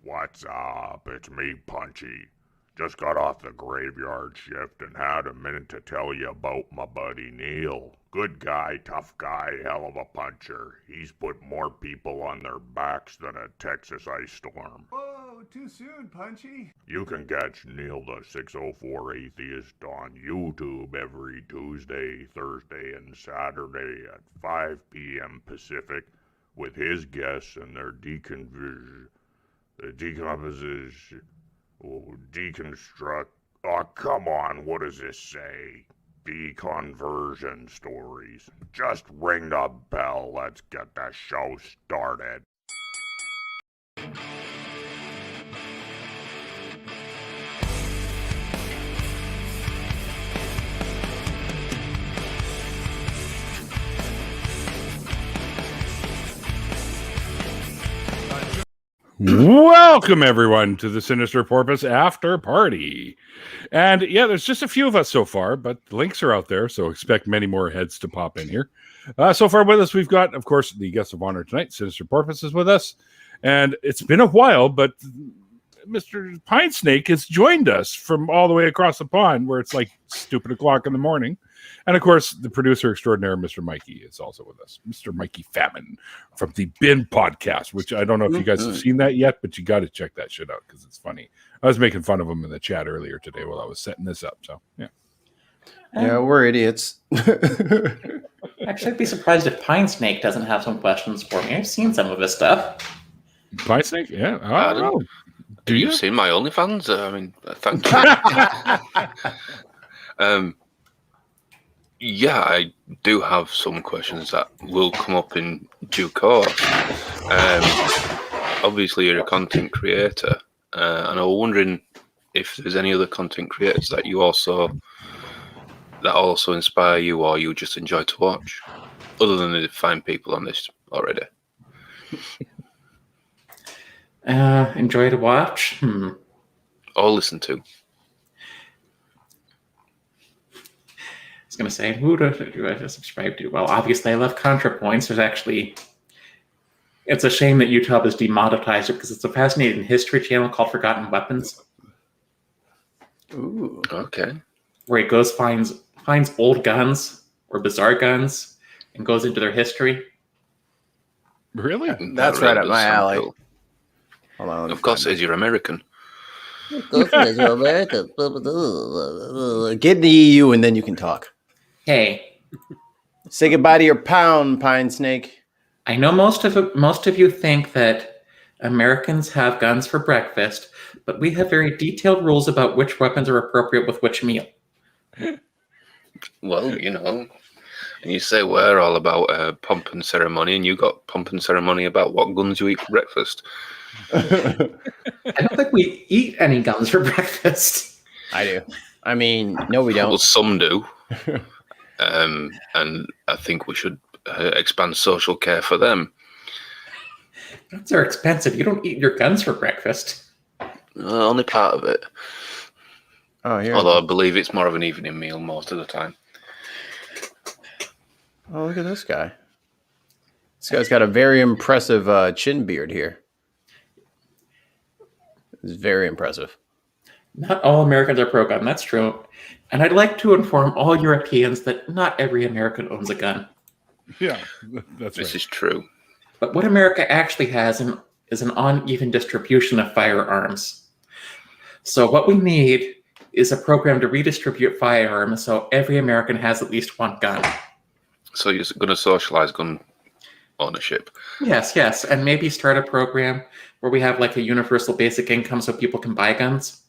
What's up? It's me, Punchy. Just got off the graveyard shift and had a minute to tell you about my buddy Neil. Good guy, tough guy, hell of a puncher. He's put more people on their backs than a Texas ice storm. Whoa, too soon, Punchy. You can catch Neil the 604 Atheist on YouTube every Tuesday, Thursday, and Saturday at 5 p.m. Pacific with his guests and their decomposition. Deconstruct. Oh, come on, what does this say? Deconversion stories. Just ring the bell. Let's get the show started. Welcome, everyone, to the Sinister Porpoise After Party. And yeah, there's just a few of us so far, but the links are out there, so expect many more heads to pop in here. So far with us, we've got, of course, the guest of honor tonight, Sinister Porpoise is with us. And it's been a while, but Mr. Pine Snake has joined us from all the way across the pond, where it's like stupid o'clock in the morning. And of course, the producer extraordinaire, Mr. Mikey, is also with us. Mr. Mikey Famine from the Bin Podcast, which I don't know if you guys have seen that yet, but you got to check that shit out because it's funny. I was making fun of him in the chat earlier today while I was setting this up. So, yeah. Yeah, we're idiots. Actually, I'd be surprised if Pine Snake doesn't have some questions for me. I've seen some of his stuff. Pine Snake? Yeah. I don't know. Do you seen my OnlyFans? I mean, thank you. Yeah, I do have some questions that will come up in due course. Obviously, you're a content creator, and I was wondering if there's any other content creators that also inspire you, or you just enjoy to watch, other than the fine people on this already. Enjoy to watch? Or listen to. I was going to say, who do I subscribe to? Well, obviously, I love ContraPoints. It's a shame that YouTube has demonetized it because it's a fascinating history channel called Forgotten Weapons. Ooh, okay. Where he goes, finds old guns or bizarre guns and goes into their history. Really? That's right up my alley. Cool. Hold on, of course, you're American. Get in the EU and then you can talk. Hey. Say goodbye to your pound, Pine Snake. I know most of you think that Americans have guns for breakfast, but we have very detailed rules about which weapons are appropriate with which meal. Well, and you say we're all about pomp and ceremony, and you got pomp and ceremony about what guns you eat for breakfast. I don't think we eat any guns for breakfast. I do. I mean, no, we don't. Well, some do. And I think we should expand social care for them. Guns are expensive. You don't eat your guns for breakfast. Only part of it. Oh, here. Although I believe it's more of an evening meal most of the time. Oh, look at this guy. This guy's got a very impressive chin beard here. It's very impressive. Not all Americans are pro-gun, that's true. And I'd like to inform all Europeans that not every American owns a gun. Yeah, that's right. This is true. But what America actually has is an uneven distribution of firearms. So what we need is a program to redistribute firearms so every American has at least one gun. So you're going to socialize gun ownership? Yes. And maybe start a program where we have like a universal basic income so people can buy guns.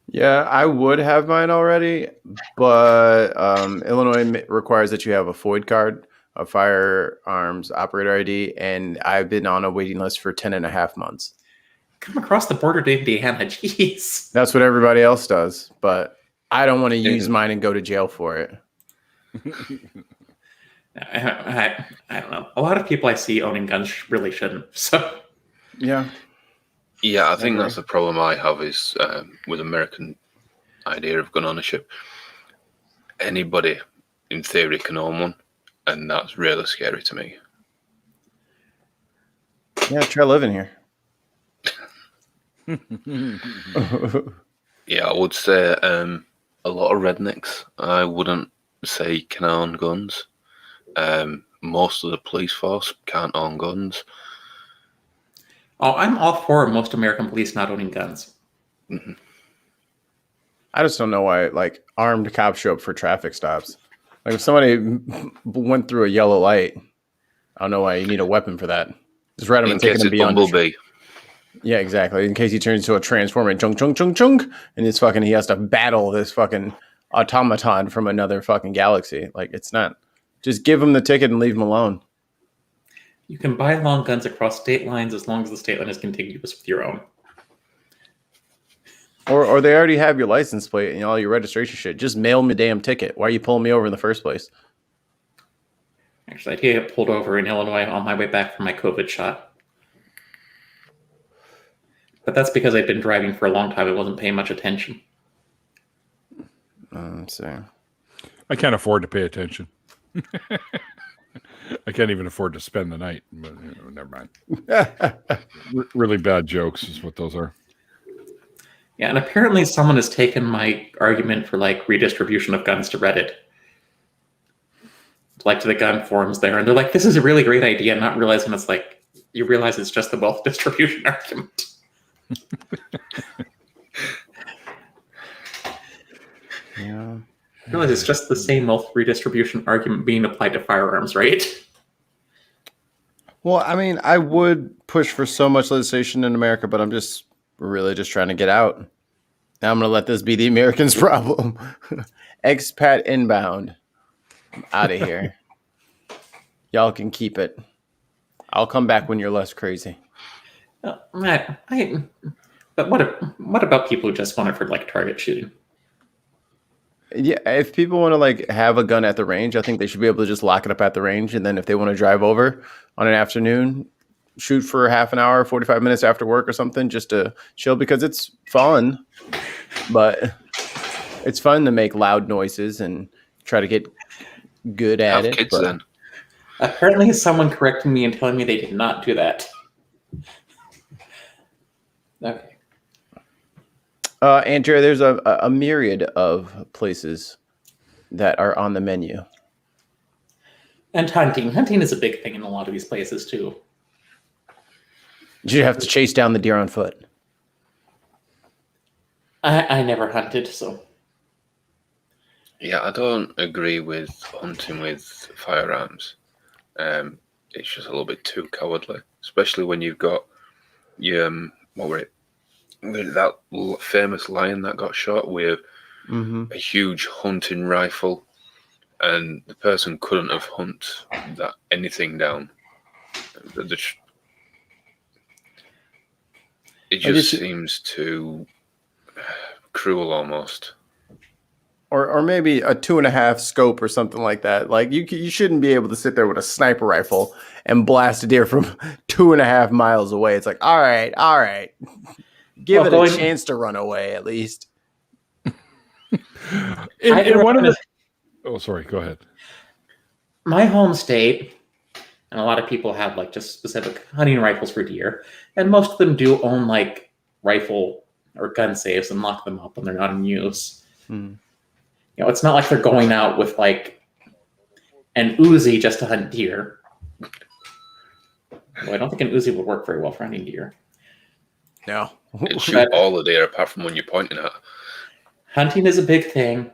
Yeah, I would have mine already, but Illinois requires that you have a FOID card, a firearms operator ID, and I've been on a waiting list for 10 and a half months. Come across the border to Indiana, jeez. That's what everybody else does, but I don't want to use mine and go to jail for it. I don't know. A lot of people I see owning guns really shouldn't. So yeah. Yeah, I think that's the problem I have is with American idea of gun ownership. Anybody, in theory, can own one, and that's really scary to me. Yeah, try living here. Yeah, I would say a lot of rednecks. I wouldn't say can own guns. Most of the police force can't own guns. Oh, I'm all for most American police not owning guns. Mm-hmm. I just don't know why like armed cops show up for traffic stops. Like if somebody went through a yellow light, I don't know why you need a weapon for that. Just write him In and take case him it's beyond. Bumblebee. Yeah, exactly. In case he turns into a transformer and chunk, chunk, chunk, chunk, and it's fucking, he has to battle this fucking automaton from another fucking galaxy. Like, it's not. Just give him the ticket and leave him alone. You can buy long guns across state lines as long as the state line is contiguous with your own. Or they already have your license plate and all your registration shit. Just mail me a damn ticket. Why are you pulling me over in the first place? Actually, I did get pulled over in Illinois on my way back from my COVID shot. But that's because I'd been driving for a long time. I wasn't paying much attention. So. I can't afford to pay attention. I can't even afford to spend the night. But, never mind. Really bad jokes is what those are. Yeah, and apparently someone has taken my argument for like redistribution of guns to Reddit. Like to the gun forums there, and they're like, this is a really great idea, not realizing it's like, you realize it's just the wealth distribution argument. Yeah. I realize it's just the same wealth redistribution argument being applied to firearms, right? Well, I mean, I would push for so much legislation in America, but I'm just really just trying to get out. Now I'm going to let this be the Americans' problem. Expat inbound. I'm out of here. Y'all can keep it. I'll come back when you're less crazy. But what about people who just want it for like target shooting? Yeah, if people want to like have a gun at the range, I think they should be able to just lock it up at the range, and then if they want to drive over on an afternoon, shoot for half an hour, 45 minutes after work or something, just to chill, because it's fun. But it's fun to make loud noises and try to get good at Have it. kids but then. Apparently, someone correcting me and telling me they did not do that. Okay. Andrea, there's a myriad of places that are on the menu. And hunting. Hunting is a big thing in a lot of these places, too. You have to chase down the deer on foot. I never hunted, so... Yeah, I don't agree with hunting with firearms. It's just a little bit too cowardly, especially when you've got your what were it? That famous lion that got shot with a huge hunting rifle, and the person couldn't have hunted anything down. It just seems too cruel, almost. Or maybe a 2.5 scope or something like that. Like you shouldn't be able to sit there with a sniper rifle and blast a deer from 2.5 miles away. It's like, all right. Give it a chance to run away, at least. Oh, sorry. Go ahead. My home state, and a lot of people have like just specific hunting rifles for deer, and most of them do own like rifle or gun safes and lock them up when they're not in use. You know, it's not like they're going out with like an Uzi just to hunt deer. Well, I don't think an Uzi would work very well for hunting deer. No. It'd shoot all the deer apart from when you're pointing at. Hunting is a big thing.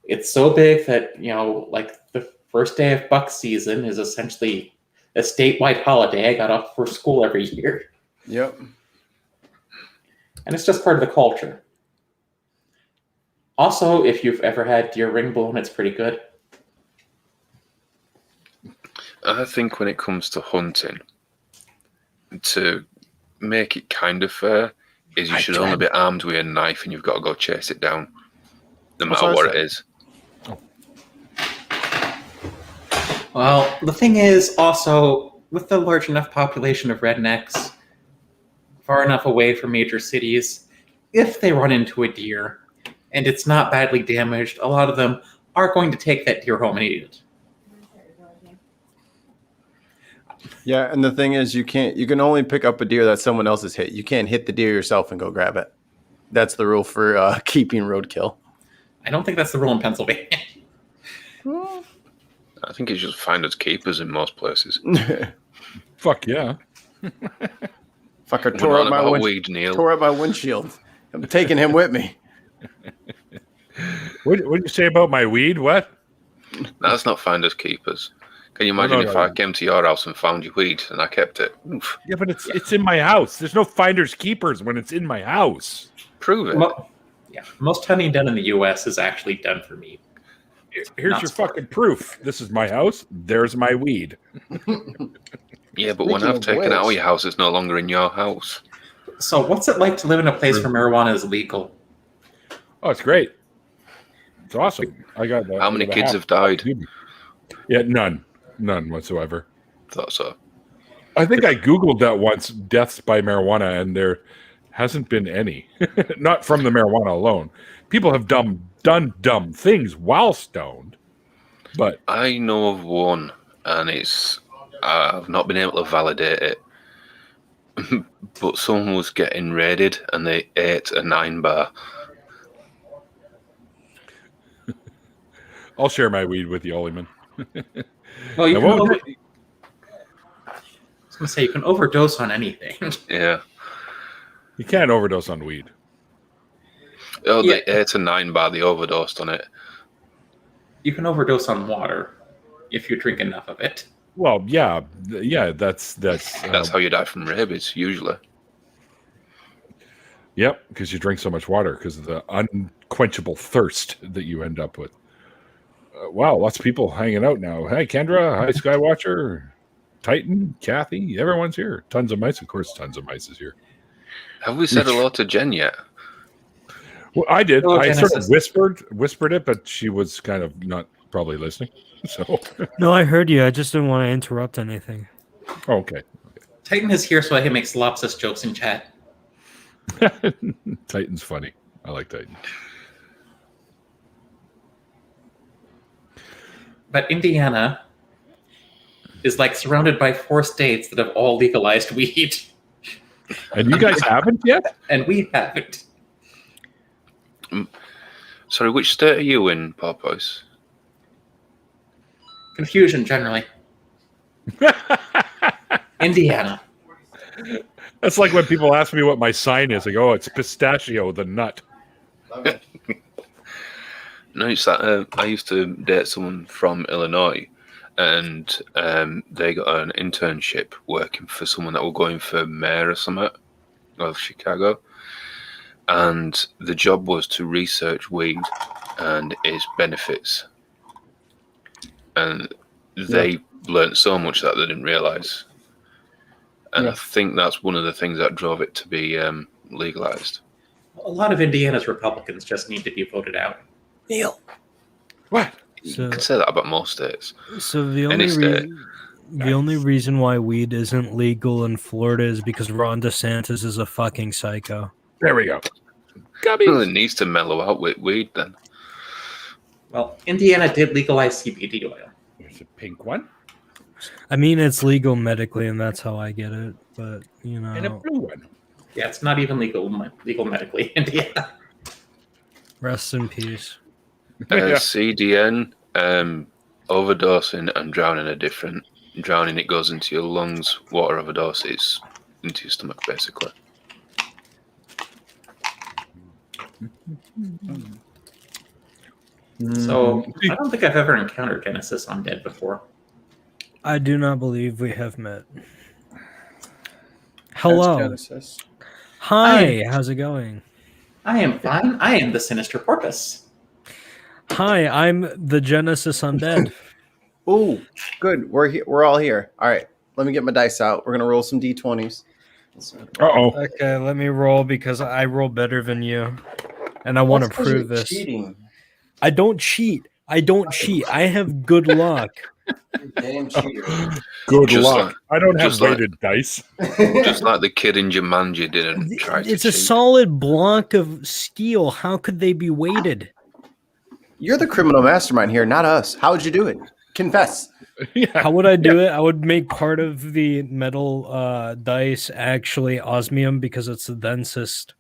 It's so big that, you know, like the first day of buck season is essentially a statewide holiday. I got off for school every year. Yep. And it's just part of the culture. Also, if you've ever had deer ring blown, it's pretty good. I think when it comes to hunting, to make it kind of fair, is you should only be armed with a knife and you've got to go chase it down, no matter what it is. Well, the thing is also, with the large enough population of rednecks, far enough away from major cities, if they run into a deer and it's not badly damaged, a lot of them are going to take that deer home and eat it. Yeah, and the thing is, you can only pick up a deer that someone else has hit. You can't hit the deer yourself and go grab it. That's the rule for keeping roadkill. I don't think that's the rule in Pennsylvania. I think it's just finders keepers in most places. Fuck yeah. Fucker We're not about weed, Neil. tore up my windshield. I'm taking him with me. What did you say about my weed? What? That's not finders keepers. Can you imagine if I came to your house and found your weed and I kept it? Oof. Yeah, but it's in my house. There's no finders keepers when it's in my house. Prove it. Most hunting done in the U.S. is actually done for me. Here's your fucking proof. This is my house. There's my weed. Yeah, but when I've taken it out of your house, it's no longer in your house. So what's it like to live in a place where marijuana is legal? Oh, it's great. It's awesome. I got that. How many kids have died? Yeah, none whatsoever. Thought so. I think I Googled that once, deaths by marijuana, and there hasn't been any. Not from the marijuana alone. People have done dumb things while stoned. But I know of one, and I've not been able to validate it. But someone was getting raided, and they ate a 9-bar. I'll share my weed with you, Oleman. Well, I was going to say, you can overdose on anything. Yeah. You can't overdose on weed. Oh, they ate a 9-bar, they overdosed on it. You can overdose on water if you drink enough of it. Well, yeah, that's how you die from rabies, usually. Yep, because you drink so much water because of the unquenchable thirst that you end up with. Wow, lots of people hanging out now. Hey, Kendra. Hi, Skywatcher. Titan, Kathy. Everyone's here. Tons of mice. Of course, tons of mice is here. Have we said hello to Jen yet? Well, I did. Hello, I Genesis. sort of whispered it, but she was kind of not probably listening. So, No, I heard you. I just didn't want to interrupt anything. okay. Titan is here so he makes lopsis jokes in chat. Titan's funny. I like Titan. But Indiana is like surrounded by 4 states that have all legalized weed. And you guys haven't yet? And we haven't. Sorry, which state are you in, Porpoise? Confusion, generally. Indiana. That's like when people ask me what my sign is. I go, oh, it's pistachio, the nut. No, it's that I used to date someone from Illinois, and they got an internship working for someone that were going for mayor or something of Chicago. And the job was to research weed and its benefits. And they learned so much that they didn't realize. And I think that's one of the things that drove it to be legalized. A lot of Indiana's Republicans just need to be voted out. Neil. What? You could say that about most states. So the Any state. only reason why weed isn't legal in Florida is because Ron DeSantis is a fucking psycho. There we go. Well, it needs to mellow out with weed then. Well, Indiana did legalize CBD oil. There's a pink one I mean, it's legal medically, and that's how I get it. But you and a know, blue one. Yeah, it's not even legal medically in Indiana. rest in peace. Yeah. CDN, overdosing and drowning are different. Drowning, it goes into your lungs. Water overdose is into your stomach, basically. So I don't think I've ever encountered Genesis Undead before. I do not believe we have met. Hello. Genesis. Hi. How's it going? I am fine. I am the Sinister Porpoise. Hi. I'm the Genesis Undead. Ooh, good. We're here. We're all here. All right. Let me get my dice out. We're gonna roll some d20s. Uh-oh. Okay, let me roll because I roll better than you, and I want to That's 'cause you're prove this. Cheating. I don't cheat. I have good luck. You damn cheater. Good Just luck. like- I don't have just like- weighted dice. Just like the kid in Jumanji didn't try to It's a cheat. solid block of steel. How could they be weighted? You're the criminal mastermind here, not us. How would you do it? Confess. Yeah. How would I do it? I would make part of the metal dice actually osmium because it's the densest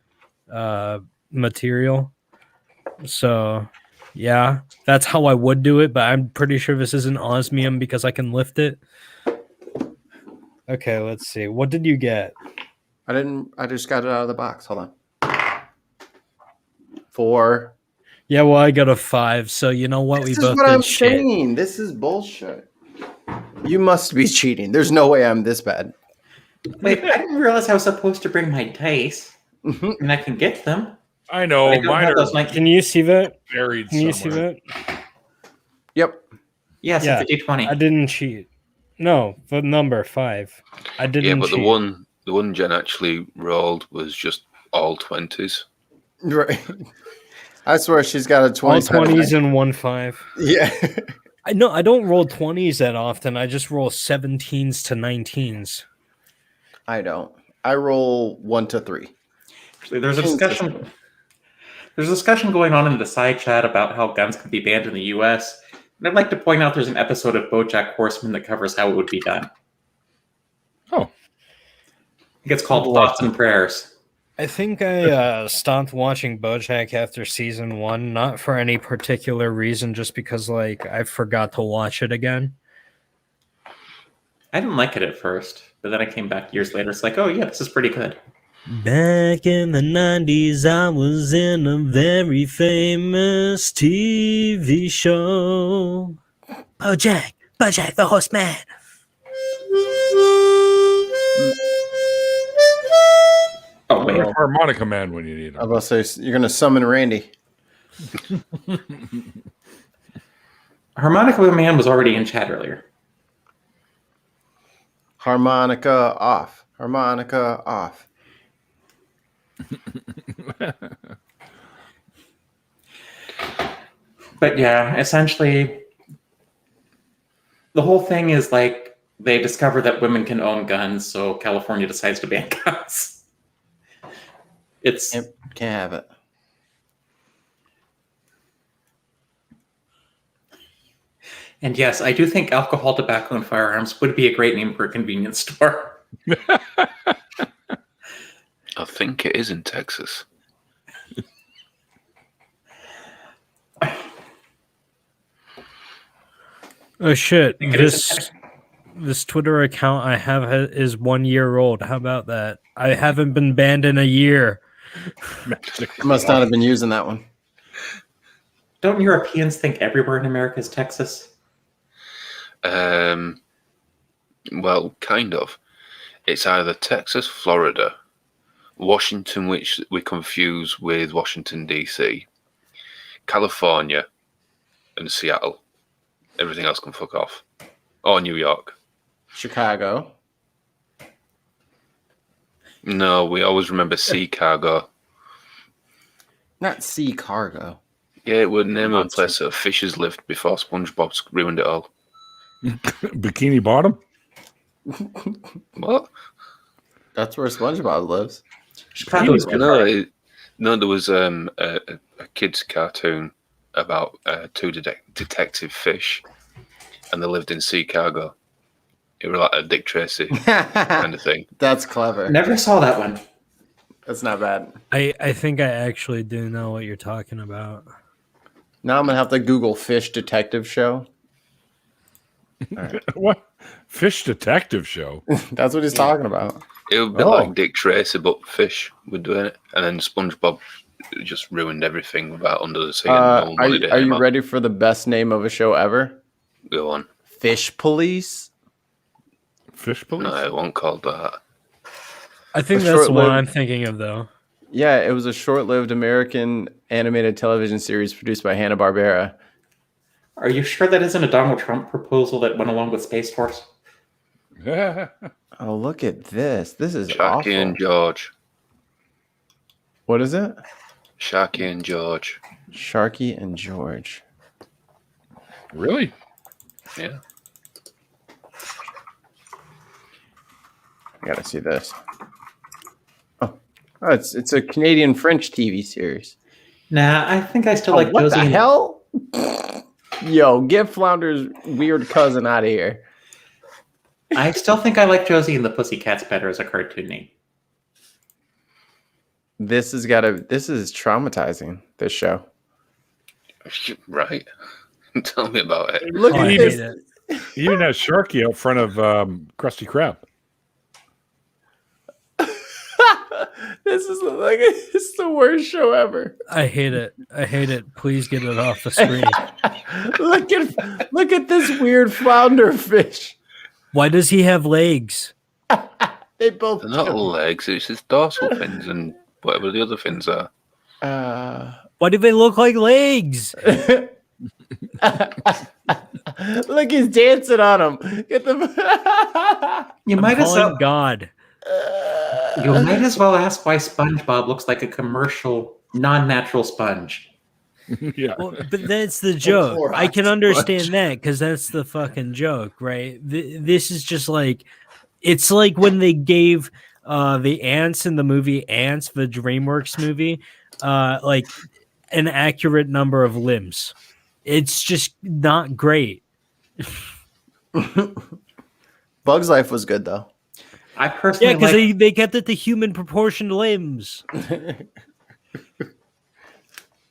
material. So, yeah, that's how I would do it. But I'm pretty sure this isn't osmium because I can lift it. Okay, let's see. What did you get? I just got it out of the box. Hold on. 4. Yeah, well, I got a 5. So you know what? This We is both what did I'm shit. saying. This is bullshit. You must be cheating. There's no way I'm this bad. Wait, I didn't realize I was supposed to bring my dice, and I can get them. I know. But I don't Mine have are those Can you see that? buried Can you see somewhere. that? Yep. Yes, Yeah, it's a D20. I didn't cheat. No, the number 5. I didn't Yeah, but cheat. the one Jen actually rolled was just all 20s. Right. I swear she's got a All 20. 20s and 1 5. Yeah. I know I don't roll 20s that often. I just roll 17s to 19s. I don't. I roll 1 to 3. Actually, there's a discussion. There's a discussion going on in the side chat about how guns could be banned in the U.S. And I'd like to point out there's an episode of BoJack Horseman that covers how it would be done. Oh. I think it's called Thoughts and Prayers. I think I stopped watching BoJack after season 1, not for any particular reason, just because like I forgot to watch it again. I didn't like it at first, but then I came back years later. It's like, oh yeah, this is pretty good. Back in the 90s, I was in a very famous TV show. BoJack the Horseman. Oh wait, Harmonica Man when you need I him. was about to say, you're going to summon Randy. Harmonica Man was already in chat earlier. Harmonica off. Harmonica off. But yeah, essentially, the whole thing is like they discover that women can own guns, so California decides to ban guns. It's Yep, can't have it. And yes, I do think alcohol, tobacco, and firearms would be a great name for a convenience store. I think it is in Texas. Oh shit! think it is This Twitter account I have is 1 year old. How about that? I haven't been banned in a year. I must not have been using that one. Don't Europeans think everywhere in America is Texas? Well, kind of. It's either Texas, Florida, Washington, which we confuse with Washington, D.C., California, and Seattle. Everything else can fuck off. Or New York. Chicago. No, we always remember Sea Cargo. Not sea cargo. Yeah, it would name a place that fishes lived before SpongeBob ruined it all. Bikini Bottom? What? That's where SpongeBob lives. Chicago's No, there was a kid's cartoon about two detective fish, and they lived in Sea Cargo. It was like a Dick Tracy kind of thing. That's clever. Never saw that one. That's not bad. I think I actually do know what you're talking about. Now I'm going to have to Google fish detective show. What? Fish Detective Show? That's what he's talking about. It would be Oh. like Dick Tracy, but fish were doing it, and then SpongeBob just ruined everything without Under the Sea. And no one Are wanted you, it are you anymore. ready for the best name of a show ever? Go on. Fish Police? Fish Police? No, it wasn't called that. I think A that's the one short-lived- I'm thinking of, though. Yeah, it was a short-lived American animated television series produced by Hanna-Barbera. Are you sure that isn't a Donald Trump proposal that went along with Space Force? Oh, look at this. This is Sharky awful. and George. What is it? Sharky and George. Sharky and George. Really? Yeah. I gotta see this. Oh, it's a Canadian French TV series. Nah, I think I still Oh, like what Josie. the hell? Yo, get Flounder's weird cousin out of here. I still think I like Josie and the Pussycats better as a cartoon name. This is traumatizing, this show. Right. Tell me about it. Look at he this. He even has Sharky out front of Krusty Krab. This is like it's the worst show ever. I hate it. I hate it. Please get it off the screen. look at this weird flounder fish. Why does he have legs? They both They're not legs, it's his dorsal fins and whatever the other fins are. Why do they look like legs? Look, he's dancing on him. Get the You might as well. God. You might as well ask why SpongeBob looks like a commercial, non-natural sponge. Yeah. Well, but that's the joke. Poor I can sponge. understand that because that's the fucking joke, right? This is just like, it's like when they gave the ants in the movie Ants, the DreamWorks movie, like an accurate number of limbs. It's just not great. Bug's Life was good though. I personally Yeah, because like. they kept it to human proportioned limbs.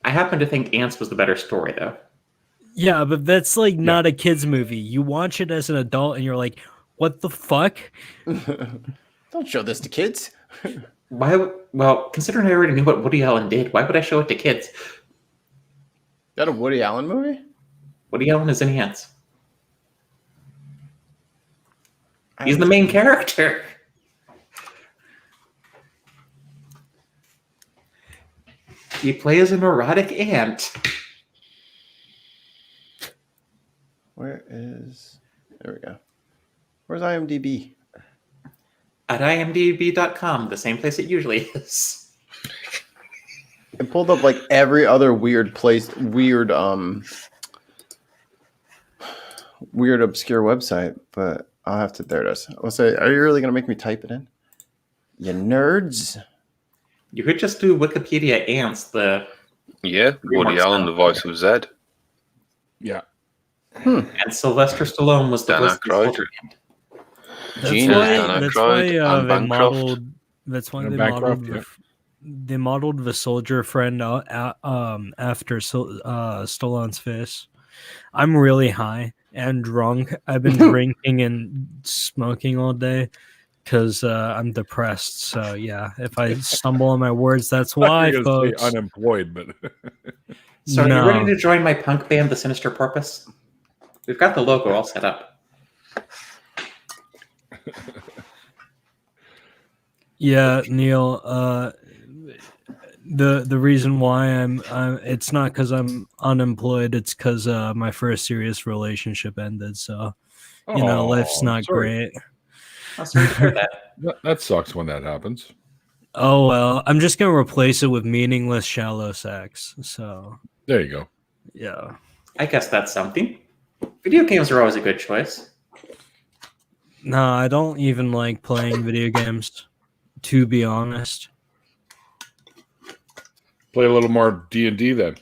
I happen to think Ants was the better story, though. Yeah, but that's like not a kid's movie. You watch it as an adult and you're like, what the fuck? Don't show this to kids. Why? Well, considering I already knew what Woody Allen did, why would I show it to kids? That a Woody Allen movie? Woody Allen is in Ants. He's the main character. He plays an erotic ant. Where is? There we go. Where's IMDb? At imdb.com, the same place it usually is. It pulled up like every other weird obscure website, but I'll have to. There it is. I'll say, are you really gonna make me type it in? You nerds. You could just do Wikipedia Ants, Yeah, Woody Allen, the voice of Zed. Yeah. and Sylvester Stallone was the Dan voice of the Aykroyd. soldier ant. Gina, Dan That's Aykroyd, why and they Bancroft. modeled. That's why And they Bancroft, modeled. yeah. They modeled the soldier friend after Stallone's face. I'm really high and drunk. I've been drinking and smoking all day because I'm depressed. So yeah, if I stumble on my words, that's why, You're gonna say folks. unemployed, but So are No. you ready to join my punk band, the Sinister Purpose? We've got the logo all set up. Yeah, Neil. The reason why I'm it's not because I'm unemployed. It's because my first serious relationship ended. So life's not great. I'm sorry to hear that. That sucks when that happens. Oh well, I'm just gonna replace it with meaningless shallow sex. So There you go. yeah. I guess that's something. Video games are always a good choice. No, I don't even like playing video games. To be honest. Play a little more D&D then.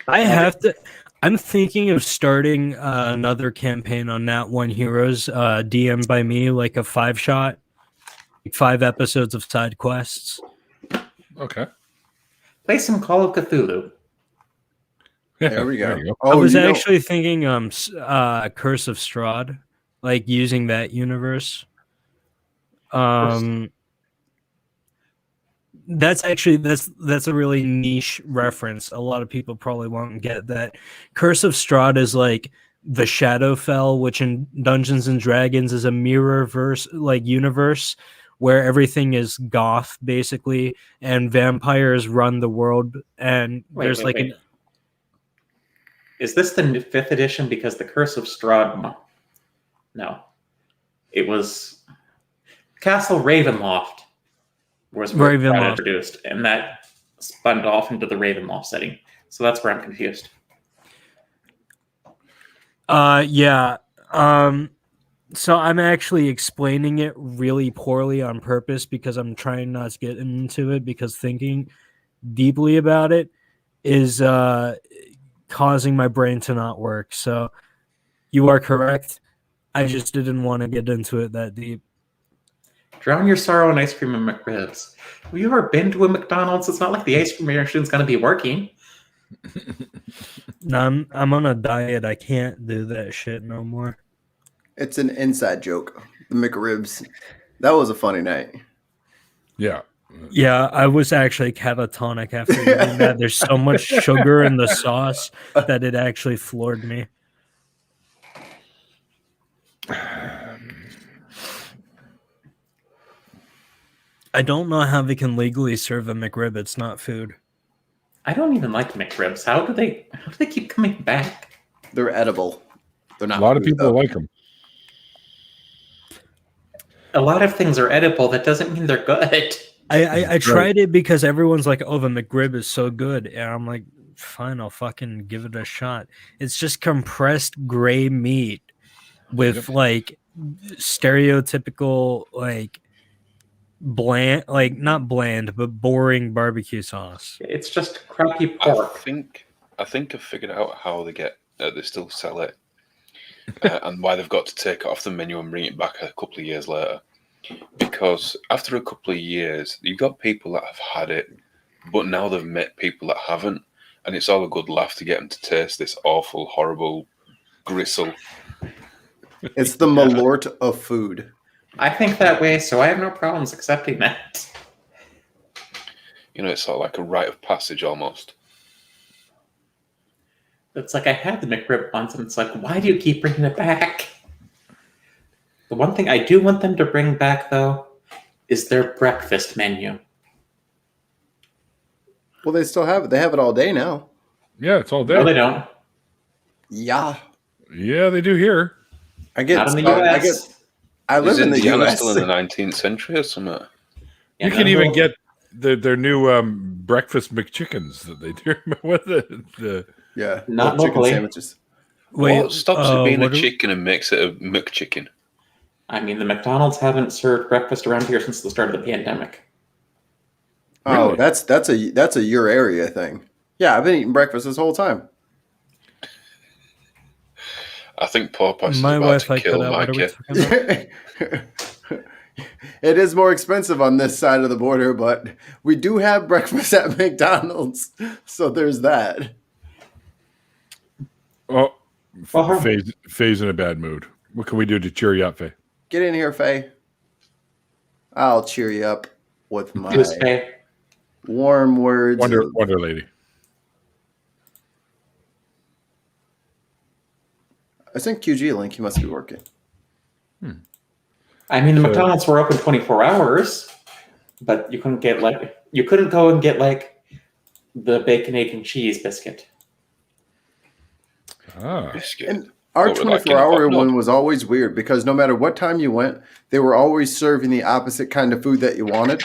I have to. I'm thinking of starting another campaign on Nat One Heroes, DM'd by me, like a 5-shot, 5 episodes of side quests. Okay. Play some Call of Cthulhu. There we go. There you go. I Oh, was you know- actually thinking Curse of Strahd, like using that universe. That's a really niche reference. A lot of people probably won't get that. Curse of Strahd is like the Shadowfell, which in Dungeons and Dragons is a mirror verse like universe where everything is goth basically, and vampires run the world. And there's Wait. Is this the 5th edition? Because the Curse of Strahd... No. It was Castle Ravenloft was where it got Ravenloft. introduced, and that spun off into the Ravenloft setting. So that's where I'm confused. Yeah. So I'm actually explaining it really poorly on purpose because I'm trying not to get into it, because thinking deeply about it is causing my brain to not work. So you are correct. I just didn't want to get into it that deep. Drown your sorrow in ice cream and McRibs. Have you ever been to a McDonald's? It's not like the ice cream machine's going to be working. No, I'm on a diet. I can't do that shit no more. It's an inside joke. The McRibs. That was a funny night. Yeah. Yeah, I was actually catatonic after eating that. There's so much sugar in the sauce that it actually floored me. I don't know how they can legally serve a McRib. It's not food. I don't even like McRibs. How do they keep coming back? They're edible. They're not. A lot of food, people though. like them. A lot of things are edible. That doesn't mean they're good. I tried it because everyone's like, oh, the McRib is so good. And I'm like, fine, I'll fucking give it a shot. It's just compressed gray meat with like stereotypical, like bland, like not bland, but boring barbecue sauce. It's just crappy pork. I think I've figured out how they still sell it, and why they've got to take it off the menu and bring it back a couple of years later. Because after a couple of years, you've got people that have had it, but now they've met people that haven't, and it's all a good laugh to get them to taste this awful, horrible gristle. It's the malort of food. I think that way, so I have no problems accepting that. You know, it's sort of like a rite of passage almost. It's like I had the McRib once, and it's like, why do you keep bringing it back? The one thing I do want them to bring back, though, is their breakfast menu. Well, they still have it. They have it all day now. Yeah, it's all No, they there. don't. Yeah. Yeah, they do here. I get. Not in the US. I live Is in the Indiana U.S. still in the 19th century or something? Yeah, You can no, even get their new breakfast McChickens that they do. What the Yeah. Not the chicken locally. sandwiches. What stops it being a what do- chicken and makes it a McChicken? I mean, the McDonald's haven't served breakfast around here since the start of the pandemic. Oh, Really? that's a your area thing. Yeah, I've been eating breakfast this whole time. I think Porpoise is My about wife, to I kill cut out. What are we Mikey. talking about? It is more expensive on this side of the border, but we do have breakfast at McDonald's, so there's that. Oh, Uh-huh. Faye's in a bad mood. What can we do to cheer you up, Faye? Get in here, Faye. I'll cheer you up with my Who's Faye? warm words. Wonder Lady. I sent QG a link. He must be working. I mean, the So- McDonald's were open 24 hours, but you couldn't go and get like the bacon, egg, and cheese biscuit. Ah, Biscuit. And our What, like in a 24-hour hot dog? one was always weird because no matter what time you went, they were always serving the opposite kind of food that you wanted.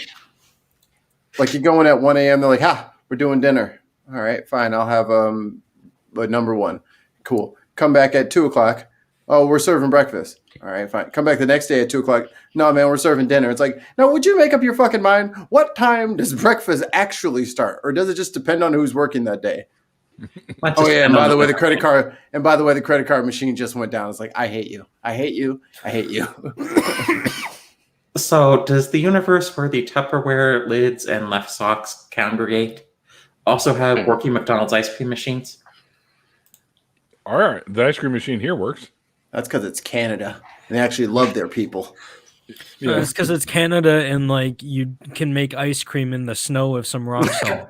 Like you go in at 1 a.m., they're like, we're doing dinner. All right, fine. I'll have a number one. Cool. Come back at 2 o'clock. Oh, we're serving breakfast. All right, fine. Come back the next day at 2 o'clock. No, man, we're serving dinner. It's like, no, would you make up your fucking mind? What time does breakfast actually start? Or does it just depend on who's working that day? Not Oh just yeah, and by the way, the McDonald's. credit card machine just went down. It's like, I hate you. I hate you. I hate you. So, does the universe where the Tupperware lids and left socks congregate also have working McDonald's ice cream machines? all right. The ice cream machine here works. That's because it's Canada. And they actually love their people. Yeah. It's because it's Canada and like you can make ice cream in the snow with some rock salt.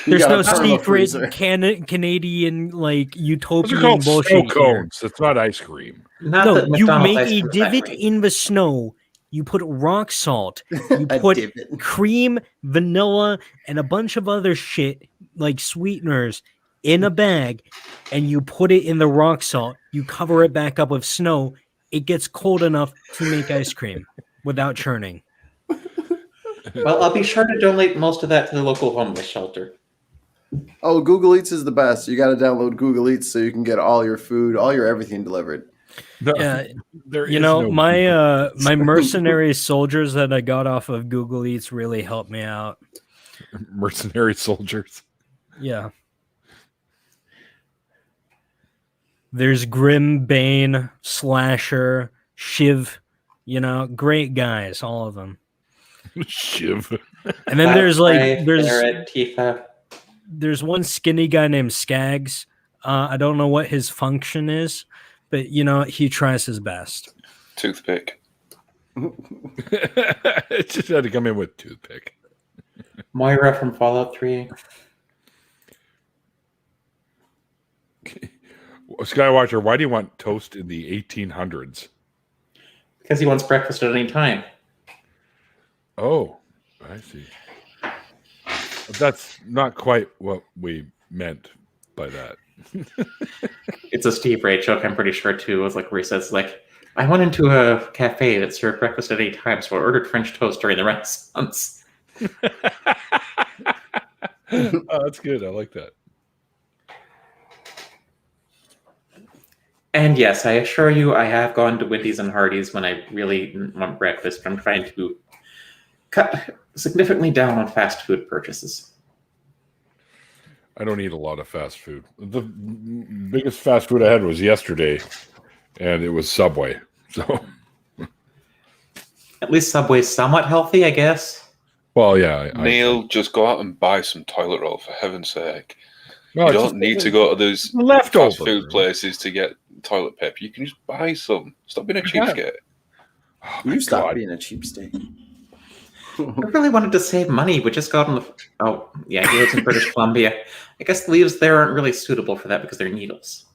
You There's got no a thermal secret freezer. Canadian like Those are utopian called snow bullshit here. cones. It's not ice cream. Not No, that you McDonald's make ice a cream is that divot great. in the snow. You put rock salt. You A put divot. cream, vanilla, and a bunch of other shit like sweeteners in a bag, and you put it in the rock salt. You cover it back up with snow. It gets cold enough to make ice cream without churning. Well, I'll be sure to donate most of that to the local homeless shelter. Oh, Google Eats is the best. You got to download Google Eats so you can get all your food, all your everything delivered. No, Yeah, there you is know, no- my mercenary soldiers that I got off of Google Eats really helped me out. mercenary soldiers. Yeah. There's Grim, Bane, Slasher, Shiv. Great guys, all of them. Shiv. And then there's Barrett, Tifa. there's one skinny guy named Skaggs. I don't know what his function is, but he tries his best. Toothpick. It just had to come in with toothpick. Moira from Fallout 3. Skywatcher, why do you want toast in the 1800s? Because he wants breakfast at any time. Oh, I see. That's not quite what we meant by that. It's a Steve Ray joke, I'm pretty sure, too. It was like where he says, like, I went into a cafe that served breakfast at any time, so I ordered French toast during the Renaissance. Oh, that's good. I like that. And yes, I assure you, I have gone to Wendy's and Hardee's when I really want breakfast. I'm trying to cut significantly down on fast food purchases. I don't eat a lot of fast food. The biggest fast food I had was yesterday, and it was Subway. So, at least Subway's somewhat healthy, I guess. Well, yeah. Neil, just go out and buy some toilet roll, for heaven's sake. No, you don't need to go to those fast food places to get toilet paper. You can just buy some. Stop being a cheapskate. Oh, You stop being a cheapskate. I really wanted to save money, but just got on the... Oh, yeah, he lives in British Columbia. I guess the leaves there aren't really suitable for that because they're needles.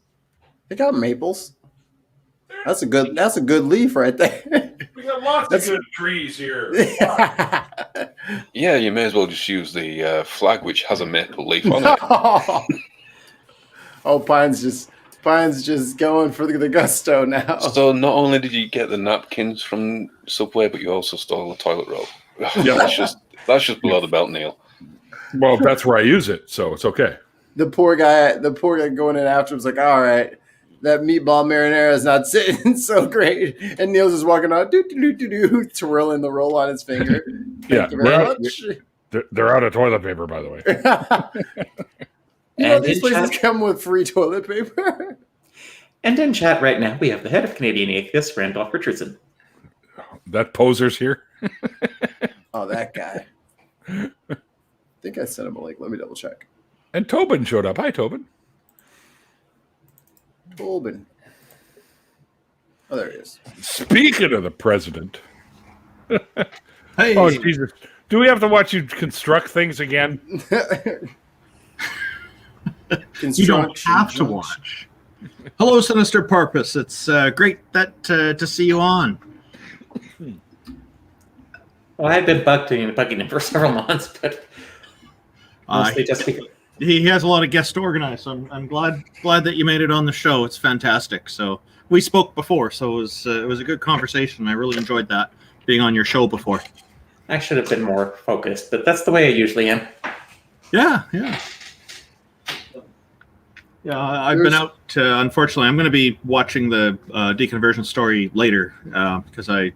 They got maples. That's a good leaf right there. We got lots of good trees here. Yeah, you may as well just use the flag, which has a maple leaf on it. Oh, Pine's just going for the gusto now. So not only did you get the napkins from Subway, but you also stole the toilet roll. Yeah. that's just below the belt, Neil. Well, that's where I use it, so it's okay. The poor guy going in after was like, all right, that meatball marinara is not sitting so great. And Neil's just walking out, twirling the roll on his finger. Yeah, Thank you very much. They're out of toilet paper, by the way. These places come with free toilet paper. And in chat right now, we have the head of Canadian Atheist, Randolf Richardson. That poser's here. Oh, that guy. I think I sent him a link. Let me double check. And Tobin showed up. Hi, Tobin. Tobin. Oh, there he is. Speaking of the president. Hey. Oh, Jesus. Do we have to watch you construct things again? You don't have to watch. Hello, Sinister Purpose. It's great to see you on. Well, I've been bugging him for several months, but mostly just because... He has a lot of guests organized, so I'm glad that you made it on the show. It's fantastic. So we spoke before, so it was a good conversation. I really enjoyed that, being on your show before. I should have been more focused, but that's the way I usually am. Yeah. I've been out. Unfortunately, I'm going to be watching the deconversion story later because I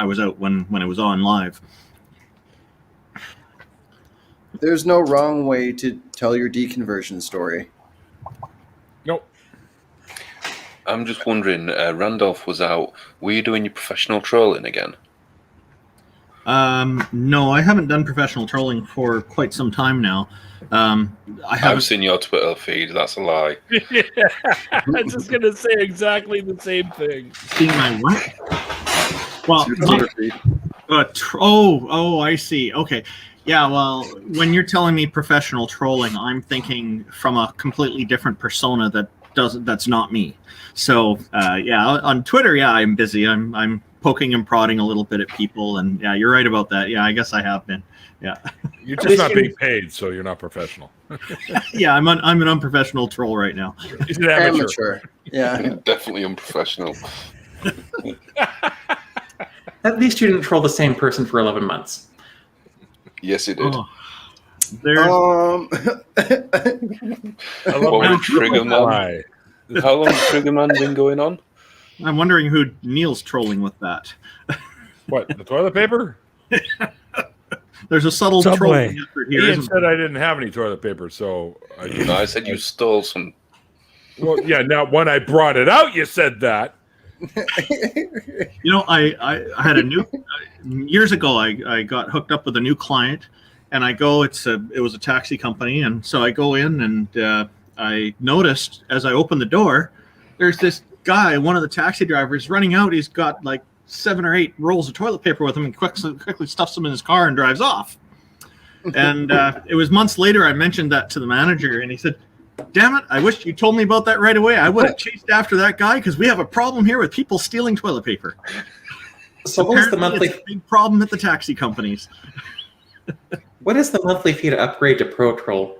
was out when it was on live. There's no wrong way to tell your deconversion story. Nope. I'm just wondering, Randolph was out. Were you doing your professional trolling again? No, I haven't done professional trolling for quite some time now. I've seen your Twitter feed. That's a lie. Yeah, I was just going to say exactly the same thing. See my what? Well, I see. Okay. Yeah, well, when you're telling me professional trolling, I'm thinking from a completely different persona that's not me. So, on Twitter, I'm busy. I'm poking and prodding a little bit at people, and yeah, you're right about that. Yeah, I guess I have been. Yeah. You're just not being paid, so you're not professional. Yeah, I'm an unprofessional troll right now. He's an amateur. Yeah. Definitely unprofessional. At least you didn't troll the same person for 11 months. Yes, he did. Oh. How long has Trigger Man been going on? I'm wondering who Neil's trolling with that. What, the toilet paper? There's a subtle Subway. trolling effort here. Ian isn't said I didn't have any toilet paper, so No, I said you stole some. Well, yeah. Now, when I brought it out, you said that. You know, I had a new years ago. I got hooked up with a new client, and I go. It was a taxi company, and so I go in, and I noticed as I opened the door, there's this guy, one of the taxi drivers, running out. He's got like 7 or 8 rolls of toilet paper with him, and quickly stuffs them in his car and drives off. And it was months later I mentioned that to the manager, and he said, "Damn it, I wish you told me about that right away. I would have chased after that guy because we have a problem here with people stealing toilet paper." So what is the monthly? It's a big problem at the taxi companies. What is the monthly fee to upgrade to Pro Troll?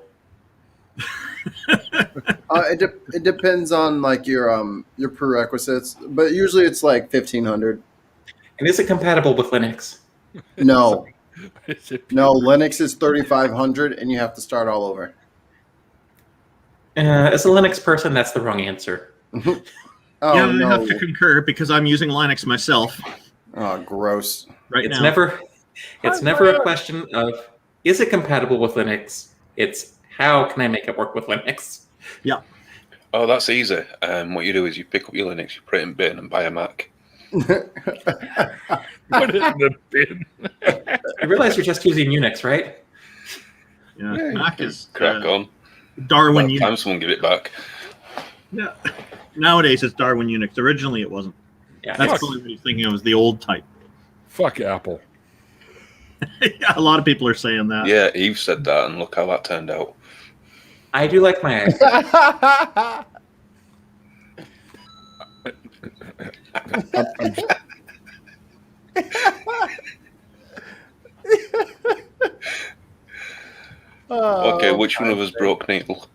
It depends on like your prerequisites, but usually it's like 1,500. And is it compatible with Linux? No, Linux is 3,500, and you have to start all over. As a Linux person, that's the wrong answer. Oh, yeah, no. I have to concur because I'm using Linux myself Oh, gross. right It's now. never a question of is it compatible with Linux? It's how can I make it work with Linux? Oh, that's easy. What you do is you pick up your Linux, you put it in bin, and buy a Mac. Put it in the bin. I realize you're just using Unix, right? Yeah, Mac is Crack on. Darwin By the Unix. time someone give it back. Yeah. Nowadays it's Darwin Unix. Originally it wasn't. Yeah. That's Fuck. probably what he's thinking of, was the old type. Fuck Apple. Yeah, a lot of people are saying that. Yeah, Eve said that, and look how that turned out. I do like my Okay, which one of us broke Neil?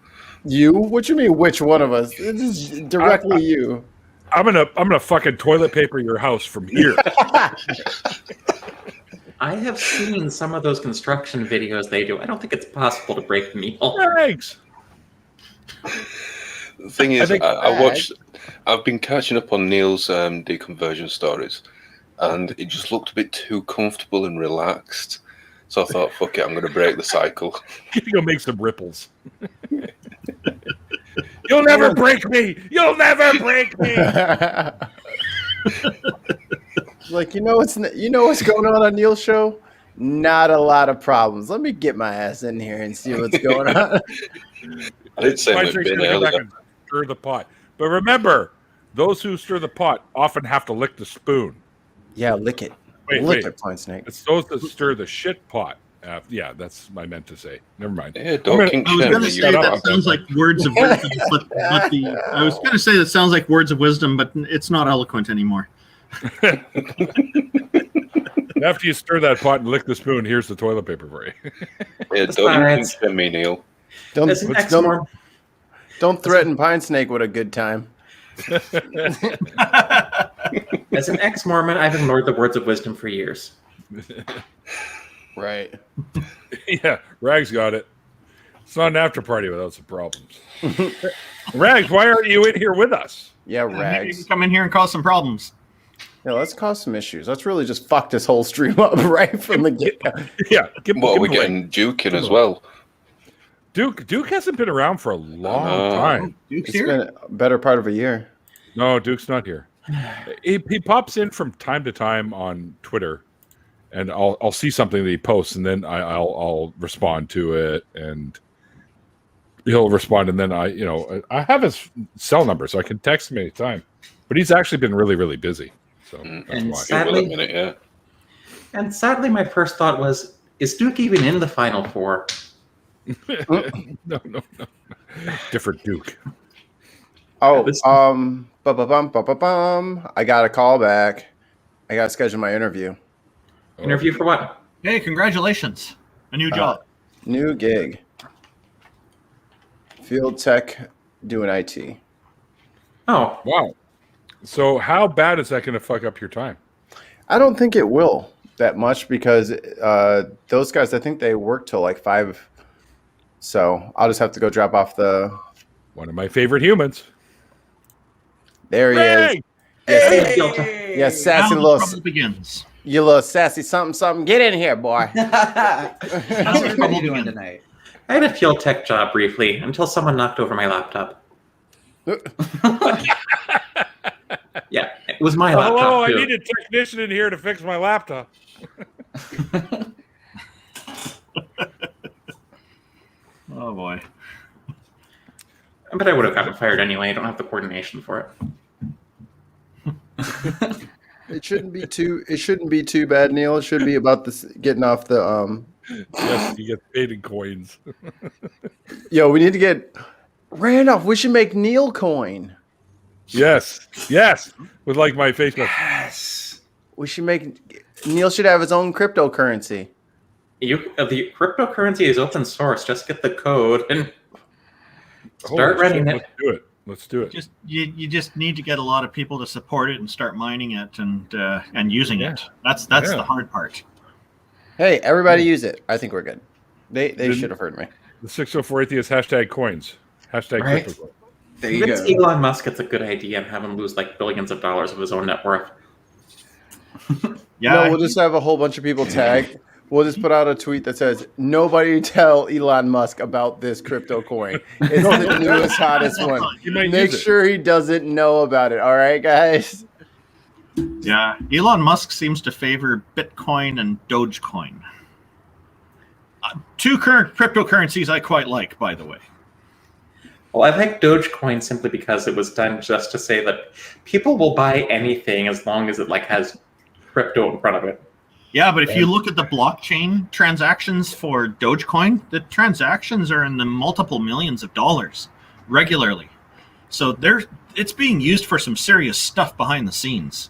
You? What you mean? Which one of us? This is directly you. I'm gonna fucking toilet paper your house from here. I have seen some of those construction videos they do. I don't think it's possible to break Neil. Thanks. The thing is, think- I've been catching up on Neil's deconversion stories, and it just looked a bit too comfortable and relaxed. So I thought, fuck it, I'm going to break the cycle. Go make some ripples. You'll never break me. You'll never break me. Like, you know what's going on Neil's show? Not a lot of problems. Let me get my ass in here and see what's going on. I didn't say Mine's my bin gonna go back earlier. and stir the pot. But remember, those who stir the pot often have to lick the spoon. Yeah, lick it. Wait, lick wait. it, Pine Snake. It's those that stir the shit pot. Yeah, that's what I meant to say. Never mind. Yeah, don't kink I was shame going to me, say you that know. sounds like words of wisdom, I was going to say that sounds like words of wisdom, but it's not eloquent anymore. After you stir that pot and lick the spoon, here's the toilet paper for you. Yeah, That's don't fine, kink shame me, Neil. Don't As an ex-Mormon, don't threaten Pine Snake with a good time. as an ex-Mormon, I've ignored the words of wisdom for years. Right. Yeah, Rags got it. It's not an after party without some problems. Rags, why aren't you in here with us? Yeah, Maybe you Rags. can come in here and cause some problems. Yeah, let's cause some issues. Let's really just fuck this whole stream up right from the get-go. Yeah, give What, are we him away. getting Duke in as well? Duke hasn't been around for a long Oh. time. Duke's It's here. been a better part of a year. No, Duke's not here. He pops in from time to time on Twitter, and I'll see something that he posts, and then I'll respond to it, and he'll respond, and then I have his cell number, so I can text him anytime. But he's actually been really, really busy, so that's And why. sad- Give it a Sadly- minute, yeah. And sadly, my first thought was, is Duke even in the Final Four? No. Different Duke. Oh, This- ba-ba-bum. I got a call back. I got to schedule my interview. Interview for what? Hey, congratulations. A new job. New gig. Field tech doing IT. Oh, Wow. So how bad is that going to fuck up your time? I don't think it will that much because those guys, I think they work till like 5. So I'll just have to go drop off the. One of my favorite humans. There he Hey! is. Yes, Delta. yes, sassy Now the little, trouble begins. You little sassy something. Get in here, boy. How's everybody doing tonight? I had a field tech job briefly until someone knocked over my laptop. Yeah, it was my laptop. Hello, too. I need a technician in here to fix my laptop. Oh boy. But I would have gotten fired anyway. I don't have the coordination for it. It shouldn't be too bad, Neil. It should be about this getting off the Yes, you get paid in coins. Yo, we need to get Randolph. We should make Neil coin. Yes, with like my Facebook. Yes. We should make Neil should have his own cryptocurrency. The cryptocurrency is open source. Just get the code and start running it. Let's do it. You just need to get a lot of people to support it and start mining it and using it. That's the hard part. Hey, everybody use it. I think we're good. They should have heard me. The 604 Atheist hashtag coins. Hashtag Right. crypto. There you Convince go. Elon Musk it's a good idea and have him lose like billions of dollars of his own net worth. Yeah, No, we'll just have a whole bunch of people tagged. We'll just put out a tweet that says, "Nobody tell Elon Musk about this crypto coin. It's the newest, hottest one. You might Make use it. sure he doesn't know about it." All right, guys. yeah. Elon Musk seems to favor Bitcoin and Dogecoin. Two current cryptocurrencies I quite like, by the way. Well, I like Dogecoin simply because it was done just to say that people will buy anything as long as it like has crypto in front of it. Yeah, but if you look at the blockchain transactions for Dogecoin, the transactions are in the multiple millions of dollars regularly. So it's being used for some serious stuff behind the scenes.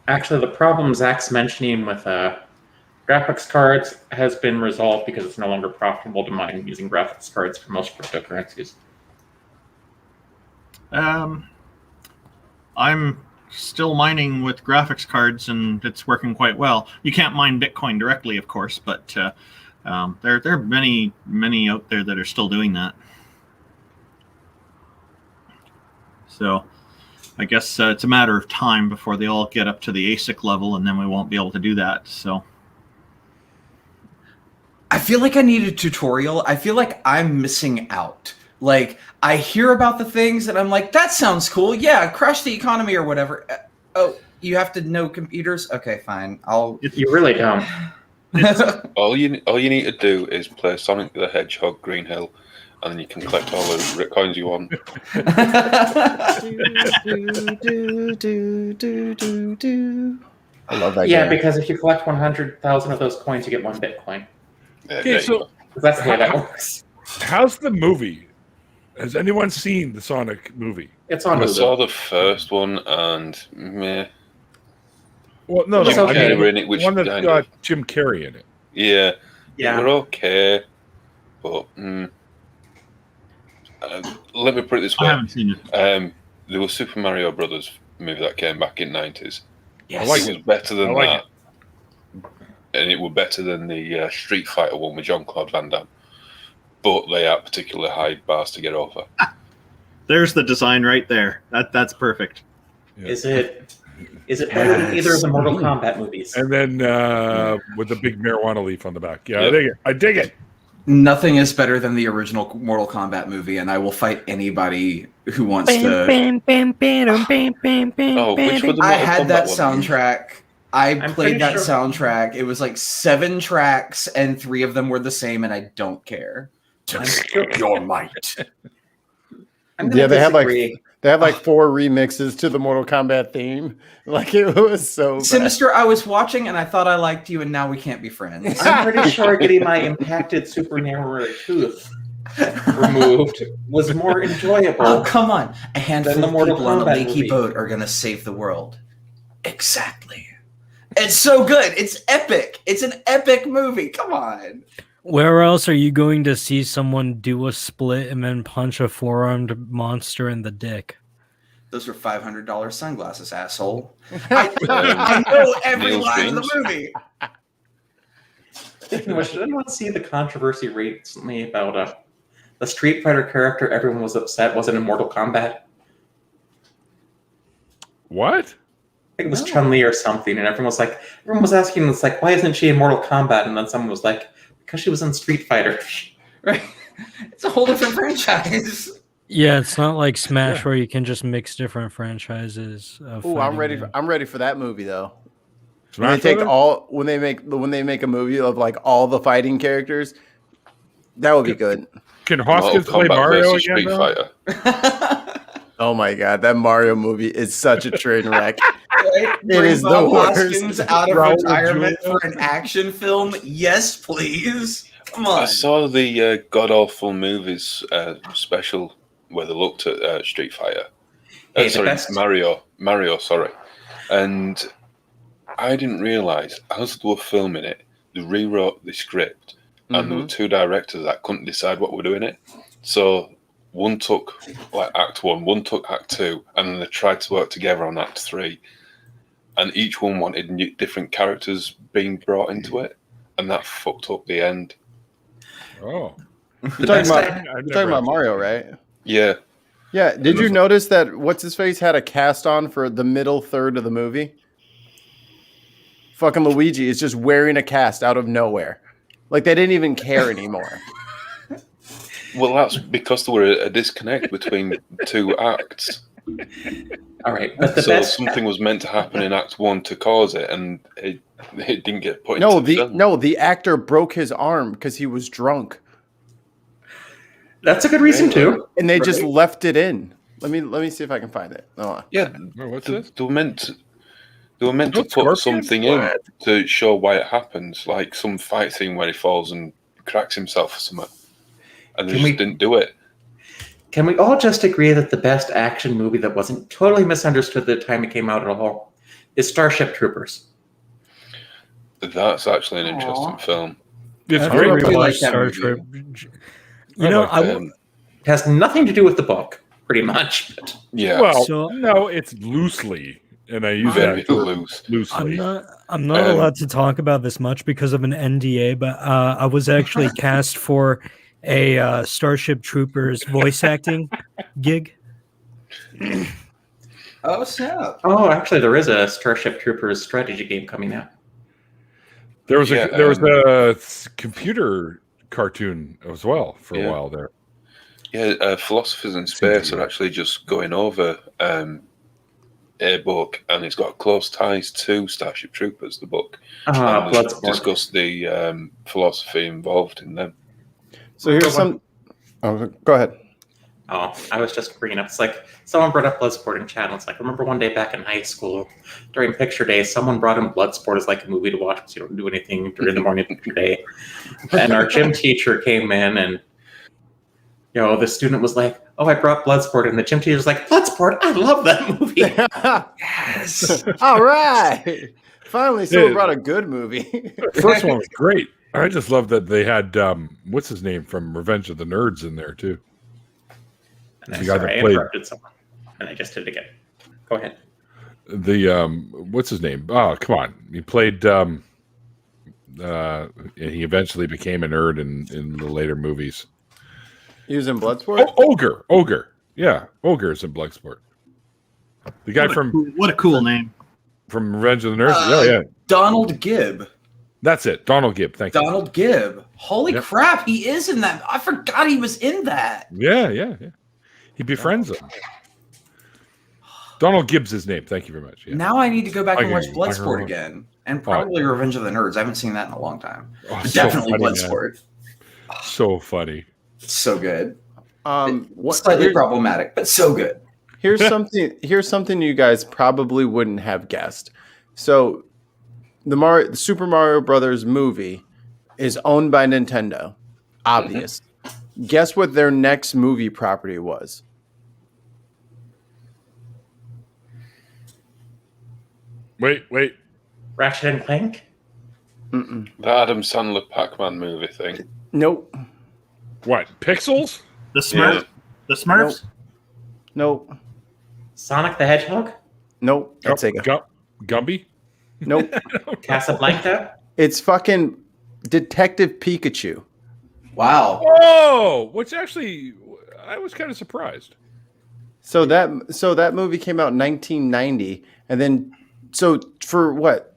Actually, the problem Zach's mentioning with graphics cards has been resolved because it's no longer profitable to mine using graphics cards for most cryptocurrencies. I'm still mining with graphics cards, and it's working quite well. You can't mine Bitcoin directly, of course, but there are many out there that are still doing that. So I guess it's a matter of time before they all get up to the ASIC level, and then we won't be able to do that. So I feel like I need a tutorial. I feel like I'm missing out. Like, I hear about the things and I'm like, that sounds cool. Yeah, crash the economy or whatever. Oh, you have to know computers? Okay, fine. You really don't. All you need to do is play Sonic the Hedgehog Green Hill, and then you can collect all the coins you want. I love that Yeah, game. because if you collect 100,000 of those coins, you get 1 Bitcoin. Okay, so That's the way that works. how's the movie? Has anyone seen the Sonic movie? It's on I Hulu. saw the first one, and meh. Well, no, Jim no. I Carrey mean, in it, which one that's kind got of- Jim Carrey in it. Yeah, Yeah. they were okay, but let me put it this I way: haven't seen it. there was Super Mario Brothers movie that came back in '90s. Yes. I like It was better than I like that, and it was better than the Street Fighter one with Jean-Claude Van Damme. But they are particularly high bars to get over. There's the design right there. That's perfect. Is it better than either of the Mortal Kombat movies? And then with the big marijuana leaf on the back. Yeah, Yep. I dig it. Nothing is better than the original Mortal Kombat movie, and I will fight anybody who wants to. Oh, which was the I Mortal had that Kombat one? soundtrack. I I'm played pretty that sure- soundtrack. It was like 7 tracks, and 3 of them were the same, and I don't care. Your might. I'm gonna Yeah, they have disagree. They have like 4 remixes to the Mortal Kombat theme. Like it was so bad. Sinister, I was watching, and I thought I liked you, and now we can't be friends. I'm pretty sure getting my impacted supernumerary tooth removed was more enjoyable. Oh, come on. A handful Then the of Mortal people on a Kombat leaky movie. boat are going to save the world. Exactly. It's so good. It's epic. It's an epic movie. Come on. Where else are you going to see someone do a split and then punch a 4-armed monster in the dick? Those were $500 sunglasses, asshole. I know every Neil's line of the dreams. movie. Speaking of which, did anyone see the controversy recently about the Street Fighter character everyone was upset wasn't in Mortal Kombat? What? think it was Chun-Li or something, and everyone was asking, it's like, why isn't she in Mortal Kombat? And then someone was like, because she was in Street Fighter. Right. It's a whole different franchise. Yeah, it's not like Smash where you can just mix different franchises. Oh, I'm ready. I'm ready for that movie though. When Smash they take Brothers? when they make a movie of like all the fighting characters, that would be good. Can Mortal Hoskins play Kombat Mario versus again? Street Though? Fighter. Oh my god, that Mario movie is such a train wreck. Right? It is the Bob worst. Hoskins out of Raul retirement Julia. for an action film? Yes, please. Come on. I saw the God Awful Movies special where they looked at Street Fighter. Hey, the Sorry, best- Mario, sorry. And I didn't realise, as they were filming it, they rewrote the script, and there were two directors that couldn't decide what were doing it. So one took like Act 1, one took Act 2, and then they tried to work together on Act 3. And each one wanted different characters being brought into it, and that fucked up the end. Oh, You're talking about Mario, right? Yeah. Yeah. Did you notice that what's his face had a cast on for the middle third of the movie? Fucking Luigi is just wearing a cast out of nowhere. Like they didn't even care anymore. Well, that's because there were a disconnect between two acts. All right, but the So best. something was meant to happen in Act 1 to cause it, and it didn't get put into the film. The actor broke his arm because he was drunk, That's a good reason too. and they just left it in. Let me see if I can find it. Hold on. Yeah, what's they, this? they were meant to. They were meant to No put scorpions? something in to show why it happens, like some fight scene where he falls and cracks himself or something, and they just didn't do it. Can we all just agree that the best action movie that wasn't totally misunderstood at the time it came out at all is Starship Troopers? That's actually an interesting film. It's I great. really really like like that Star movie. Trek. You know, It has nothing to do with the book, pretty much. But Yeah, Well, So- no, it's loosely, and I use very that loose. loosely. I'm not allowed to talk about this much because of an NDA, but I was actually cast for a Starship Troopers voice acting gig. Oh, snap. oh, actually, there is a Starship Troopers strategy game coming out. There was Yeah, a computer cartoon as well for a Yeah. while there. Yeah, philosophers in space are actually just going over a book, and it's got close ties to Starship Troopers, the book. And they Bloodsport. discuss the philosophy involved in them. So here's some. Oh, go ahead. Oh, I was just bringing up. It's like someone brought up Bloodsport in chat. It's like I remember one day back in high school during picture day, someone brought in Bloodsport as like a movie to watch because you don't do anything during the morning picture day. And our gym teacher came in, and the student was like, "Oh, I brought Bloodsport," and the gym teacher was like, "Bloodsport, I love that movie." Yes. All right. Finally, someone brought a good movie. The first one was great. I just love that they had what's his name from Revenge of the Nerds in there too. And The I'm guy sorry, that I played- interrupted someone, and I just did it again. Go ahead. The what's his name? Oh, come on. He played he eventually became a nerd in the later movies. He was in Bloodsport. Oh, Ogre. Yeah, Ogre's in Bloodsport. The guy What a cool name. from Revenge of the Nerds. Yeah. Donald Gibb. That's it. Donald Gibb. Thank you. Donald Gibb. Holy Yep. crap, he is in that. I forgot he was in that. Yeah. He befriends him. Donald Gibb's his name. Thank you very much. Yeah. Now I need to go back and I watch can- Bloodsport again. And probably Revenge of the Nerds. I haven't seen that in a long time. Oh, But so definitely funny, man. Bloodsport. So funny. It's so good. Slightly Slightly problematic, but so good. Here's something you guys probably wouldn't have guessed. So the Super Mario Brothers movie is owned by Nintendo. Obvious. Guess what their next movie property was? Wait. Ratchet and Clank. Mm-mm. The Adam Sandler Pac-Man movie thing. Nope. What? Pixels? The Smurfs. The Smurfs. Nope. Sonic the Hedgehog. Nope. That's Sega. Gumby? Nope. Casablanca. It's fucking Detective Pikachu. Wow. Oh, which actually I was kind of surprised. So that movie came out in 1990, and then So for what?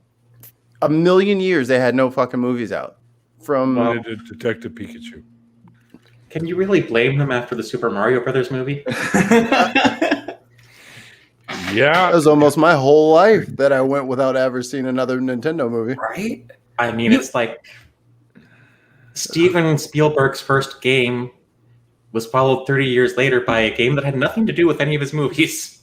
A million years they had no fucking movies out. From Detective Pikachu. Can you really blame them after the Super Mario Brothers movie? Yeah. That was almost my whole life that I went without ever seeing another Nintendo movie. Right? I mean, it's like Steven Spielberg's first game was followed 30 years later by a game that had nothing to do with any of his movies.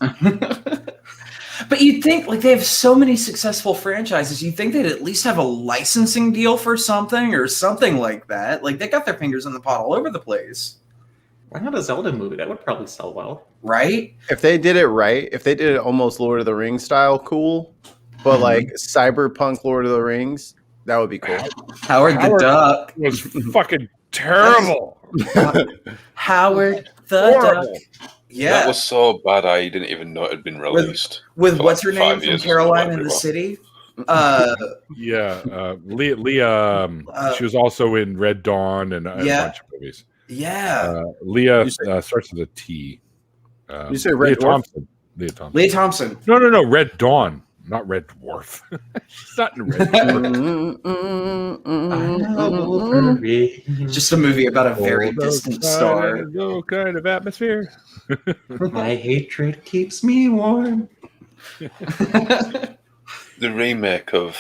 But you'd think, like, they have so many successful franchises, you'd think they'd at least have a licensing deal for something or something like that. Like, they got their fingers in the pot all over the place. Why not a Zelda movie? That would probably sell well. Right? If they did it right, if they did it almost Lord of the Rings style, cool. But like cyberpunk Lord of the Rings, that would be cool. Howard the Duck. Was fucking terrible. Howard the Horrible. Duck. Yeah. That was so bad I didn't even know it had been released. With for what's like her name 5 from years Caroline in or the whatever. City? Leah. She was also in Red Dawn and a Yeah. bunch of movies. Yeah. Leah You say- starts with a T. You say Red Leah Dwarf? Thompson. Leah Thompson. Leah Thompson. No. Red Dawn, not Red Dwarf. She's not in Red Dwarf. Just a movie about a very distant star. No kind of atmosphere. My hatred keeps me warm. The remake of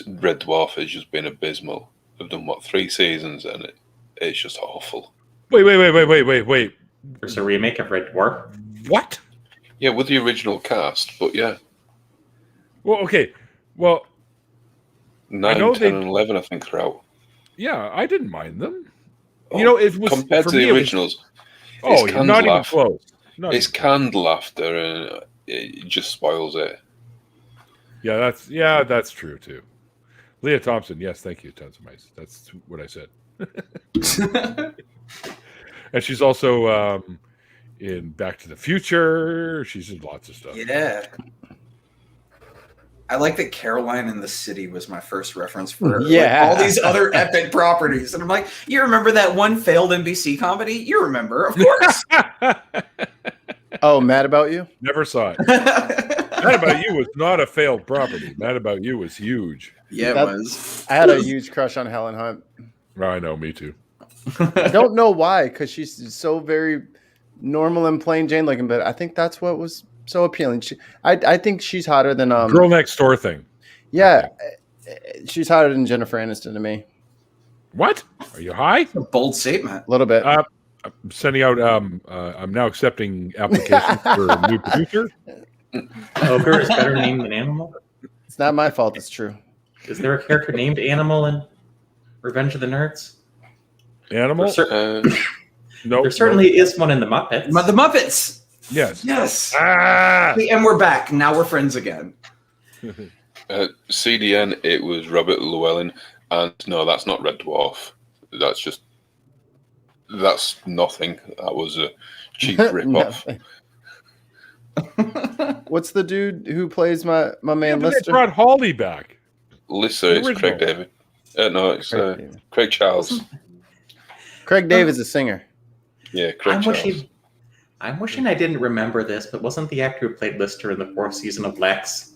Red Dwarf has just been abysmal. They've done, 3 seasons, and it's just awful. Wait. There's a remake of Red Dwarf. What? Yeah, with the original cast, but yeah. Well, okay. Well, 9, know 10, they- and 11, I think, are out. yeah, I didn't mind them. You know, it was Compared for to me, the it was- originals, oh, it's canned not even laugh. close. Not It's even- canned laughter, and it just spoils it. Yeah, that's true too. Leah Thompson, yes, thank you, Tons of Mice. That's what I said. And she's also in Back to the Future. She's in lots of stuff. Yeah. I like that Caroline in the City was my first reference for Yeah. all these other epic properties. And I'm like, you remember that one failed NBC comedy? You remember, of course. Oh, Mad About You? Never saw it. Mad About You was not a failed property. Mad About You was huge. Yeah, it That- was. I had a huge crush on Helen Hunt. Oh, I know, me too. I don't know why, because she's so very normal and plain Jane looking, but I think that's what was so appealing. I think she's hotter than Girl Next Door thing. yeah, she's hotter than Jennifer Aniston to me. What? Are you high? A bold statement. A little bit. I'm sending out. I'm now accepting applications for a new producer. Ogre is better named than Animal. It's not my fault. It's true. Is there a character named Animal in Revenge of the Nerds? Animal? No. There certainly is one in the Muppets. The Muppets. Yes. Yes. Ah. And we're back. Now we're friends again. CDN, it was Robert Llewellyn, and no, that's not Red Dwarf. That's nothing. That was a cheap rip-off. What's the dude who plays my man Yeah, but they Lister? brought Holly back. Lisa, it's Original. Craig David. No, it's Craig David. Craig Charles. Craig David's a singer. Yeah, Craig I'm Charles. wishing I didn't remember this, but wasn't the actor who played Lister in the 4th season of Lex?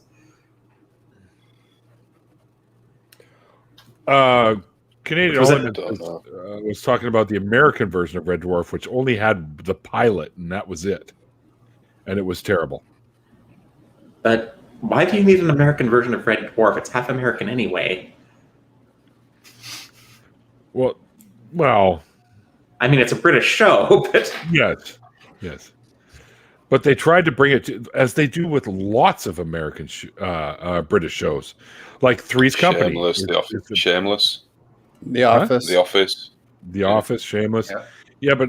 Canadian Was it- Element was talking about the American version of Red Dwarf, which only had the pilot, and that was it. And it was terrible. But why do you need an American version of Red Dwarf? It's half American anyway. Well, I mean, it's a British show, but yes. But they tried to bring it to, as they do with lots of American British shows, like Three's Company. Shameless, Shameless, The Office. The Office. The Office, Shameless. Yeah. Yeah, but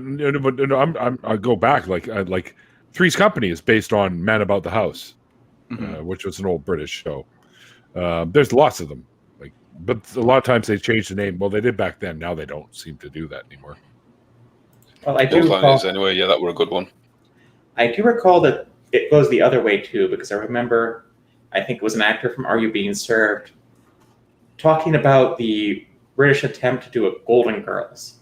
I go back like Three's Company is based on Man About the House, which was an old British show. There's lots of them, but a lot of times they change the name. Well, they did back then. Now they don't seem to do that anymore. well, I do Those recall, lines anyway. Yeah, that were a good one. I do recall that it goes the other way too, because I remember, I think it was an actor from Are You Being Served talking about the British attempt to do a Golden Girls,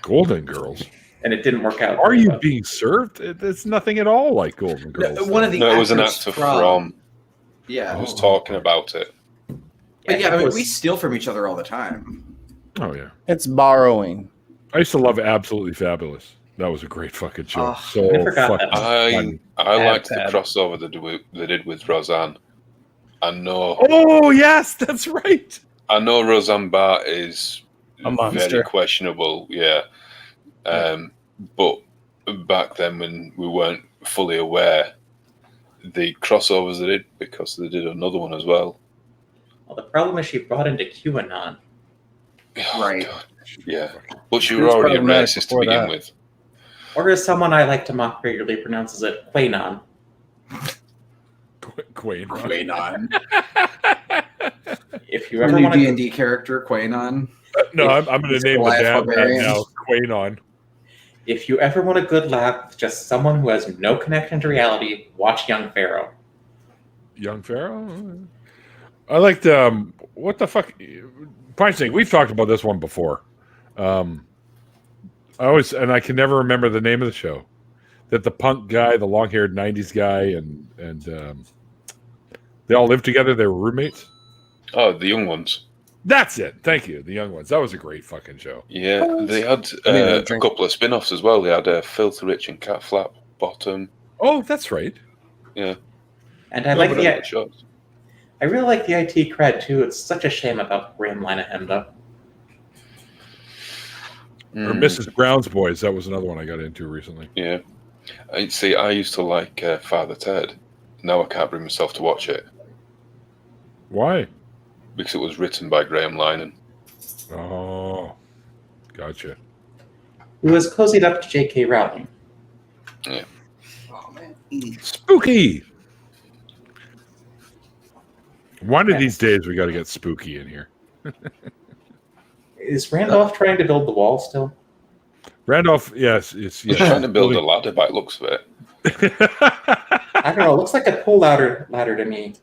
Golden Girls. and it didn't work out. Are very you well. being served? It's nothing at all like Golden Girls. One of the No, it was an actors actor from Yeah. I was talking about it. But yeah, I mean, we steal from each other all the time. Oh yeah. It's borrowing. I used to love Absolutely Fabulous. That was a great fucking show. Oh, So I forgot fucking fun. I liked the crossover they did with Roseanne. I know. Oh yes, that's right. I know Roseanne Barr is A monster. very questionable. Yeah. But back then, when we weren't fully aware, the crossovers they did, because they did another one as well. Well, the problem is she brought into QAnon. Oh, Right. God. Yeah. But she It was was already a problematic racist to before begin that. with. Or as someone I like to mock regularly pronounces it, Quanon. Quanon. If you Our ever new want to, D&D character, Quanon. No, I'm going to He's name the Goliath damn Barbarian. now Quanon. if you ever want a good laugh with just someone who has no connection to reality, watch Young Pharaoh. Young Pharaoh. I liked what the fuck? Punch thing. We've talked about this one before. I can never remember the name of the show. That the punk guy, the long-haired '90s guy, and they all lived together. They were roommates. Oh, the young ones. That's it. Thank you, the young ones. That was a great fucking show. Yeah, they had a couple of spin-offs as well. They had Filthy Rich and Cat Flap Bottom. Oh, that's right. Yeah. And I like the shows. I really like the IT cred too. It's such a shame about Grimline and Imdb. Or Mrs. Brown's Boys. That was another one I got into recently. Yeah. I used to like Father Ted. Now I can't bring myself to watch it Why? because it was written by Graham Linehan. Oh, gotcha. Who has cozied up to J.K. Rowling. Yeah. Oh, man. Spooky. One of these days we got to get spooky in here. Is Randolph trying to build the wall still? Randolph, yes, He's trying to build a ladder by the looks of it. I don't know. It looks like a pull ladder to me.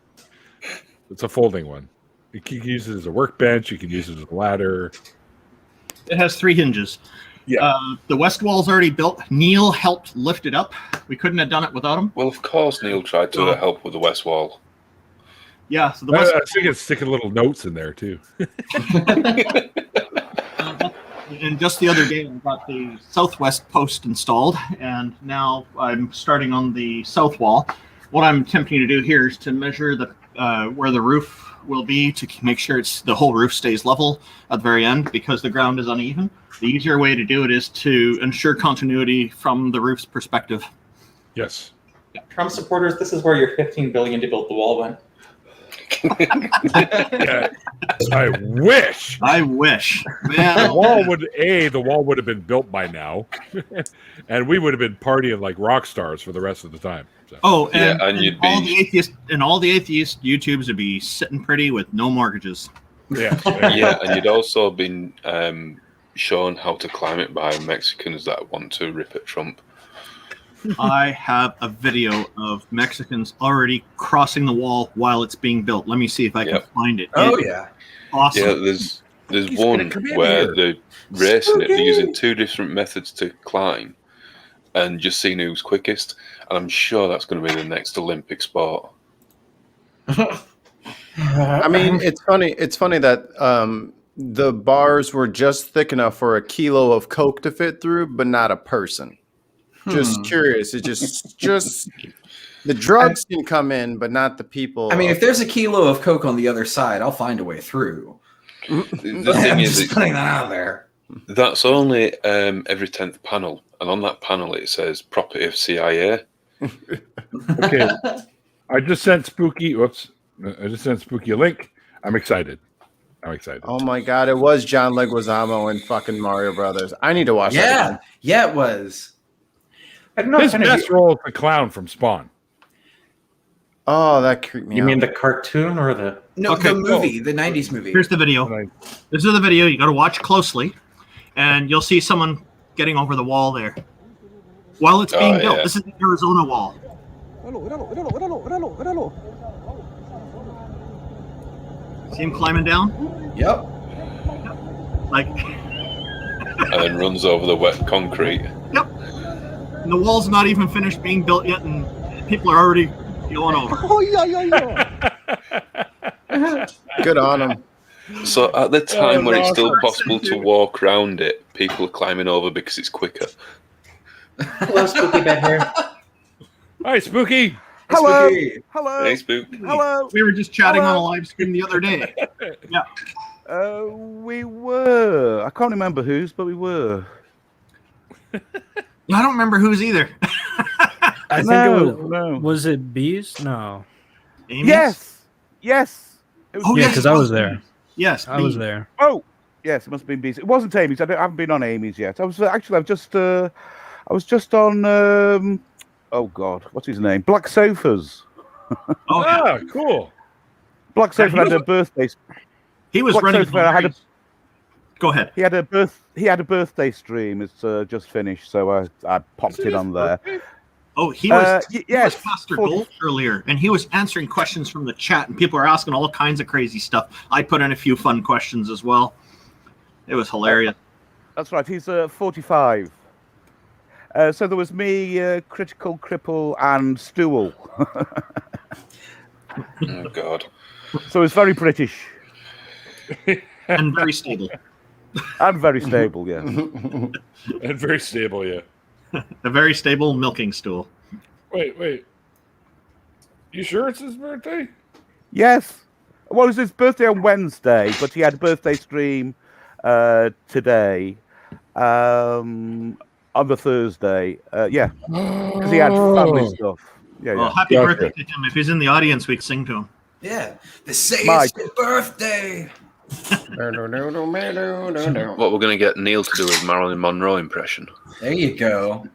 It's a folding one. You can use it as a workbench. You can use it as a ladder. It has 3 hinges. Yeah. The west wall's already built. Neil helped lift it up. We couldn't have done it without him. Well, of course, Neil tried to help with the west wall. Yeah, so the I west think it's sticking little notes in there too. and just the other day I got the southwest post installed, and now I'm starting on the south wall. What I'm attempting to do here is to measure the where the roof will be to make sure the whole roof stays level at the very end because the ground is uneven. The easier way to do it is to ensure continuity from the roof's perspective. Yes. Trump supporters, this is where your $15 billion to build the wall went. Yeah. I wish. Man, The wall would have been built by now, and we would have been partying like rock stars for the rest of the time. So. Oh, and, Yeah, and you'd all be- the atheist YouTubes would be sitting pretty with no mortgages. Yeah. Yeah, and you'd also been shown how to climb it by Mexicans that want to rip at Trump. I have a video of Mexicans already crossing the wall while it's being built. Let me see if I can Yep. find it. Oh, It's yeah. awesome. Yeah, there's He's one gonna come in where here. they're racing it. They're using 2 different methods to climb and just seeing who's quickest. And I'm sure that's going to be the next Olympic sport. I mean, it's funny. It's funny that the bars were just thick enough for a kilo of coke to fit through, but not a person. Just curious. It just the drugs can come in, but not the people. I mean, if there's a kilo of Coke on the other side, I'll find a way through. The I'm thing is, just putting that out there. that's only every 10th panel. And on that panel, it says property of CIA. Okay. I just sent Spooky. Whoops. I just sent Spooky a link. I'm excited. oh my god, it was John Leguizamo in fucking Mario Brothers. I need to watch that. Yeah, Again. yeah, it was. I don't know. His best role is the clown from Spawn. Oh, that creeped me You out. mean the cartoon or the? No, Okay, the movie, the 90s movie. Here's the video. This is the video. You got to watch closely, and you'll see someone getting over the wall there while it's being built. Yeah. This is the Arizona wall. See him climbing down? Yep. Like, And then runs over the wet concrete. yep. And the wall's not even finished being built yet, and people are already going over. Good on them. So at the time when it's still awesome. possible to walk around it, people are climbing over because it's quicker. Hello, Spooky Bed here. Hi, Spooky. Hello. Spooky. Hello. Hey, Spook. Hello. We were just chatting on a Hello. live stream the other day. We were. I can't remember whose, but we were. I don't remember whose either. I think No, it was. no. Was it bees? No. Amy's? Yes. Yes. It was Oh, Yeah, yes, because it I was was there. Yes, I was Bee. there. Oh, yes. It must have been Bees. It wasn't Amy's. I haven't been on Amy's yet. I was actually. I was just on. Oh God, what's his name? Black Sofas. Oh, yeah. Ah, cool. Black Yeah, Sofa he had a was- birthday. He was Black running. Sofa had a- Go ahead. He had a birthday stream. It's just finished, so I popped it on there. Oh, he was. Yes, He was Pastor 40 Gold earlier, and he was answering questions from the chat, and people are asking all kinds of crazy stuff. I put in a few fun questions as well. It was hilarious. That's right. He's 45. So there was me, Critical Cripple, and Stool. Oh, God. So it's very British And very stable. and very stable. Yeah. And very stable, yeah. A very stable milking stool. Wait. You sure it's his birthday? Yes. Well, it was his birthday on Wednesday, but he had a birthday stream today. On the Thursday. Yeah. Because he had family stuff. Yeah. Well, Yeah. happy Gotcha. birthday to him. If he's in the audience, we can sing to him. Yeah. They say Mike. it's your birthday. What we're going to get Neil to do is Marilyn Monroe impression. There you go.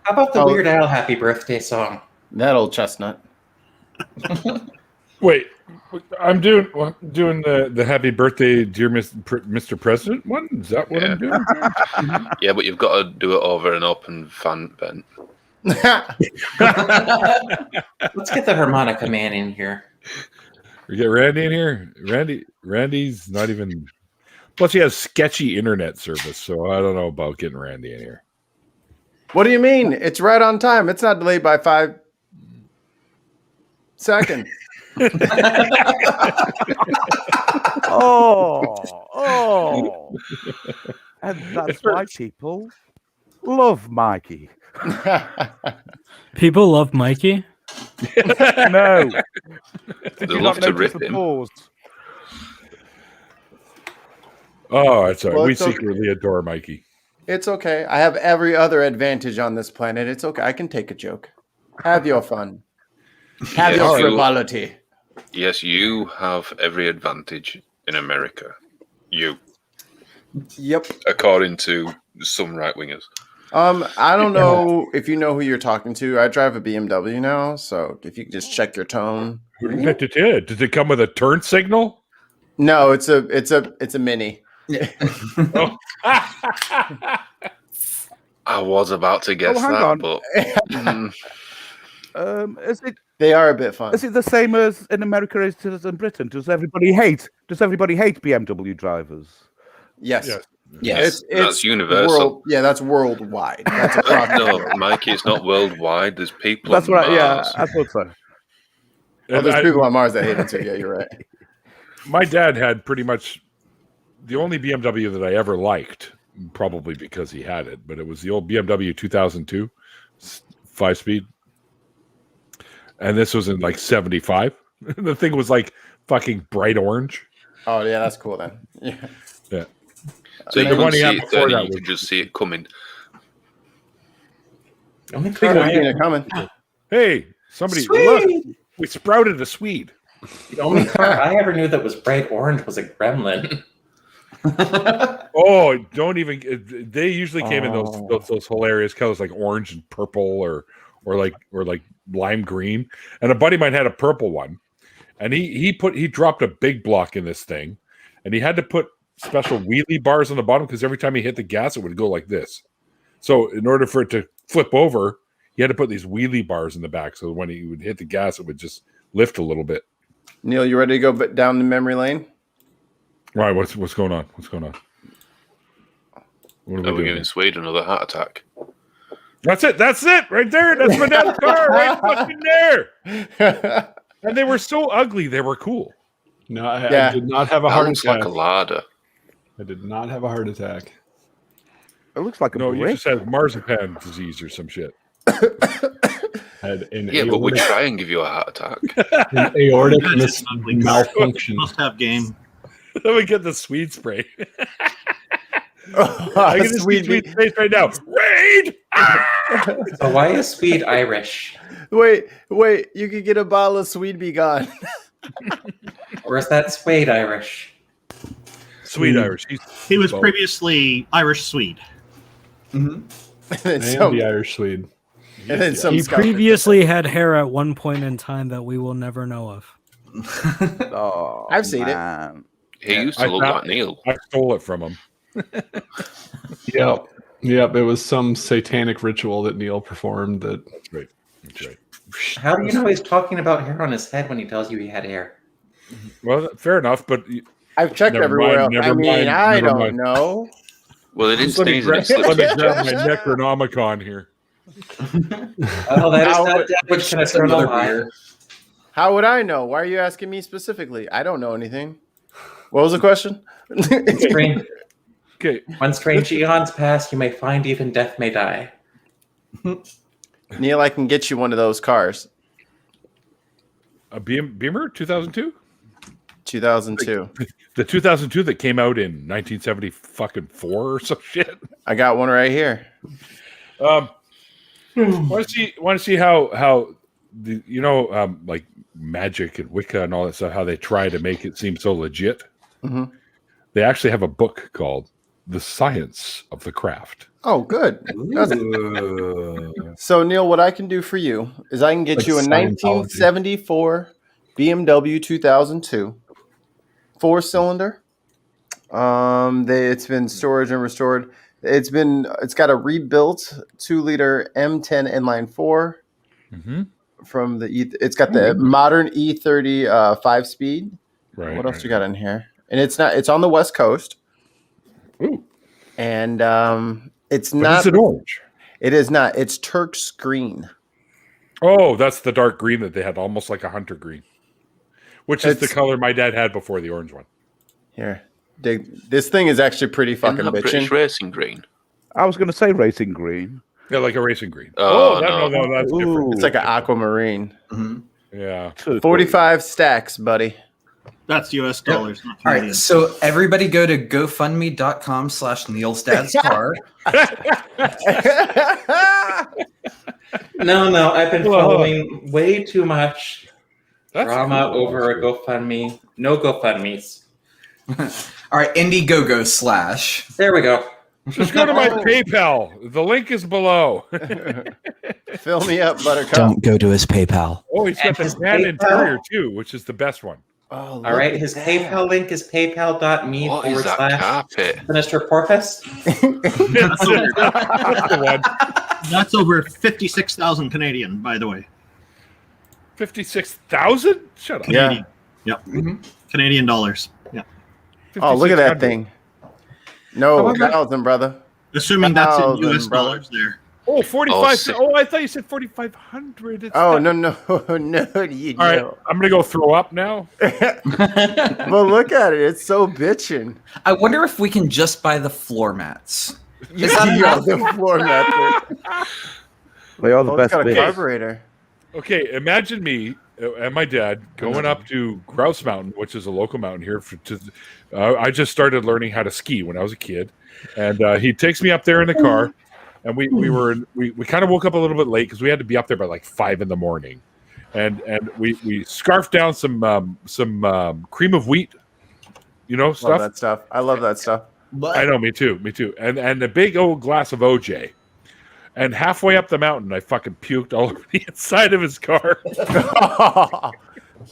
How about the Oh. Weird Al happy birthday song? That old chestnut. Wait, I'm doing the happy birthday, dear Mr. President one. Is that what I'm doing? Yeah, but you've got to do it over an open fan vent. Let's get the harmonica man in here. We get Randy in here. Randy's not even. Plus, he has sketchy internet service, so I don't know about getting Randy in here. What do you mean? It's right on time. It's not delayed by 5 seconds. Oh. And that's why people love Mikey. People love Mikey. No. They Do love not to notice rip the him. pause. Oh, it's all right. Well, We it's okay. secretly adore Mikey. It's okay. I have every other advantage on this planet. It's okay. I can take a joke. Have your fun. Have Yes, your you- frivolity. Yes, you have every advantage in America. You, Yep. according to some right wingers. I don't know if you know who you're talking to. I drive a BMW now, so if you could just check your tone. Does it come with a turn signal? No, it's a mini. Oh. I was about to guess hang that, on. but They are a bit fun. Is it the same as in America as it is in Britain? Does everybody hate BMW drivers? Yes. Yes. Yes. that's universal. That's worldwide. That's across the No, board. Mikey, it's not worldwide. There's people That's on right. Yeah, Mars. I thought so. Oh, there's people on Mars that hate it too. Yeah, you're right. My dad had pretty much the only BMW that I ever liked, probably because he had it, but it was the old BMW 2002 5-speed. And this was in like 75. The thing was like fucking bright orange. Oh yeah, that's cool then. Yeah. Yeah. So you The couldn't one he see had it before turning, that you was- could just see it coming. The only Speaking car of I seeing ever- it coming. Hey, somebody Sweet! look. We sprouted a Swede. The only car I ever knew that was bright orange was a Gremlin. Oh, don't even. They usually came in Oh. those hilarious colors like orange and purple or like lime green. And a buddy of mine had a purple one, and he dropped a big block in this thing, and he had to put special wheelie bars on the bottom because every time he hit the gas, it would go like this. So in order for it to flip over, he had to put these wheelie bars in the back, so when he would hit the gas, it would just lift a little bit. Neil, you ready to go down the memory lane? All right, what's going on? What's going on? What Are we giving Swede another heart attack? That's it. That's it right there. That's my dad's car right fucking there. And they were so ugly, they were cool. No, I Yeah. did not have a That heart looks attack. like a larder. I did not have a heart attack. It looks like a No, you brick. just had marzipan disease or some shit. Had an Yeah, but we aortic, try and give you a heart attack. an aortic That's ugly. malfunction. Must have game. Then we get the Swede spray. Oh, I can just see Swede Swede's face right now. Raid! So why is Swede Irish? Wait, you could get a bottle of Swede Be Gone. Or is that Swede Irish? Swede Irish. He was both. previously Irish Swede. and then And some, the Irish Swede. and then some He Scottish. previously had hair at one point in time that we will never know of. Oh, I've seen it. man. He used to I look thought- like Neil. I stole it from him. Yep. Yep. It was some satanic ritual that Neil performed that That's right. That's right. How do you know he's talking about hair on his head when he tells you he had hair? Well, fair enough, but I've checked Never everywhere mind, else. never I mean, mind, I never don't mind. know. Well, it is let me sneezing. grab, It slips let me his grab chest. my Necronomicon here. Oh, that is How not would- dead, which can I That's turn another on? beer. How would I know? Why are you asking me specifically? I don't know anything. What was the question? Strange, Okay, when strange eons pass, you may find even death may die. Neil, I can get you one of those cars. a Beamer 2002? 2002. The 2002 that came out in 1974 or some shit. I got one right here. Want to see how the like magic and Wicca and all that stuff, how they try to make it seem so legit. Mhm. They actually have a book called "The Science of the Craft." Oh, good. So, Neil, what I can do for you is I can get Like you a Scientology. 1974 BMW 2002 4-cylinder. It's been storage and restored. It's got a rebuilt 2-liter M10 inline 4 Mm-hmm. from the it's got the modern E30 5-speed. Right. What else you got in here? And it's on the West Coast. Ooh, And it's but not is it orange? It is not. It's Turk's green. Oh, that's the dark green that they had, almost like a hunter green, which is the It's- color my dad had before the orange one. Here. This thing is actually pretty Isn't fucking that British bitchin'. racing green? I was going to say racing green. Yeah, like a racing green. Oh, no, no. that's different. It's like an aquamarine. Yeah. 45 stacks, buddy. That's US dollars, not All Canadian. right, so everybody go to GoFundMe.com/Neil's Dad's Car. No, I've been following way too much That's drama cool. over a GoFundMe. No GoFundMes. All right, Indiegogo / There we go. Just go to my PayPal. The link is below. Fill me up, Buttercup. Don't go to his PayPal. Oh, he's got And the his tan PayPal. interior too, which is the best one. Oh, All look right, at his that. PayPal link is paypal.me What is that / carpet? Sinister Porpoise. That's the one. That's over 56,000 Canadian, by the way. 56,000? Shut up. Yeah. Canadian. Yep. Canadian dollars. Yeah. Oh, look at that 5,600. thing. No, However- 1,000, brother. Assuming that's in 1,000, US brother. dollars there. Oh, 45. Oh, Oh, sick. I thought you said 4,500. It's Oh, not- no, you All right, don't. I'm going to go throw up now. But look at it. It's so bitchin'. I wonder if we can just buy the floor mats. Yeah, that enough? the floor mat. They are the Oh, it's best got a bits. carburetor. Okay, imagine me and my dad going up to Grouse Mountain, which is a local mountain here. I just started learning how to ski when I was a kid, and he takes me up there in the car, and we kind of woke up a little bit late because we had to be up there by like 5 a.m, and we scarfed down some cream of wheat, Love stuff. that stuff. I love that stuff. I know, me too, and a big old glass of OJ. And halfway up the mountain, I fucking puked all over the inside of his car.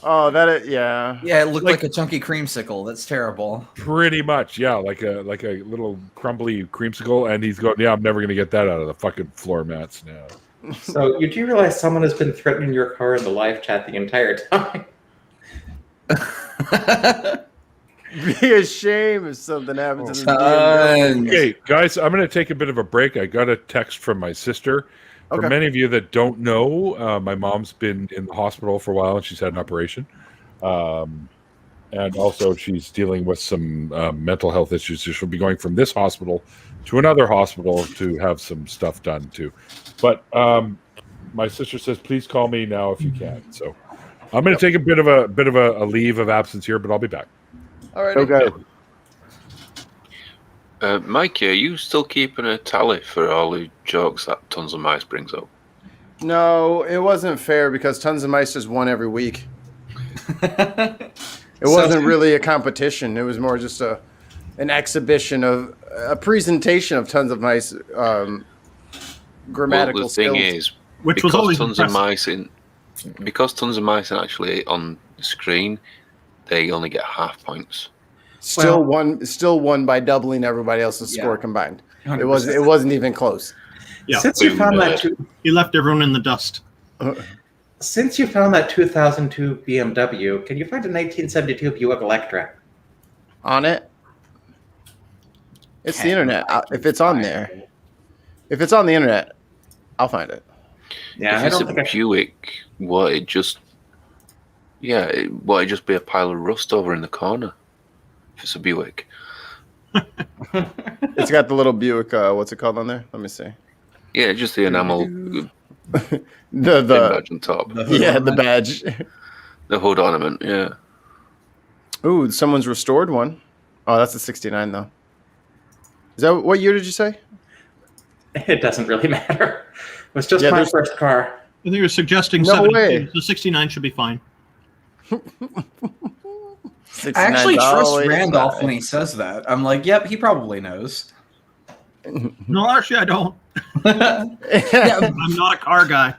Oh, yeah. Yeah, it looked like a chunky creamsicle. That's terrible. Pretty much, yeah, like a little crumbly creamsicle. And he's going, yeah, I'm never gonna get that out of the fucking floor mats now. So you do realize someone has been threatening your car in the live chat the entire time? Be a shame if something happens to the BMW. Okay, guys, I'm gonna take a bit of a break. I got a text from my sister For many of you that don't know, my mom's been in the hospital for a while and she's had an operation. And also she's dealing with some mental health issues. So she'll be going from this hospital to another hospital to have some stuff done too. But my sister says, please call me now if you can. So I'm going to take a bit of a leave of absence here, but I'll be back. All right. Okay. Mikey, are you still keeping a tally for all the jokes that Tons of Mice brings up? No, it wasn't fair because Tons of Mice just won every week. It wasn't really a competition. It was more just an exhibition of a presentation of Tons of Mice grammatical skills. The thing is, which was always because Tons of Mice are actually on the screen, they only get half points. Still won by doubling everybody else's score combined. 100%. It wasn't even close. Yeah. Since you found that, he left everyone in the dust. Since you found that 2002 BMW, can you find a 1972 Buick Electra? On it? It's the internet. If it's on there, if it's on the internet, I'll find it. Yeah, if it's a Buick, would it just be a pile of rust over in the corner? If it's a Buick. It's got the little Buick, what's it called on there? Let me see. Yeah, just the enamel. the badge on top. The badge. The hood ornament, yeah. Ooh, someone's restored one. Oh, that's a 69 though. Is that what year did you say? It doesn't really matter. It was just my first car. I think you're suggesting No way. The 69 should be fine. I actually trust Randolph when he says that. I'm like, yep, he probably knows. No, actually, I don't. I'm not a car guy.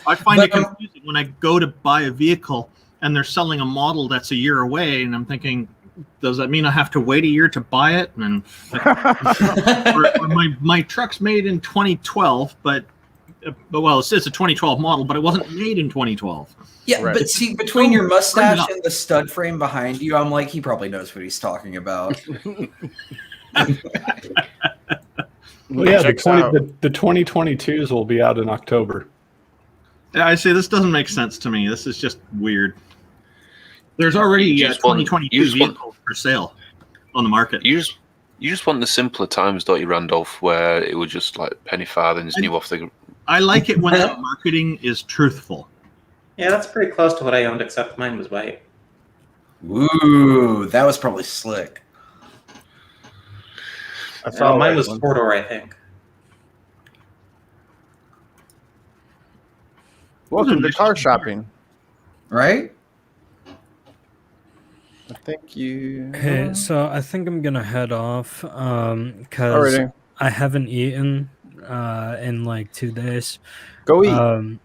I find it confusing when I go to buy a vehicle and they're selling a model that's a year away, and I'm thinking, does that mean I have to wait a year to buy it? And or my truck's made in 2012, but well, it says a 2012 model, but it wasn't made in 2012. Yeah, right. But see, between your mustache and the stud frame behind you, I'm like, he probably knows what he's talking about. Well, yeah, the 2022s will be out in October. Yeah, I say this doesn't make sense to me. This is just weird. There's already 2022 vehicles for sale on the market. You just want the simpler times, don't you, Randolph, where it was just like penny farthings and you off the... I like it when the marketing is truthful. Yeah, that's pretty close to what I owned, except mine was white. Ooh, that was probably slick. Mine was four-door, I think. Welcome to car shopping. Right? Thank you. Okay, so I think I'm gonna head off because I haven't eaten in like 2 days. Go eat.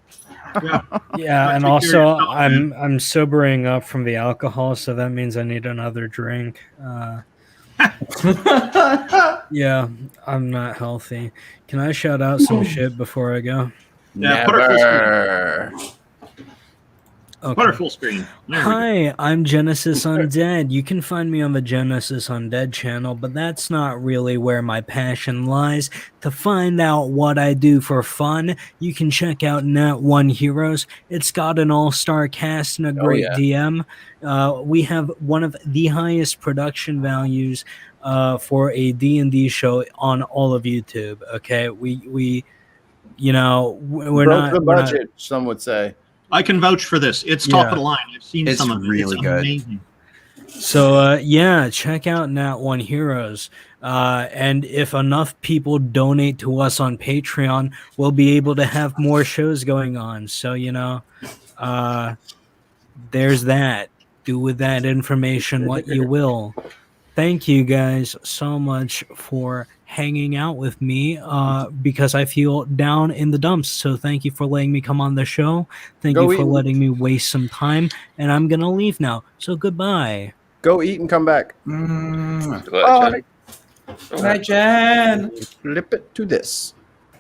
Yeah, and also I'm sobering up from the alcohol, so that means I need another drink. Yeah, I'm not healthy. Can I shout out some shit before I go? Yeah, put her full screen. Okay. Put her full screen. Hi, I'm Genesis Undead. You can find me on the Genesis Undead channel, but that's not really where my passion lies. To find out what I do for fun, you can check out Nat One Heroes. It's got an all-star cast and a great DM. We have one of the highest production values for a D&D show on all of YouTube. Okay, we're not the budget. Some would say. I can vouch for this. It's top of the line. I've seen some of it. Really good. Amazing. So check out Nat One Heroes. And if enough people donate to us on Patreon, we'll be able to have more shows going on. So there's that. Do with that information what you will. Thank you guys so much for hanging out with me because I feel down in the dumps. So thank you for letting me come on the show. Thank you for letting me waste some time. And I'm going to leave now. So goodbye. Go eat and come back. Bye, Jen. Flip it to this.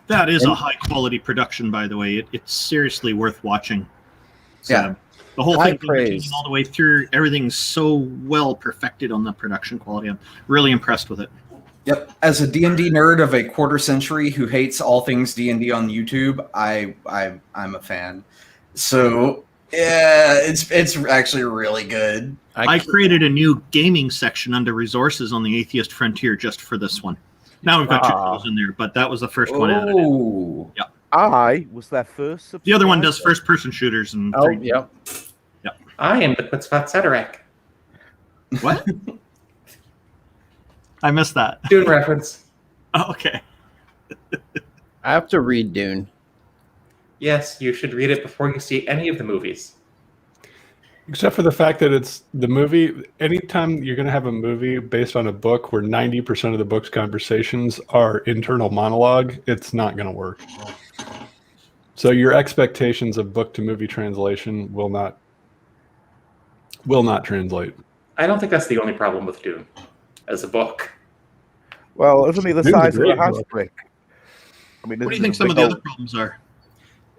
That is a high quality production, by the way. It's seriously worth watching. So, the whole thing all the way through, everything's so well perfected on the production quality. I'm really impressed with it. Yep. As a D&D nerd of a quarter century who hates all things D&D on YouTube, I'm a fan. So yeah, it's actually really good. I created a new gaming section under resources on the Atheist Frontier just for this one. Now we've got 2 shows in there, but that was the first one added. Oh, yeah. I was their first subscriber. The other one does first-person shooters and. Oh, yep. Yep. I am the Quetzalcoatl Cedarek. What? I missed that. Dune reference. Oh, okay. I have to read Dune. Yes, you should read it before you see any of the movies. Except for the fact that it's the movie. Anytime you're going to have a movie based on a book where 90% of the book's conversations are internal monologue, it's not going to work. So your expectations of book to movie translation will not translate. I don't think that's the only problem with Dune as a book. Well, isn't he the Dune's a size of a great house book. brick? I mean, What do you isn't think it some of big the old- other problems are?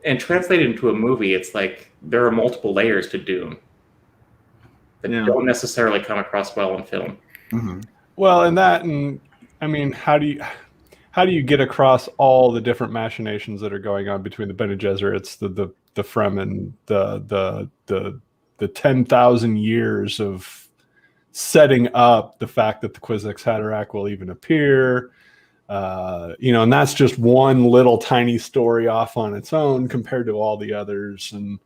And translated into a movie, it's like there are multiple layers to Dune that don't necessarily come across well in film. Mm-hmm. Well, and I mean, how do you get across all the different machinations that are going on between the Bene Gesserits, the Fremen, the 10,000 years of setting up the fact that the Kwisatz Haderach will even appear, and that's just one little tiny story off on its own compared to all the others. And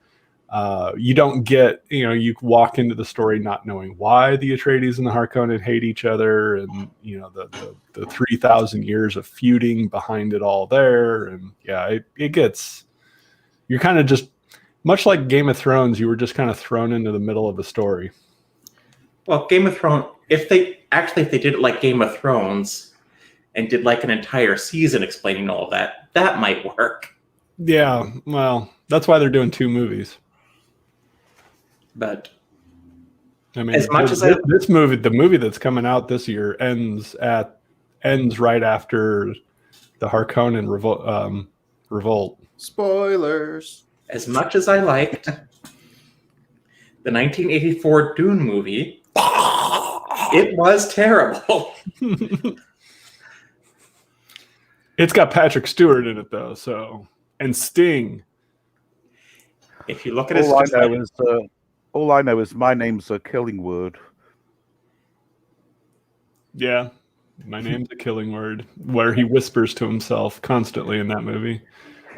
you don't get, you walk into the story not knowing why the Atreides and the Harkonnen hate each other, and the 3,000 years of feuding behind it all there. And yeah, it gets, you're kind of just much like Game of Thrones. You were just kind of thrown into the middle of a story. Well, Game of Thrones, if they did it like Game of Thrones and did like an entire season explaining all of that, that might work. Yeah, well, that's why they're doing 2 movies. But I mean, as much as this movie, the movie that's coming out this year ends right after the Harkonnen revolt. Spoilers. As much as I liked the 1984 Dune movie, it was terrible. It's got Patrick Stewart in it though, and Sting. If you look at his, all I know is my name's a killing word. Yeah, my name's a killing word, where he whispers to himself constantly in that movie.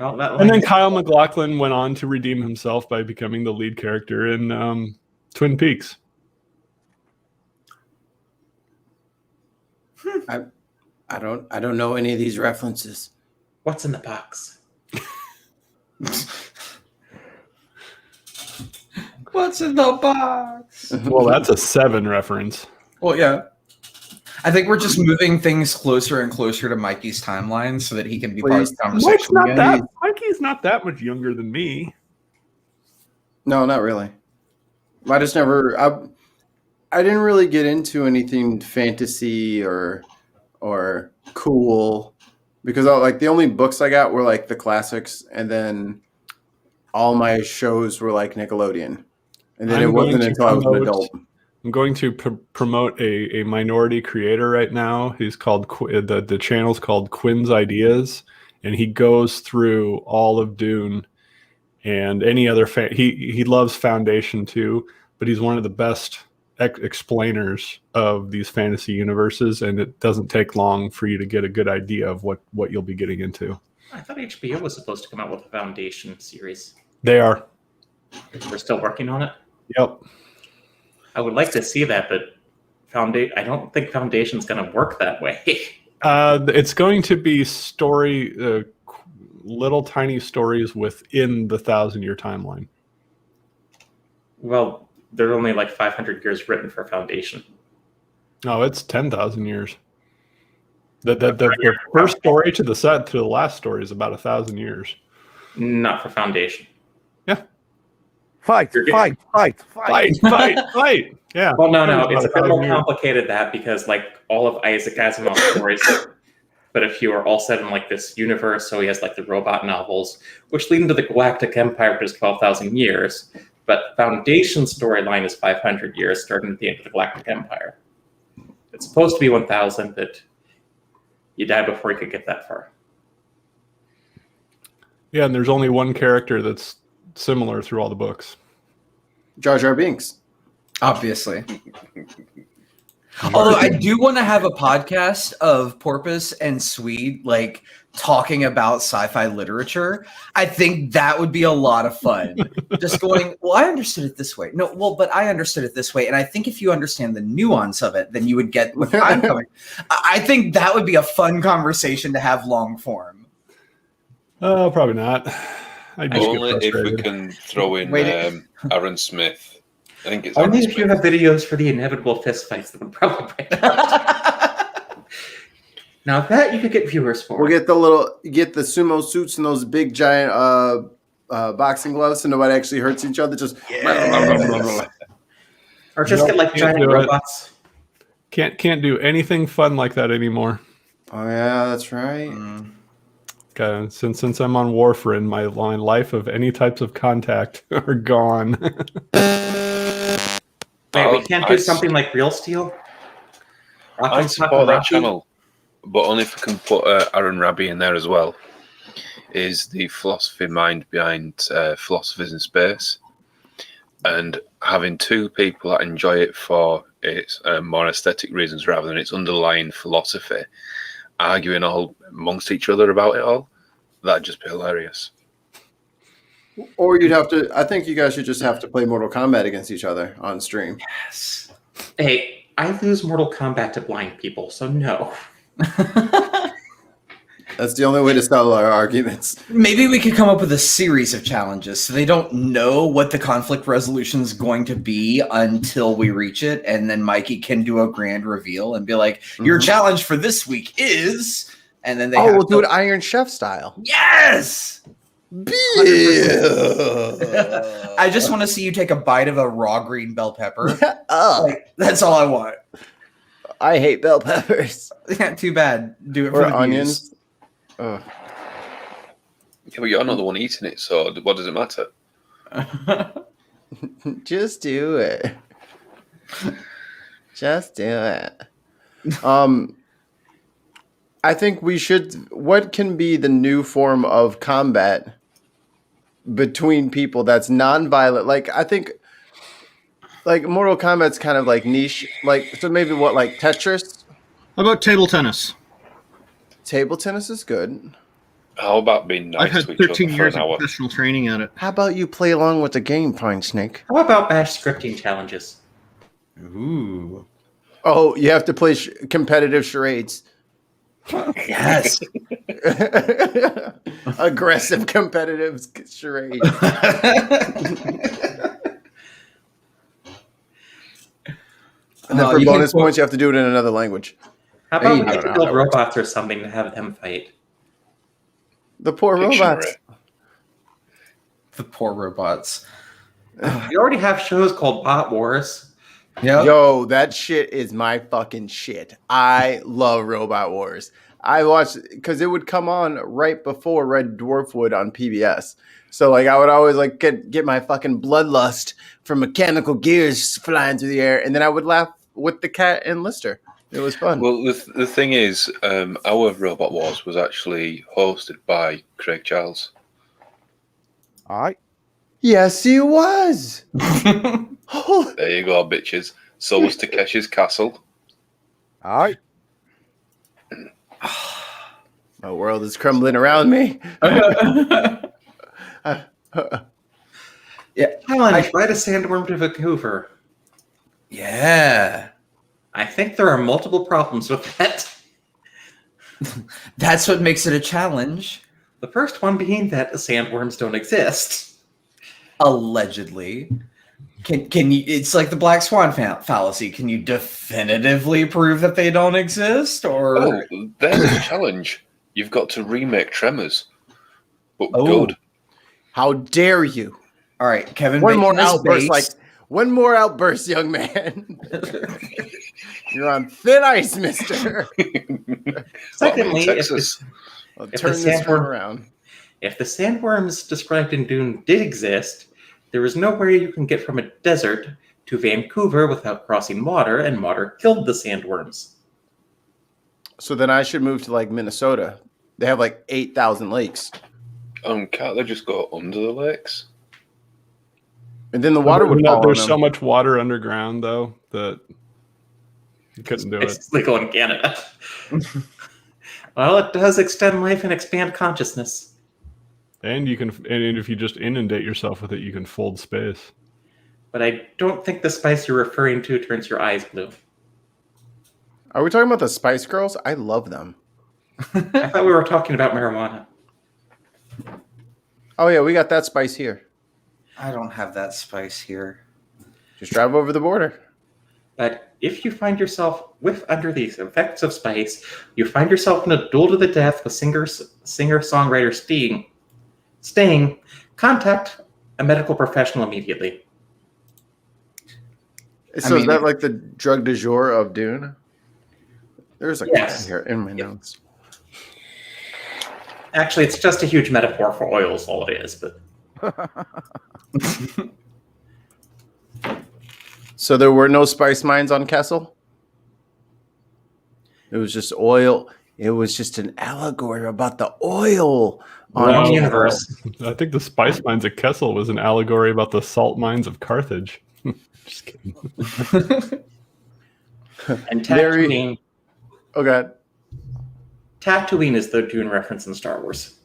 well, that And then Kyle MacLachlan went on to redeem himself by becoming the lead character in Twin Peaks. I don't know any of these references. What's in the box? What's in the box? Well, that's a 7 reference. Well, yeah. I think we're just moving things closer and closer to Mikey's timeline so that he can be part of the conversation. Mikey's not that much younger than me. No, not really. I just never. I didn't really get into anything fantasy or cool because the only books I got were like the classics, and then all my shows were like Nickelodeon. And then it wasn't until I was an adult. I'm going to promote a minority creator right now. He's called the channel's called Quinn's Ideas, and he goes through all of Dune and any other. He loves Foundation too, but he's one of the best explainers of these fantasy universes, and it doesn't take long for you to get a good idea of what you'll be getting into. I thought HBO was supposed to come out with a Foundation series. They are. We're still working on it. Yep. I would like to see that, but I don't think Foundation's going to work that way. It's going to be little tiny stories within the 1,000-year timeline. Well, there are only like 500 years written for Foundation. No, it's 10,000 years. The first story to the last story is about 1,000 years. Not for Foundation. Yeah. Fight. Yeah. Well, no. It's a bit more complicated that because like all of Isaac Asimov's stories, but a few are all set in like this universe. So he has like the robot novels, which lead into the Galactic Empire, which is 12,000 years. But Foundation's storyline is 500 years, starting at the end of the Galactic Empire. It's supposed to be 1,000, but You die before you could get that far. Yeah, and there's only one character that's similar through all the books. Jar Jar Binks. Obviously. Although I do want to have a podcast of Porpoise and Swede like talking about sci-fi literature. I think that would be a lot of fun. Just going, well, I understood it this way. No, well, but I understood it this way. And I think if you understand the nuance of it, then you would get where I'm coming. I think that would be a fun conversation to have long form. Oh, probably not. I'd just Only get if we frustrated. can throw in Aaron Smith. I think it's Only Aaron if you Smith. have videos for the inevitable fistfights that would probably break out. Now that you could get viewers for. We'll get the sumo suits and those big giant boxing gloves, so nobody actually hurts each other. Just Or just Nope, get like can't giant do it. robots. Can't do anything fun like that anymore. Oh yeah, that's right. Okay, since I'm on Warfarin, my life of any types of contact are gone. Wait, we can't do something like Real Steel? I support that channel, but only if we can put Aaron Rabi in there as well. Is the philosophy mind behind Philosophers in Space, and having two people that enjoy it for its more aesthetic reasons rather than its underlying philosophy, arguing all amongst each other about it all. That'd just be hilarious. Or you'd have to. I think you guys should just have to play Mortal Kombat against each other on stream. Yes. Hey, I lose Mortal Kombat to blind people, so no. That's the only way to settle our arguments. Maybe we could come up with a series of challenges so they don't know what the conflict resolution is going to be until we reach it. And then Mikey can do a grand reveal and be like, your challenge for this week is... And then they we'll do it Iron Chef style. Yes! I just want to see you take a bite of a raw green bell pepper. Like, that's all I want. I hate bell peppers. Yeah, too bad. Do it Or for the onions. views. Yeah, but you're not the one eating it, so what does it matter? Just do it. Just do it. I think we should. What can be the new form of combat between people that's non-violent? Like, I think, like Mortal Kombat's kind of like niche. Like, so maybe what, like Tetris? How about table tennis? Table tennis is good. How about being nice I've had to each other 13 for years an of hour? professional training at it. How about you play along with the game, Pine Snake? How about bash scripting challenges? Ooh. Oh, you have to play competitive charades. Yes. Aggressive competitive charades. And then for bonus points, you have to do it in another language. How about Hey, we I get don't know build how that works. robots or something to have them fight? The poor robots. The poor robots. You already have shows called Bot Wars. Yep. Yo, that shit is my fucking shit. I love Robot Wars. I watched because it would come on right before Red Dwarf would on PBS. So like I would always like get my fucking bloodlust from mechanical gears flying through the air, and then I would laugh with the cat and Lister. It was fun. Well, the thing is, our Robot Wars was actually hosted by Craig Charles. All right. Yes, he was. Oh, There you go, bitches. So was Takeshi's Castle. All right. my world is crumbling around me. Yeah. Challenge, ride a sandworm to Vancouver. Yeah. I think there are multiple problems with that. That's what makes it a challenge. The first one being that the sandworms don't exist. Allegedly. Can you? It's like the black swan fallacy. Can you definitively prove that they don't exist? Or Oh, there's a challenge. You've got to remake Tremors. But Oh. good. How dare you? all right, Kevin. One Bacon more is outburst, base. like one more outburst, young man. You're on thin ice, mister. Secondly, if Texas. I'll If turn the this one sandworm- around. If the sandworms described in Dune did exist, there is nowhere you can get from a desert to Vancouver without crossing water, and water killed the sandworms. So then I should move to like Minnesota. They have like 8,000 lakes. Can't they just go under the lakes? And then the water would follow There's them. so much water underground, though, that you couldn't do it. It's legal in Canada. Well, it does extend life and expand consciousness. And you can, and if you just inundate yourself with it, you can fold space. But I don't think the spice you're referring to turns your eyes blue. Are we talking about the Spice Girls? I love them. I thought we were talking about marijuana. Oh yeah, we got that spice here. I don't have that spice here. Just drive over the border. But if you find yourself under these effects of spice, you find yourself in a duel to the death with singer-songwriter Sting, contact a medical professional immediately. So is that like the drug du jour of Dune? There's a Yes. here in my notes. Actually, it's just a huge metaphor for oil is all it is. But So there were no spice mines on Kessel? It was just oil. It was just an allegory about the oil on wrong universe. I think the spice mines at Kessel was an allegory about the salt mines of Carthage. Just kidding. And Tatooine. Oh, God. Tatooine is the Dune reference in Star Wars.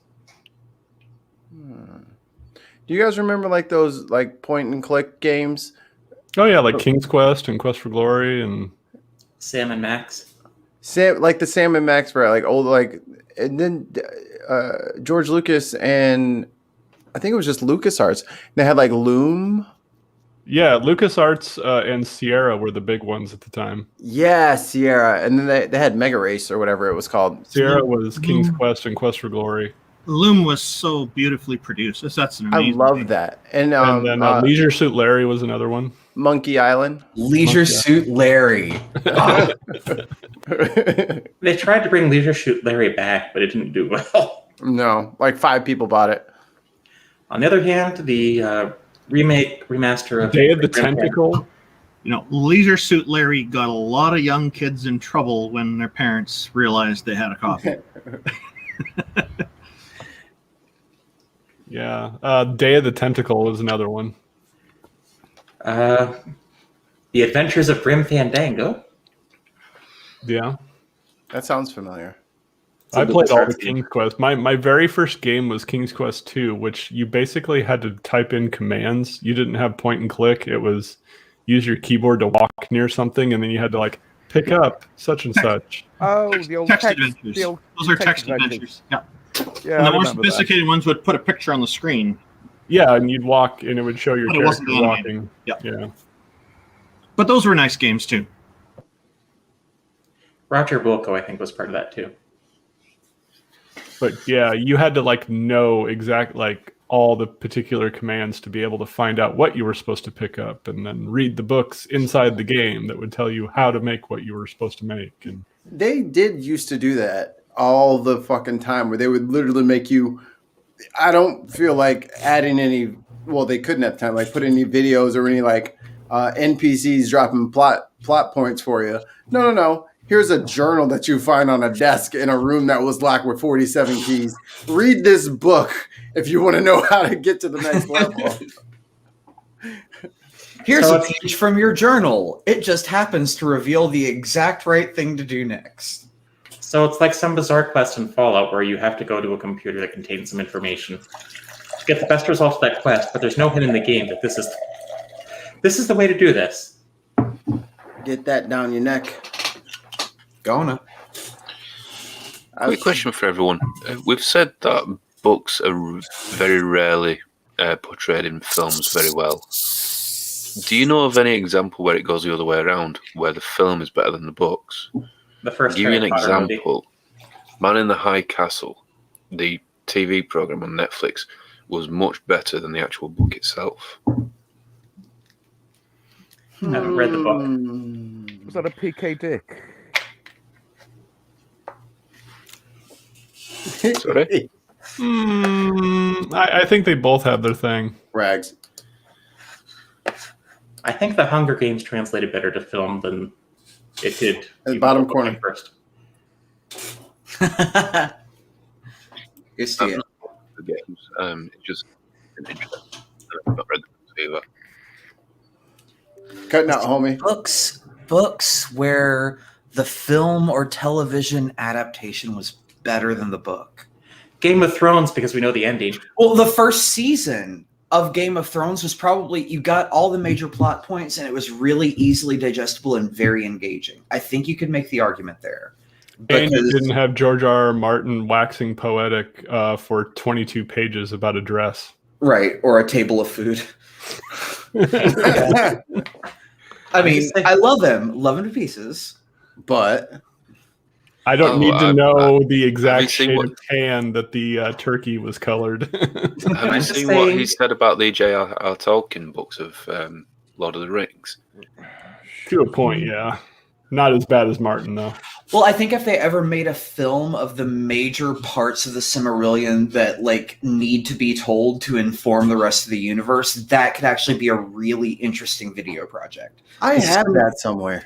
Do you guys remember like those like point and click games? Oh yeah, like King's Quest and Quest for Glory and Sam and Max. Like the Sam and Max were like old, like, and then George Lucas and I think it was just LucasArts. They had like Loom. yeah, LucasArts and Sierra were the big ones at the time. Yeah, Sierra, and then they had Mega Race or whatever it was called. Sierra was King's Quest and Quest for Glory. Loom was so beautifully produced. That's an I amazing. love that. And then Leisure Suit Larry was another one. Monkey Island. Leisure Suit Larry. They tried to bring Leisure Suit Larry back, but it didn't do well. No, like 5 people bought it. On the other hand, the remaster of Day of the Tentacle. You know, Leisure Suit Larry got a lot of young kids in trouble when their parents realized they had a copy. Yeah, Day of the Tentacle was another one. The Adventures of Grim Fandango. Yeah, That sounds familiar. I played all the King's Quest. My very first game was King's Quest 2, which you basically had to type in commands. You didn't have point and click. It was use your keyboard to walk near something, and then you had to like pick up such and such. Oh, the old Text text. adventures. The old Those are text adventures. Yeah. Yeah, And I the more remember that. sophisticated ones would put a picture on the screen. Yeah, and you'd walk, and it would show your But it wasn't character animated. walking. Yeah. Yeah. But those were nice games too. Roger Wilco, I think, was part of that too. But yeah, you had to like know all the particular commands to be able to find out what you were supposed to pick up, and then read the books inside the game that would tell you how to make what you were supposed to make. And They did used to do that all the fucking time, where they would literally make you. I don't feel like adding any. Well, they couldn't at the time, like put any videos or any like NPCs dropping plot points for you. No. Here's a journal that you find on a desk in a room that was locked with 47 keys. Read this book if you want to know how to get to the next level. Here's a page from your journal. It just happens to reveal the exact right thing to do next. So it's like some bizarre quest in Fallout where you have to go to a computer that contains some information to get the best results of that quest, but there's no hint in the game that this is the way to do this. Get that down your neck. Gonna. Quick question for everyone. We've said that books are very rarely portrayed in films very well. Do you know of any example where it goes the other way around, where the film is better than the books? The first Give you an Harry Potter movie. example. Man in the High Castle, the TV program on Netflix, was much better than the actual book itself. I haven't read the book. Was that a PK Dick? Sorry? I think they both have their thing. Rags. I think The Hunger Games translated better to film than it did. At the bottom corner. First. Here's to I've you. not played the games. It's just an interest. I've not read the books either. Cutting out, homie. Books where the film or television adaptation was better than the book. Game of Thrones, because we know the ending. Well, the first season of Game of Thrones was probably, you got all the major plot points and it was really easily digestible and very engaging. I think you could make the argument there. And you Because- didn't have George R. R. Martin waxing poetic for 22 pages about a dress. Right, or a table of food. I mean, I love him to pieces. But I don't need to know the have you exact seen shade what- of tan that the turkey was colored. Have you seen what he said about the J.R.R. Tolkien books of Lord of the Rings? To a point, yeah. Not as bad as Martin, though. Well, I think if they ever made a film of the major parts of the Silmarillion that like need to be told to inform the rest of the universe, that could actually be a really interesting video project. I have that somewhere.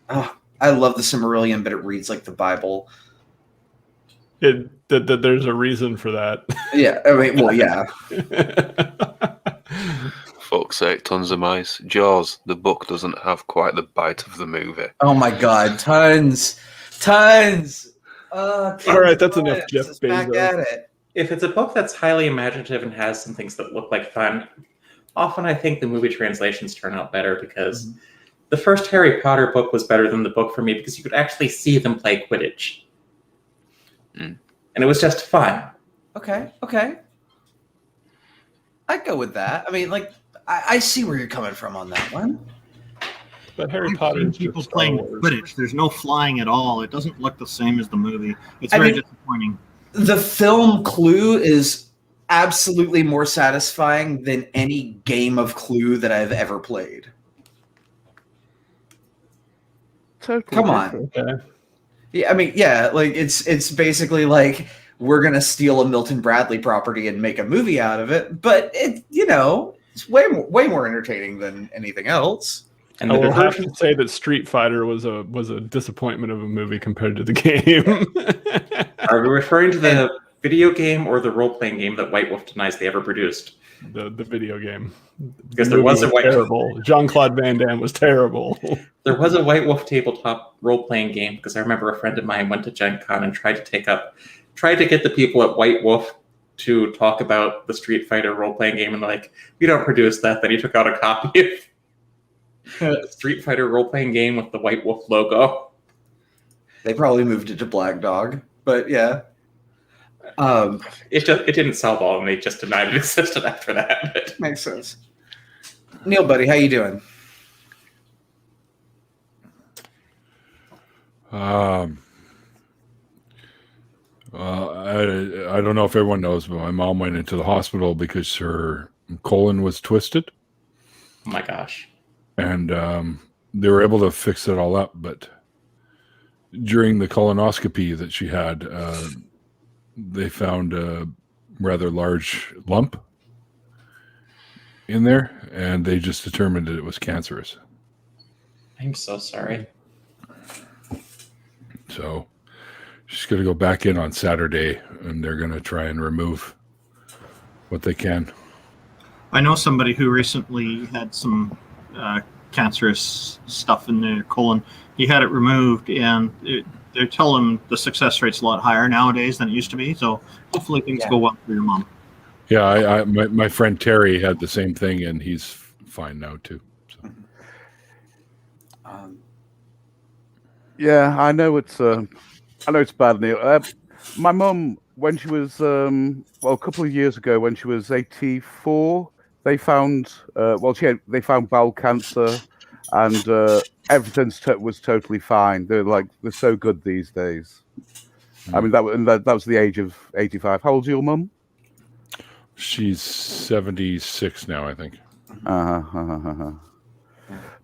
Oh, I love the Silmarillion, but it reads like the Bible. There's a reason for that. Yeah, I mean, well, yeah. Fuck's sake, tons of mice. Jaws, the book doesn't have quite the bite of the movie. Oh my God, tons. All right, that's enough, Jeff Bezos. Back Bezos. at it. If it's a book that's highly imaginative and has some things that look like fun, often I think the movie translations turn out better because the first Harry Potter book was better than the book for me because you could actually see them play Quidditch. Mm. And it was just fun. Okay. I'd go with that. I mean, like, I see where you're coming from on that one. But Harry I've Potter seen is people just Star playing Wars. Quidditch. There's no flying at all. It doesn't look the same as the movie. It's I very mean- disappointing. The film Clue is absolutely more satisfying than any game of Clue that I've ever played. Totally Come on. Okay. Yeah, I mean, yeah, like it's basically like we're gonna steal a Milton Bradley property and make a movie out of it, but it's way more entertaining than anything else. And I the will have diversion, to say that Street Fighter was a disappointment of a movie compared to the game. are we referring to the video game or the role-playing game that White Wolf denies they ever produced? the video game. Because The there was movie a White terrible. Jean-Claude Van Damme was terrible. There was a White Wolf tabletop role-playing game because I remember a friend of mine went to Gen Con and tried to get the people at White Wolf to talk about the Street Fighter role-playing game, and they're like, we don't produce that. Then he took out a copy of the Street Fighter role-playing game with the White Wolf logo. They probably moved it to Black Dog, but yeah. It didn't sell well, and they just denied it existed after that. But Makes sense. Neil, buddy, how you doing? I don't know if everyone knows, but my mom went into the hospital because her colon was twisted, oh my gosh. and they were able to fix it all up. But during the colonoscopy that she had, they found a rather large lump in there, and they just determined that it was cancerous. I'm so sorry. So she's going to go back in on Saturday, and they're going to try and remove what they can. I know somebody who recently had some cancerous stuff in their colon. He had it removed, and they tell him the success rate's a lot higher nowadays than it used to be. So hopefully things go well for your mom. Yeah, my friend Terry had the same thing, and he's fine now too. So. Yeah, I know it's bad, Neil. My mum, when she was a couple of years ago, when she was 84, they found they found bowel cancer, and everything was totally fine. They're so good these days. I mean, that was the age of 85. How old's your mum? She's 76 now, I think.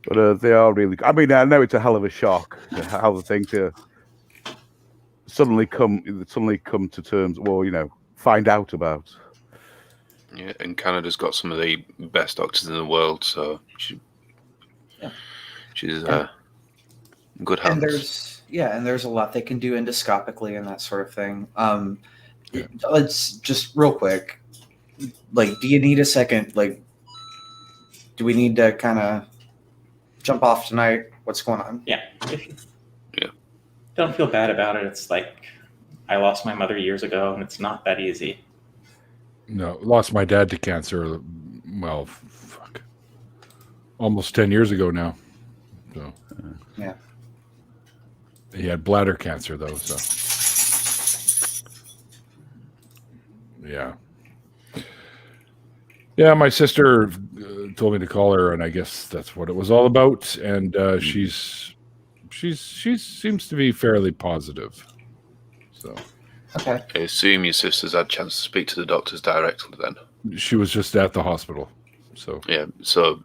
But they are really. I mean, I know it's a hell of a shock, a hell of a thing to suddenly come to terms, or find out about. Yeah, and Canada's got some of the best doctors in the world, so she's good hands. And Yeah, and there's a lot they can do endoscopically and that sort of thing. Let's just real quick. Like, do you need a second? Like, do we need to kind of jump off tonight? What's going on? Yeah. Don't feel bad about it. It's like I lost my mother years ago, and it's not that easy. No, lost my dad to cancer. Well, fuck, almost 10 years ago now. So yeah, he had bladder cancer though. So yeah. My sister told me to call her, and I guess that's what it was all about. And she seems to be fairly positive. So. Okay. I assume your sister's had a chance to speak to the doctors directly then. She was just at the hospital. So yeah, so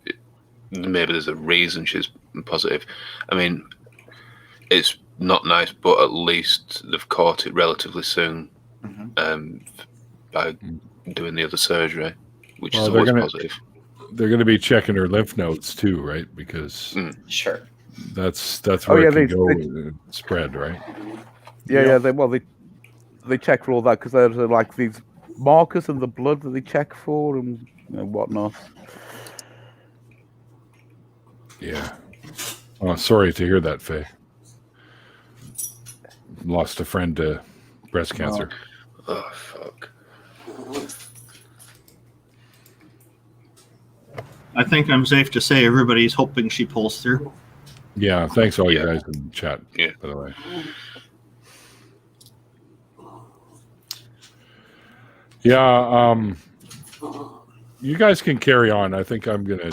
maybe there's a reason she's positive. I mean, it's not nice, but at least they've caught it relatively soon by doing the other surgery, which is always positive. They're going to be checking her lymph nodes too, right? Because sure, that's where it can go and spread, right? Yeah. They check for all that because there's like these markers in the blood that they check for and whatnot. Yeah. Oh, sorry to hear that, Faye. Lost a friend to breast cancer. Oh, fuck. I think I'm safe to say everybody's hoping she pulls through. Yeah, thanks all you guys in the chat, by the way. Yeah, you guys can carry on. I think I'm gonna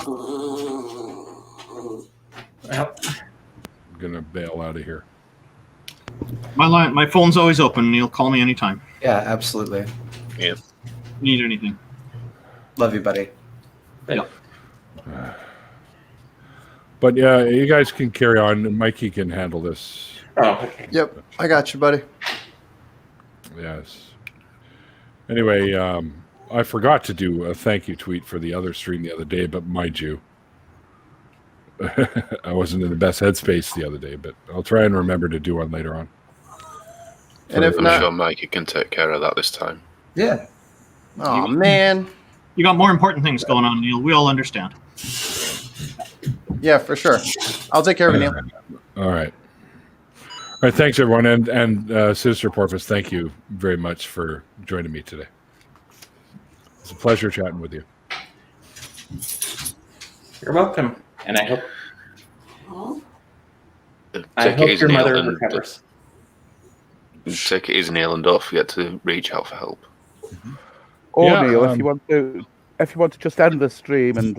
bail out of here. My phone's always open. Neil, call me anytime. Yeah, absolutely. Yeah. Need anything? Love you, buddy. Yeah. But yeah, you guys can carry on. Mikey can handle this. Oh, okay. Yep, I got you, buddy. Yes. Anyway, I forgot to do a thank you tweet for the other stream the other day, but mind you, I wasn't in the best headspace the other day, but I'll try and remember to do one later on. And if I'm not, sure Mikey can take care of that this time. Yeah. Oh man. You got more important things going on, Neil. We all understand. Yeah, for sure. I'll take care of it, Neil. All right. All right, thanks everyone, and Sinister Porpoise, thank you very much for joining me today. It's a pleasure chatting with you. You're welcome, and I hope Take it easy, your Neil, mother and recovers. take it easy, Neil, and don't forget to reach out for help. Or Yeah, Neil, if you want to just end the stream and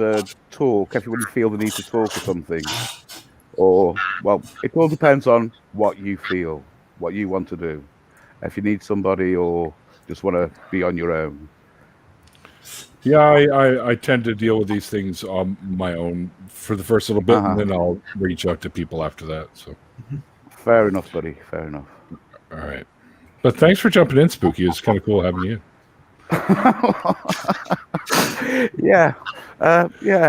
talk, if you wouldn't feel the need to talk or something, or well, it all depends on what you feel, what you want to do. If you need somebody or just want to be on your own. Yeah, I tend to deal with these things on my own for the first little bit, and then I'll reach out to people after that. So, fair enough, buddy. Fair enough. All right, but thanks for jumping in, Spooky. It's kind of cool having you in. Yeah,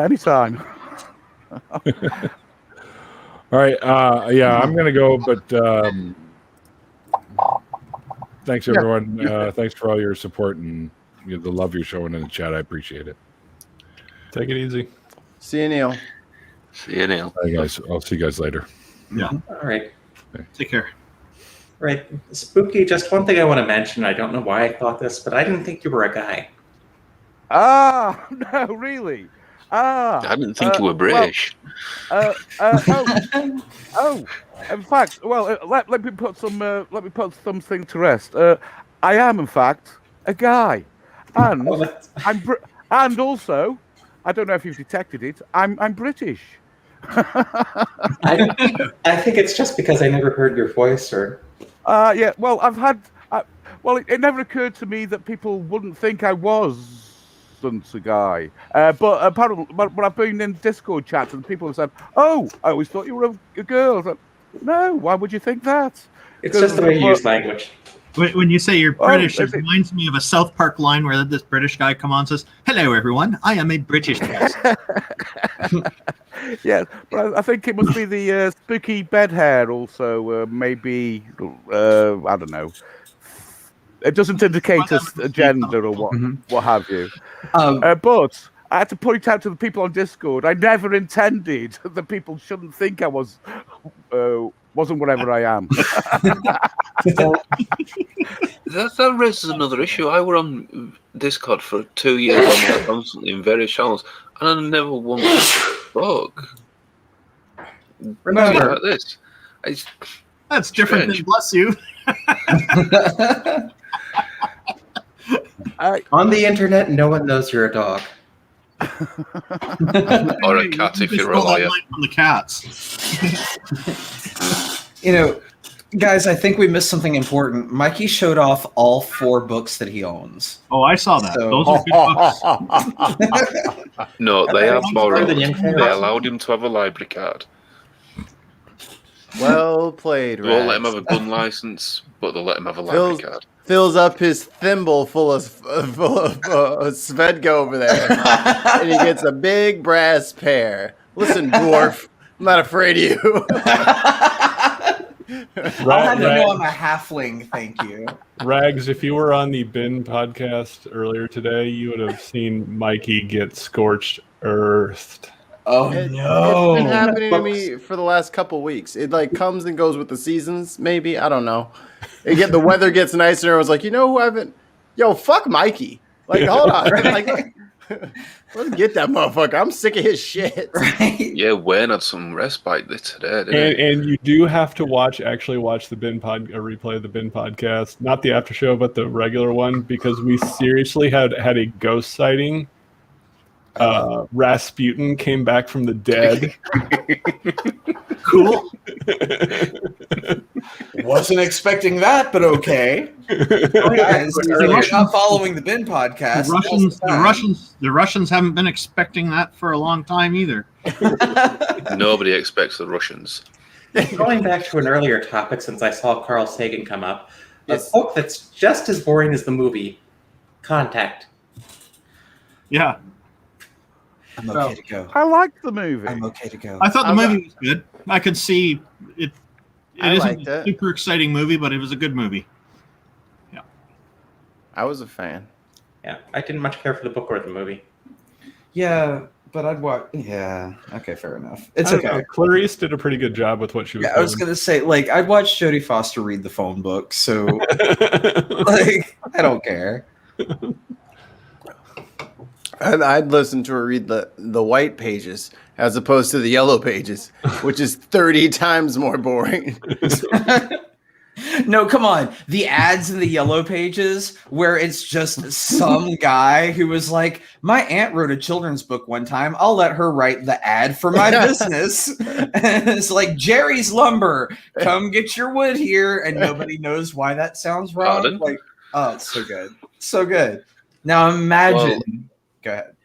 anytime. All right, I'm gonna go, but thanks everyone. Thanks for all your support and the love you're showing in the chat. I appreciate it. Take it easy. See you, Neil. See you, Neil. Hey guys, I'll see you guys later. Yeah. All right. Take care. Right. Spooky, just one thing I want to mention. I don't know why I thought this, but I didn't think you were a guy. Ah, no, really? Ah. I didn't think you were British. In fact, well, let me put something to rest. I am, in fact, a guy, and and also, I don't know if you've detected it. I'm British. I think it's just because I never heard your voice, or. Yeah. Well, I've had. Well, it never occurred to me that people wouldn't think I was a guy. But apparently, but I've been in Discord chats and people have said, "Oh, I always thought you were a girl." I was like, no, why would you think that? It's just the way you use language. When you say you're British, is it it- reminds me of a South Park line where this British guy comes on and says, "Hello, everyone. I am a British guest." Yeah, but I think it must be the spooky bed hair also. Maybe, I don't know. It doesn't indicate a gender or what have you. But I had to point out to the people on Discord, I never intended that people shouldn't think I wasn't whatever I am. That raises another issue. I were on Discord for 2 years almost constantly in various channels, and I never once spoke. Remember- like this. It's That's different strange. than bless you. On the internet, no one knows you're a dog. Or a cat if They you're a stole that liar. line from the cats. Guys, I think we missed something important. Mikey showed off all 4 books that he owns. Oh, I saw that. So- Those are good books. No, they have That's borrowed. better than They info. allowed him to have a library card. Well played, They won't let him Rags. have a gun license, but they'll let him have a library Phil's- card. Fills up his thimble full of Svedka over there, and he gets a big brass pair. Listen, dwarf, I'm not afraid of you. I'll have you know I'm a halfling, thank you. Rags, if you were on the Bin podcast earlier today, you would have seen Mikey get scorched earthed. Oh It's no. been happening to me for the last couple weeks. It like comes and goes with the seasons, maybe. I don't know. The weather gets nicer, and I was like, you know who I haven't? Yo, fuck Mikey. Like, hold on. Like, let's get that motherfucker. I'm sick of his shit. Right? Yeah, Wayne had some respite today, didn't he? And you do have to watch the Bin a replay of the Bin podcast, not the after show, but the regular one, because we seriously had a ghost sighting. Rasputin came back from the dead. Cool. Wasn't expecting that, but okay. Guys, if you're not following the Bin podcast, The Russians haven't been expecting that for a long time either. Nobody expects the Russians. Going back to an earlier topic, since I saw Carl Sagan come up, Yes. a book that's just as boring as the movie, Contact. Yeah, I'm okay to go. I liked the movie. I'm okay to go. I thought the movie was good. I could see it. I It isn't liked a it. super exciting movie, but it was a good movie. I was a fan. Yeah, I didn't much care for the book or the movie. Yeah, but I'd watch. Yeah, okay, fair enough. It's I don't know, okay. Clarice did a pretty good job with what she was Yeah, I was doing. gonna say, like, I'd watch Jodie Foster read the phone book, so like, I don't care. I'd listen to her read the white pages as opposed to the yellow pages, which is 30 times more boring. No, come on. The ads in the yellow pages where it's just some guy who was like, my aunt wrote a children's book one time. I'll let her write the ad for my business. And it's like, Jerry's Lumber, come get your wood here. And nobody knows why that sounds wrong. Pardon? Like, oh, it's so good. So good. Now imagine. Go ahead.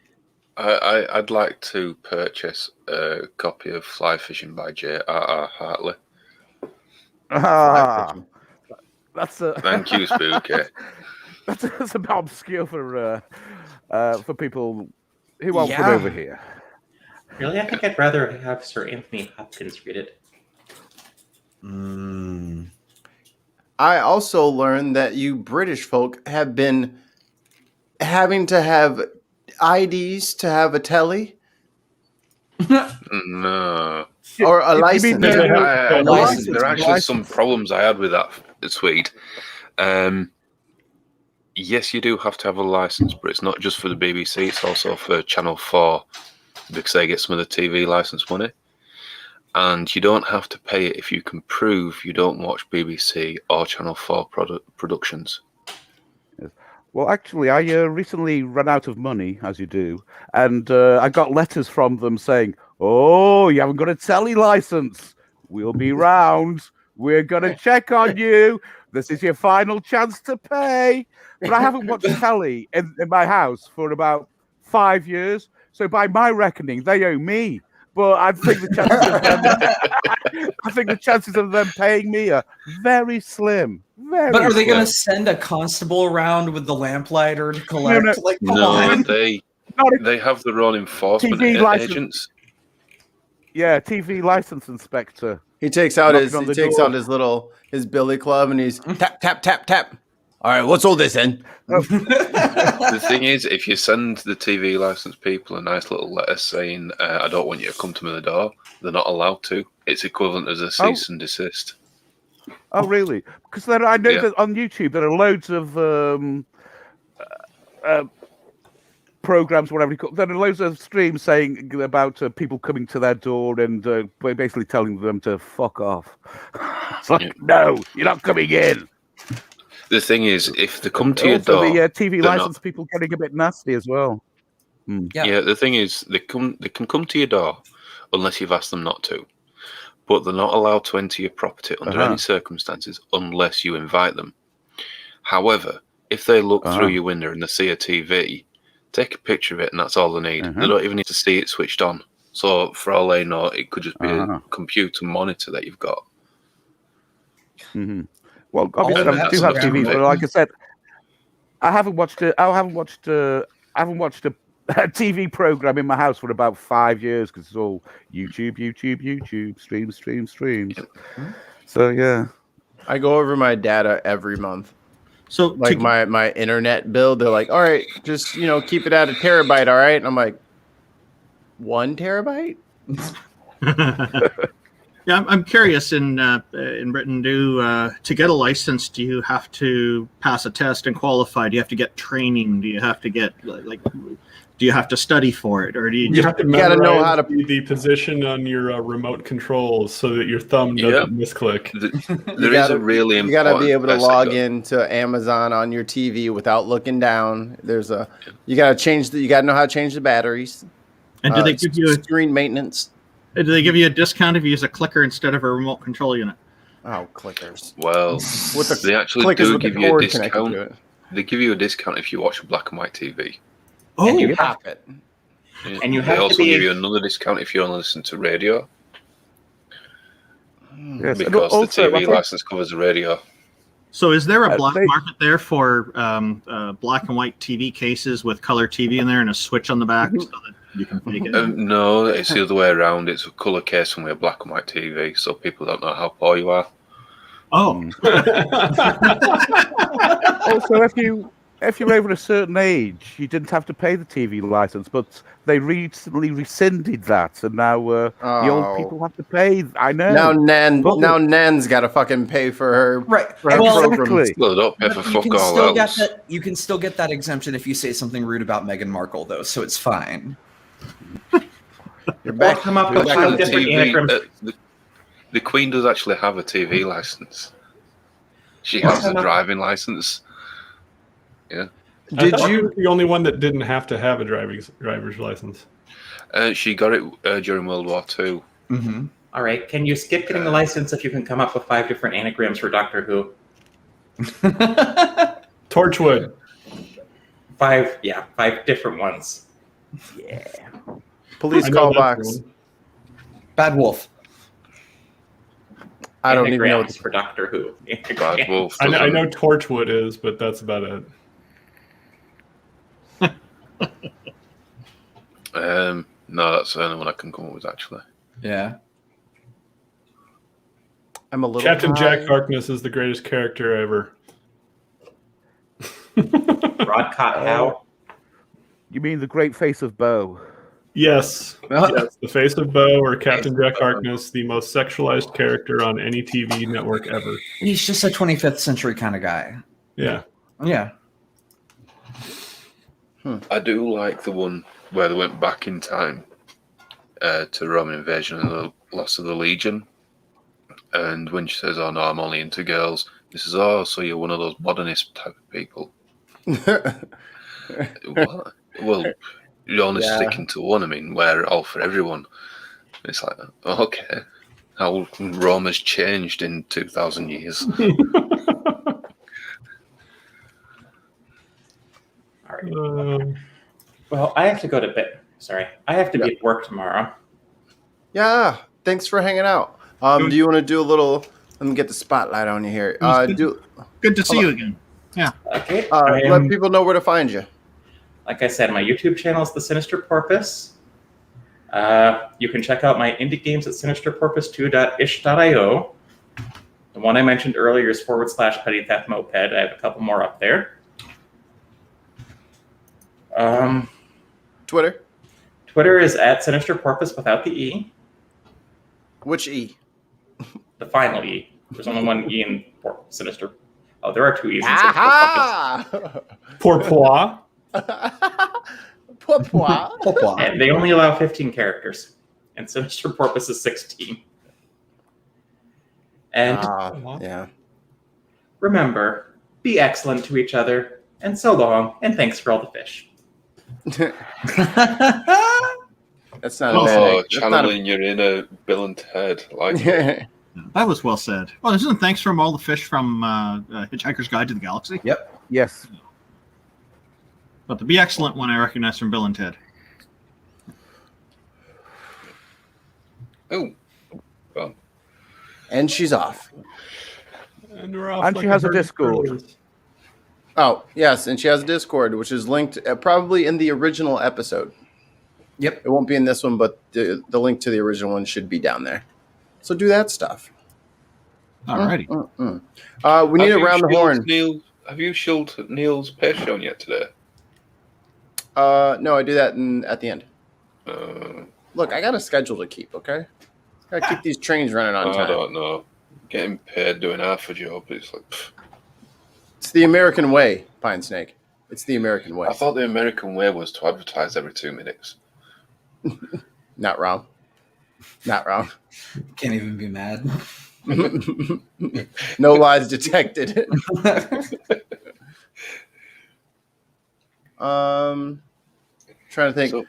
I'd like to purchase a copy of Fly Fishing by J.R.R. Hartley. Ah, that's Thank you, Spooky. that's a bit obscure for people who aren't from Yeah. over here. Really, I think I'd rather have Sir Anthony Hopkins read it. I also learned that you British folk have been having to have IDs to have a telly No. or a You mean license. the- license. There are actually some problems I had with that tweet. Yes, you do have to have a license, but it's not just for the BBC, it's also for Channel 4 because they get some of the TV license money. And you don't have to pay it if you can prove you don't watch BBC or Channel 4 productions. Well, actually, I recently ran out of money, as you do, and I got letters from them saying, "Oh, you haven't got a telly license. We'll be round. We're gonna check on you. This is your final chance to pay." But I haven't watched telly in my house for about 5 years, so by my reckoning, they owe me. But I think the chances of them paying me are very slim, Very But are they going slow. to send a constable around with the lamplighter to collect? No. Like, come No, on. they have their own enforcement TV license. agents. Yeah, TV license inspector. He takes out Knocking his on the door. his billy club and he's tap tap tap tap. All right, what's all this then? The thing is, if you send the TV license people a nice little letter saying, "I don't want you to come to my door," they're not allowed to. It's equivalent as a cease and desist. Oh, really? Because I know Yeah. that on YouTube there are loads of programs, whatever you call. There are loads of streams saying about people coming to their door and basically telling them to fuck off. It's like, no, you're not coming in. The thing is, if they come to your Also, door, the TV they're license people getting a bit nasty as well. Yeah, the thing is, they can come to your door unless you've asked them not to, but they're not allowed to enter your property under any circumstances unless you invite them. However, if they look through your window and they see a TV, take a picture of it, and that's all they need. They don't even need to see it switched on. So, for all they know, it could just be a computer monitor that you've got. Well, obviously, I do have TVs, but like I said, I haven't watched a TV program in my house for about 5 years because it's all YouTube, streams. So yeah, I go over my data every month. So Like my internet bill, they're like, all right, just keep it at a terabyte, all right? And I'm like, 1 terabyte? Yeah, I'm curious. In Britain, to get a license, do you have to pass a test and qualify? Do you have to get training? Do you have to get do you have to study for it, or do you have to gotta know how to the position on your remote controls so that your thumb doesn't misclick. There is a really important. You gotta be able to message log though. into Amazon on your TV without looking down. You gotta know how to change the batteries. And do they give you a screen maintenance? Do they give you a discount if you use a clicker instead of a remote control unit? Oh, clickers. Well, they actually clickers do with the give you a cord connected discount. to it. They give you a discount if you watch a black and white TV. Oh, And you Pop it. And you They have to also be give you another discount if you only listen to radio, yes. And because also, the I TV think- license covers the radio. So is there a black they- market there for black and white TV cases with color TV in there and a switch on the back so that you can fake it? No, it's the other way around. It's a colour case and with a black and white TV, so people don't know how poor you are. Oh, Also, if you're over a certain age, you didn't have to pay the TV license, but they recently rescinded that, and now the old people have to pay. I know. Now Nan's got to fucking pay for her. Right. for her Well, programs. Exactly. Well, they don't pay for But fuck all else. you can still get that exemption if you say something rude about Meghan Markle, though, so it's fine. You're or back. come up You're with back some on the different TV. anagrams. The Queen does actually have a TV license. She has a driving license. Yeah. Did you the only one that didn't have to have a driver's license? She got it during World War II. Mm-hmm. All right, can you skip getting the license if you can come up with 5 different anagrams for Doctor Who? Torchwood. 5 different ones. Police I know call that's box. one. Bad Wolf. I don't even know. Anagrams for Doctor Who. Bad Wolf. I know Torchwood is, but that's about it. No, that's the only one I can come up with, actually. Yeah. I'm a little. Captain high. Jack Harkness is the greatest character ever. Broadcott Howe. You mean the great face of Bo? Yes. Yes. The Face of Bo or Captain Jack Harkness, the most sexualized character on any TV network ever. He's just a 25th century kind of guy. Yeah. Yeah. I do like the one where they went back in time to the Roman invasion and the loss of the Legion. And when she says, "Oh no, I'm only into girls," he says, "Oh, so you're one of those modernist type of people." Well, you're only sticking to one. I mean, we're all for everyone. It's like, okay, how Rome has changed in 2,000 years. All right. Well, I have to go to bed. Sorry, I have to be at work tomorrow. Yeah. Thanks for hanging out. Do you want to do a little Let me get the spotlight on you here. Good to see you again. Yeah. Okay. Let people know where to find you. Like I said, my YouTube channel is the Sinister Porpoise. You can check out my indie games at sinisterporpoise2.ish.io. The one I mentioned earlier is /Petty Theft Moped. I have a couple more up there. Twitter. Twitter is at Sinister Porpoise without the E. Which E? The final E. There's only one E in Sinister. Oh, there are two E's in Aha! Pourpois. Pourpois. And they only allow 15 characters. And Sinister Porpoise is 16. And yeah. remember, be excellent to each other. And so long, and thanks for all the fish. That's not a bad. Channeling your inner Bill and Ted. Like That was well said. Well, isn't thanks from all the fish from Hitchhiker's Guide to the Galaxy? Yep. Yes. But the be excellent one I recognize from Bill and Ted. oh, well, And she's off. And, we're off And like she has a herd of Discord. turtles. Oh, yes, and she has a Discord, which is linked probably in the original episode. Yep. It won't be in this one, but the link to the original one should be down there. So do that stuff. Alrighty. We need around the horn. Have you shielded Neil's Patreon yet today? No, I do that at the end. Uh, Look, I got a schedule to keep, okay? Gotta keep these trains running on I time. don't know. Getting paid doing half a job, it's like... It's the American way, Pine Snake. It's the American way. I thought the American way was to advertise every 2 minutes. Not wrong. Not wrong. Can't even be mad. No lies detected. Trying to think.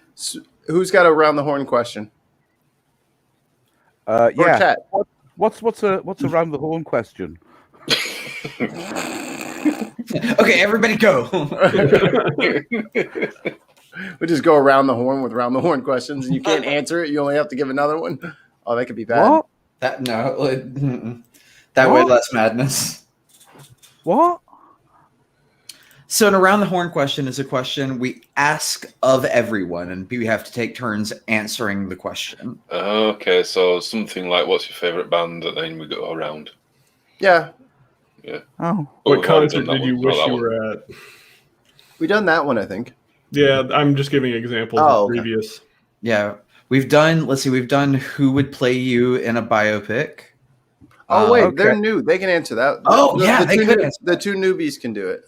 Who's got a round the horn question? Yeah. Chat. What's around the horn question? Okay, everybody go. We just go around the horn with round the horn questions, and you can't answer it. You only have to give another one. Oh, that could be bad. What? That way less madness. What? So an around the horn question is a question we ask of everyone, and we have to take turns answering the question. Okay, so something like, what's your favourite band? And then we go around. Yeah. Yeah. Oh. What concert did you wish you were at? We done that one, I think. Yeah, I'm just giving examples of previous. Yeah. We've done who would play you in a biopic. Oh, wait, okay. they're new. They can answer that. They could answer The two newbies can do it.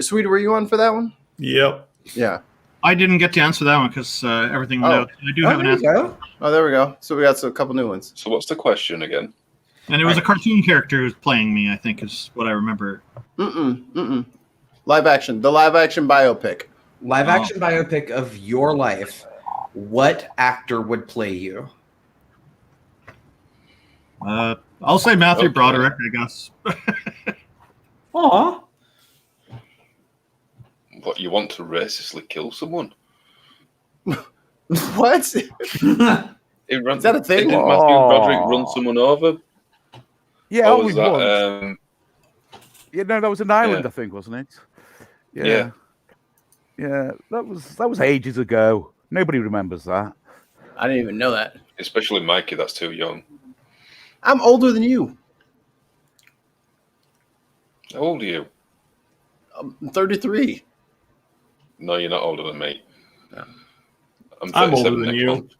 Sweet, were you on for that one? Yep. Yeah. I didn't get to answer that one because everything went out. I do have an answer. Oh, there we go. So we got a couple new ones. So what's the question again? And it was a cartoon character who was playing me, I think, is what I remember. Live action. The live action biopic. Live action biopic of your life. What actor would play you? I'll say Matthew Broderick, I guess. Aw. What, you want to racistly kill someone? What? Is that a thing? Didn't Matthew Broderick run someone over? Yeah, Or we was that, won. Yeah, no, that was an island, Yeah. I think, wasn't it? Yeah. Yeah, that was ages ago. Nobody remembers that. I didn't even know that. Especially Mikey, that's too young. I'm older than you. How old are you? I'm 33. No, you're not older than me. I'm older 37 than next you. month.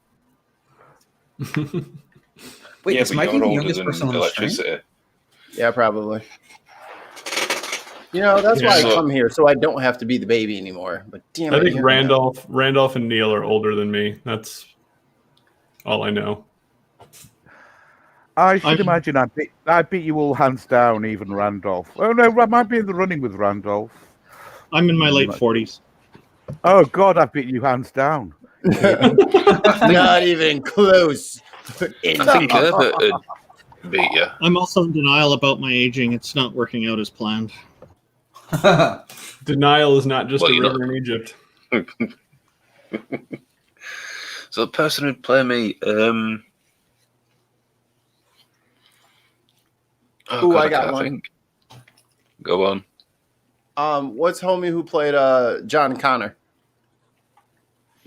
Wait, Yeah, is but Mikey you're the older youngest than person on the stream? electricity. Yeah, probably. You know, that's why I Yeah. come here, so I don't have to be the baby anymore. But damn it. I think here we go. Randolph and Neil are older than me. That's all I know. I should imagine I beat you all hands down, even Randolph. Oh no, I might be in the running with Randolph. I'm in my late 40s. Oh God, I beat you hands down. Not even close. I think Herbert would beat you. I'm also in denial about my aging. It's not working out as planned. Denial is not just Well, a you're river in Egypt. So the person who'd play me, Ooh, God, I got can't one. think. Go on. What's homie who played John Connor?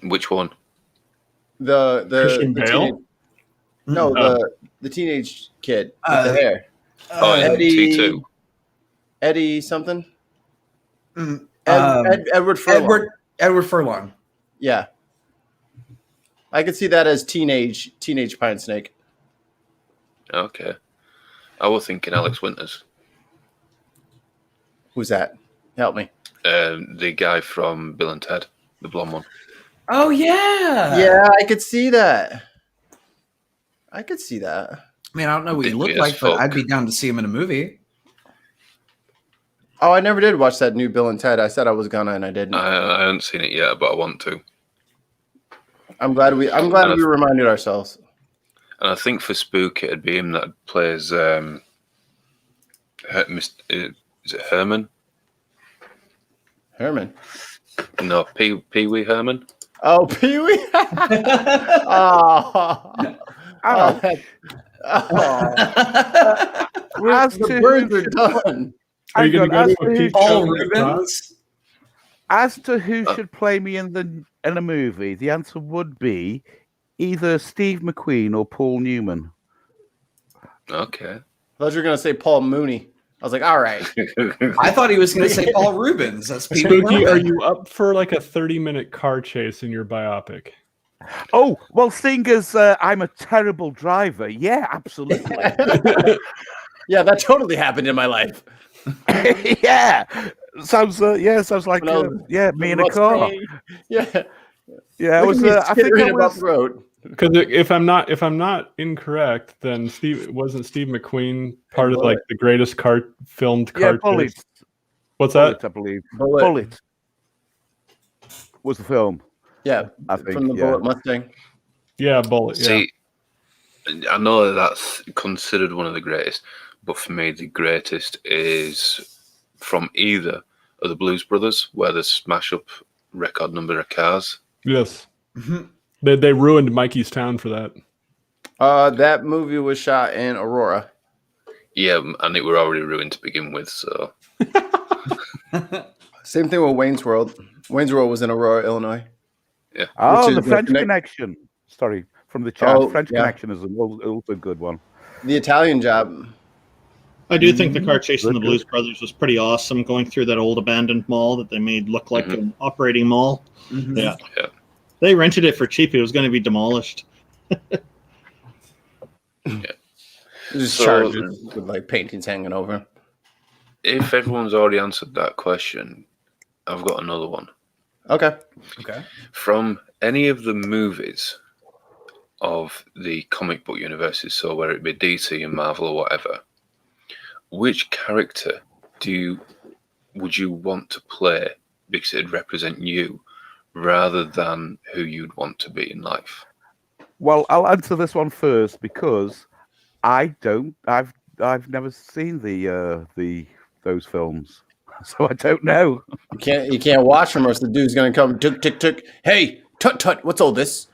Which one? The Christian the Bale? teenage, no, Oh. the teenage kid with the hair. Oh, yeah, T2. Eddie something. Edward Edward Furlong. Edward Furlong. Yeah, I could see that as teenage Pine Snake. Okay. I was thinking Alex Winters. Who's that? Help me. The guy from Bill and Ted, the blonde one. Oh yeah. Yeah, I could see that. I could see that. I mean, I don't know what he Dick looked as like, but fuck. I'd be down to see him in a movie. Oh, I never did watch that new Bill and Ted. I said I was gonna, and I didn't. I haven't seen it yet, but I want to. I'm glad we reminded ourselves. And I think for Spook, it'd be him that plays. Is it Herman? Herman. No, Pee Wee Herman. Oh, Pee Wee. Oh. As The to birds who are should- done. Are you going to Hang go on, to a as to peep who- Paul show? Rubens. As to who should play me in a movie, the answer would be either Steve McQueen or Paul Newman. Okay. I thought you were gonna say Paul Mooney. I was like, all right. I thought he was going to say Paul Rubens. That's Peter Spooky, are Rubin. you up for like a 30-minute car chase in your biopic? Oh, well, seeing as I'm a terrible driver, yeah, absolutely. Yeah, that totally happened in my life. yeah, sounds like When I was- me in a car. Mustang. Yeah. Yeah, I Look was. at me I think skittering I up was. the road. Because if I'm not incorrect, then Steve McQueen part of like the greatest filmed car Yeah, Bullet. chase? What's that? Bullet, I believe. Bullet. Bullet was the film. Yeah, I think, from the yeah. Bullet Mustang. Yeah, Bullet. Yeah. See, I know that that's considered one of the greatest, but for me, the greatest is from either of the Blues Brothers, where they smash up record number of cars. Yes. They ruined Mikey's Town for that. That movie was shot in Aurora. Yeah, and it were already ruined to begin with, so. Same thing with Wayne's World. Wayne's World was in Aurora, Illinois. Yeah. Oh, Which the is French connect- Connection. Sorry, from the chat. Oh, French yeah. Connection is also a good one. The Italian Job. I do think the car chase in the Good. Blues Brothers was pretty awesome, going through that old abandoned mall that they made look like an operating mall. Mhm. Yeah. Yeah. They rented it for cheap. It was going to be demolished. Just So- charges with like paintings hanging over. If everyone's already answered that question, I've got another one. Okay. Okay. From any of the movies of the comic book universes, so whether it be DC and Marvel or whatever, which character would you want to play because it'd represent you rather than who you'd want to be in life? Well, I'll answer this one first because I've never seen those films, so I don't know. You can't watch them or else the dude's gonna come tick tick tick. Hey, tut tut, what's all this?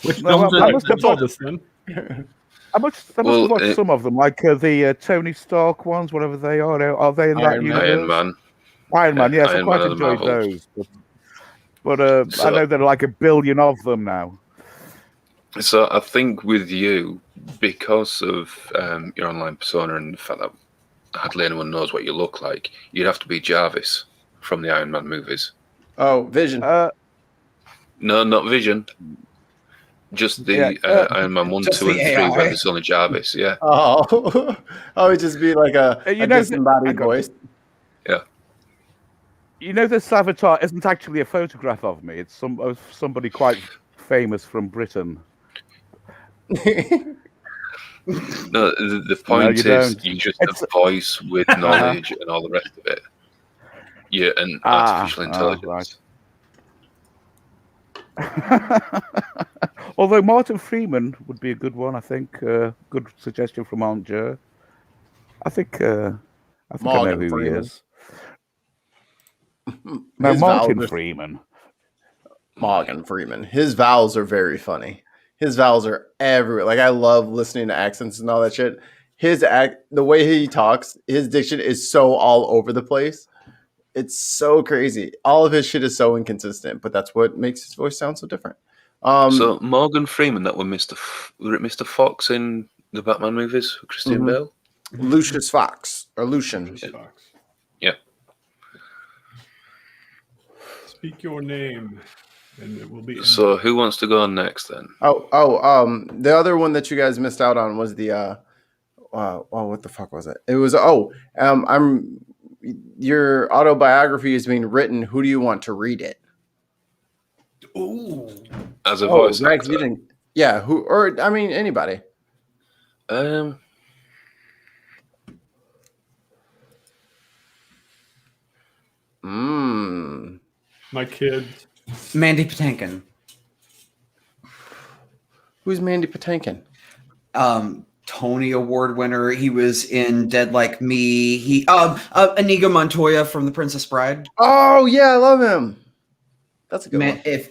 Which No, films I are- must have That's all watched, this then. I must have Well, watched some of them, like the Tony Stark ones, whatever they are. Are they in that Iron Man. universe? Iron Man. Iron Man, yes, I Iron quite Man and enjoyed Marvel. those. But I So- know there are like a billion of them now. So I think with you, because of your online persona and the fact that hardly anyone knows what you look like, you'd have to be Jarvis from the Iron Man movies. Oh, Vision. No, not Vision. Just the Yeah, Iron Man 1, just 2, and the 3, AI. where there's only Jarvis, yeah. Oh, I would just be like a You know, disembodied hang on. voice. You know, this avatar isn't actually a photograph of me. It's somebody quite famous from Britain. No, the point you is don't. you just It's- have voice with knowledge and all the rest of it. Yeah, and artificial intelligence. Although Martin Freeman would be a good one, I think. Good suggestion from Aunt Joe. I think I know Morgan who Freeman. he is. No, His Martin vowels are- Freeman. Morgan Freeman. His vowels are very funny. His vowels are everywhere. Like I love listening to accents and all that shit. the way he talks, his diction is so all over the place. It's so crazy. All of his shit is so inconsistent, but that's what makes his voice sound so different. So Morgan Freeman, that was Mr. Fox in the Batman movies, Christian Bale. Lucius Fox or Lucian. Fox. Yeah. Speak your name, and it will be. So who wants to go on next then? The other one that you guys missed out on was the what the fuck was it? It was your autobiography is being written. Who do you want to read it? Ooh. As a voice actor. You didn't, yeah, who or I mean anybody. My kids. Mandy Patinkin. Who's Mandy Patinkin? Tony Award winner. He was in Dead Like Me. He Inigo Montoya from The Princess Bride. Oh yeah, I love him. That's a good one. If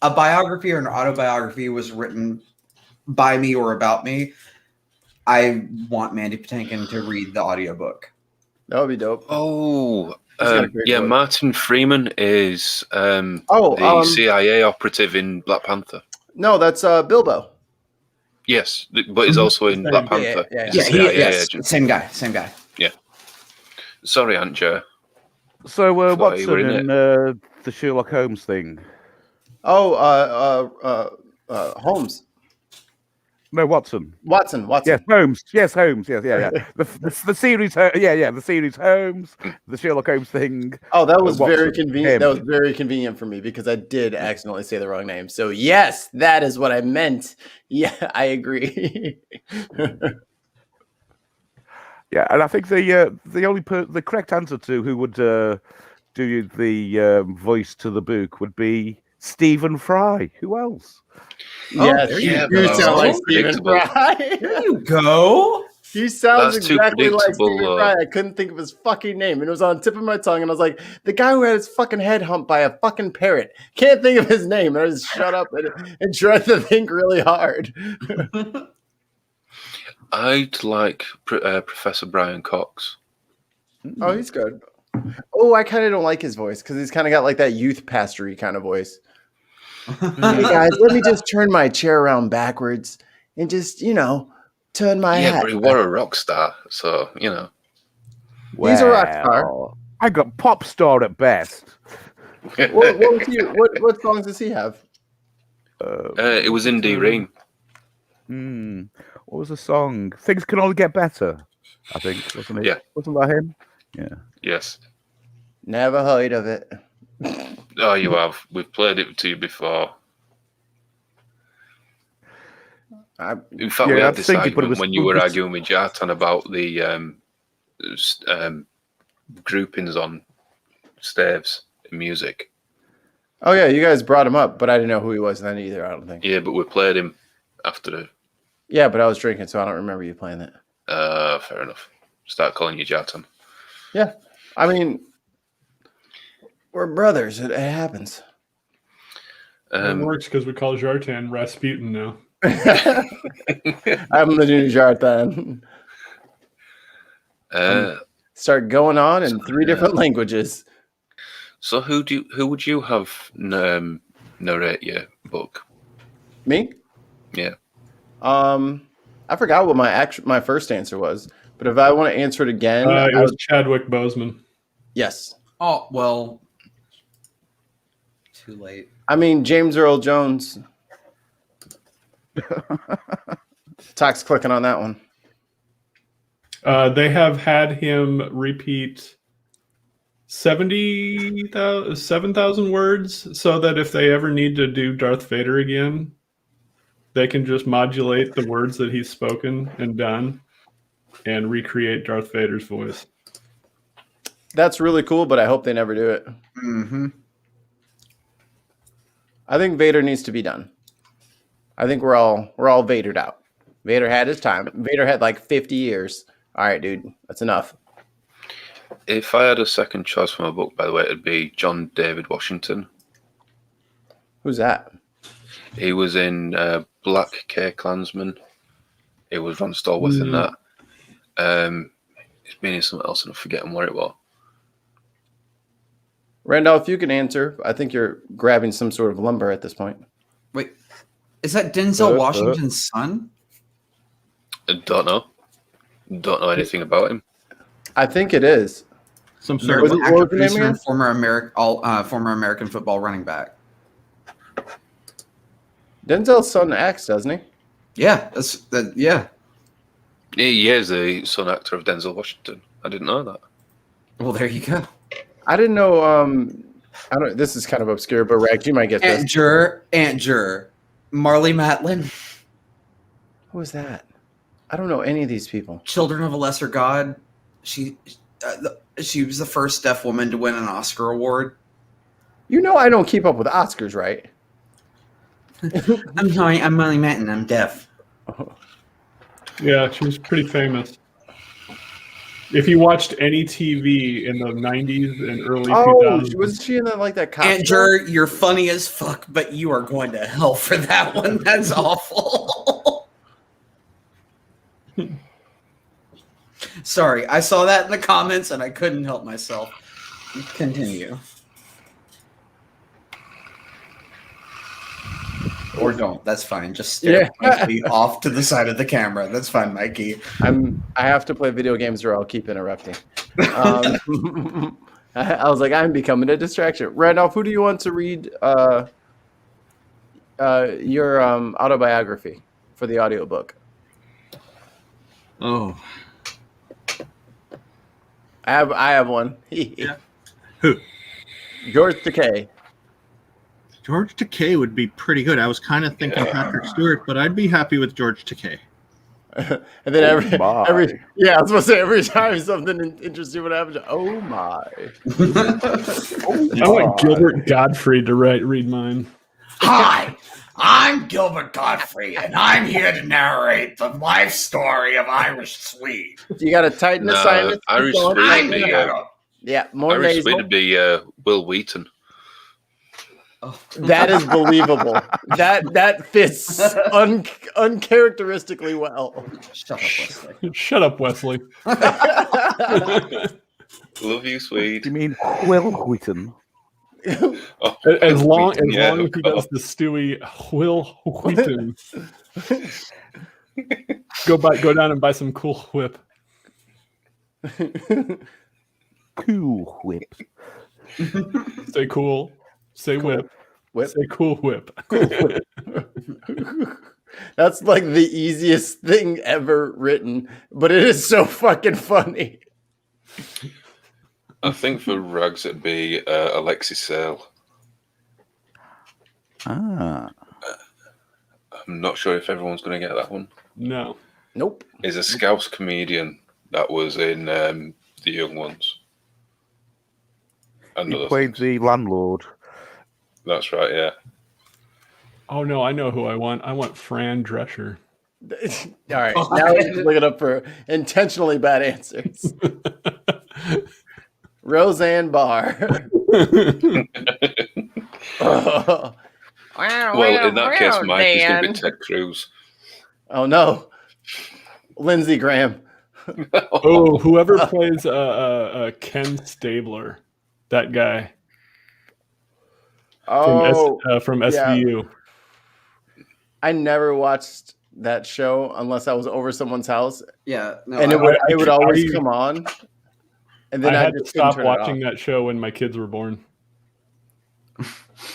a biography or an autobiography was written by me or about me, I want Mandy Patinkin to read the audiobook. That would be dope. Oh, yeah, voice. Martin Freeman is the CIA operative in Black Panther. No, that's Bilbo. Yes, but he's also in Black Panther. Agent. Same guy. Yeah. Sorry, Aunt Jo. So Watson in the Sherlock Holmes thing. Holmes. No, Watson. Watson. Yes, Holmes. Yes, Holmes. Yes, yeah. the series. The series Holmes. The Sherlock Holmes thing. Oh, that was very convenient. That was very convenient for me because I did accidentally say the wrong name. So yes, that is what I meant. Yeah, I agree. Yeah, and I think the correct answer to who would do the voice to the book would be Stephen Fry. Who else? Yes, you sound like Stephen Fry. There you go. He sounds exactly like Stephen Fry. I couldn't think of his fucking name, and it was on the tip of my tongue. And I was like, the guy who had his fucking head humped by a fucking parrot. Can't think of his name. And I just shut up and tried to think really hard. I'd like Professor Brian Cox. Oh, he's good. Oh, I kind of don't like his voice because he's kind of got like that youth pastory kind of voice. Hey guys, let me just turn my chair around backwards and just, turn my hat. Yeah, but he was a rock star, so, He's a rock star. I got pop star at best. What songs does he have? It was in D-Ream. What was the song? Things Can Only Get Better, I think, wasn't it? Yeah. Wasn't that him? Yeah. Yes. Never heard of it. Oh, you have. We've played it to you before. In fact, we had this argument when you were arguing with Jartan about the groupings on staves in music. Oh, yeah, you guys brought him up, but I didn't know who he was then either, I don't think. Yeah, but we played him after. Yeah, but I was drinking, so I don't remember you playing that. Fair enough. Start calling you Jartan. Yeah, I mean, we're brothers. It happens. It works because we call Jartan Rasputin now. I'm the new Jartan. Start going on in 3 different languages. So who would you have narrate your book? Me? Yeah. I forgot what my first answer was, but if I want to answer it again, it was Chadwick Boseman. Yes. Oh well, too late. I mean James Earl Jones. Talk's clicking on that one. They have had him repeat 7,000 words so that if they ever need to do Darth Vader again, they can just modulate the words that he's spoken and done and recreate Darth Vader's voice. That's really cool, but I hope they never do it. Mm-hmm. I think Vader needs to be done. I think we're all Vadered out. Vader had his time. Vader had like 50 years. All right, dude, that's enough. If I had a second choice for my book, by the way, it'd be John David Washington. Who's that? He was in Black K Klansman. It was Ron Stallworth in that. It's meaning something else, and I'm forgetting what it was. Randolph, you can answer. I think you're grabbing some sort of lumber at this point. Wait, is that Denzel Washington's son? I don't know. Don't know anything about him. I think it is. Some sort of Actor, producer, and former American football running back. Denzel's son acts, doesn't he? Yeah, yeah. He is the son actor of Denzel Washington. I didn't know that. Well, there you go. I didn't know. I don't. This is kind of obscure, but Rags, you might get this. Aunt Jur, Marley Matlin. Who is that? I don't know any of these people. Children of a Lesser God. She was the first deaf woman to win an Oscar award. You know, I don't keep up with Oscars, right? I'm sorry, I'm Marley Matlin. I'm deaf. Yeah, she was pretty famous. If you watched any TV in the 90s and early 2000s. Was she in that cop Aunt show? Jur, you're funny as fuck, but you are going to hell for that one. That's awful. Sorry, I saw that in the comments and I couldn't help myself. Continue. Or don't. That's fine. Just stare blankly off to the side of the camera. That's fine, Mikey. I have to play video games or I'll keep interrupting. I was like, I'm becoming a distraction. Randolph, who do you want to read your autobiography for the audiobook? Oh. I have one. Yeah. Who? George Takei. George Takei would be pretty good. I was kind of thinking Patrick Stewart, but I'd be happy with George Takei. And then every I was supposed to say every time something interesting would happen. Oh my! I want Gilbert Gottfried to read mine. Hi, I'm Gilbert Gottfried, and I'm here to narrate the life story of Irish Swede. You got a Titan assignment? Irish Swede would be Will Wheaton. Oh. That is believable. that fits uncharacteristically well. Shut up, Wesley. Love you, Swede. You mean Will Wheaton? As long as he does the Stewie Will Wheaton. Go down and buy some Cool Whip. Cool Whip. Say cool. Say cool. Whip. Say Cool Whip. Cool Whip. That's like the easiest thing ever written, but it is so fucking funny. I think for Rags it'd be Alexis Sale. Ah. I'm not sure if everyone's going to get that one. No. Nope. He's a Scouse comedian that was in The Young Ones. He played the landlord. That's right, yeah. Oh no, I know who I want. I want Fran Drescher. All right, now we can look it up for intentionally bad answers. Roseanne Barr. Well, in that case, Mike is going to be Ted Cruz. Oh no, Lindsey Graham. Oh, whoever plays Ken Stabler, that guy. From SVU. I never watched that show unless I was over someone's house. Yeah, no, and it would always come on. And then I had just to stop couldn't turn it watching off. that show when my kids were born.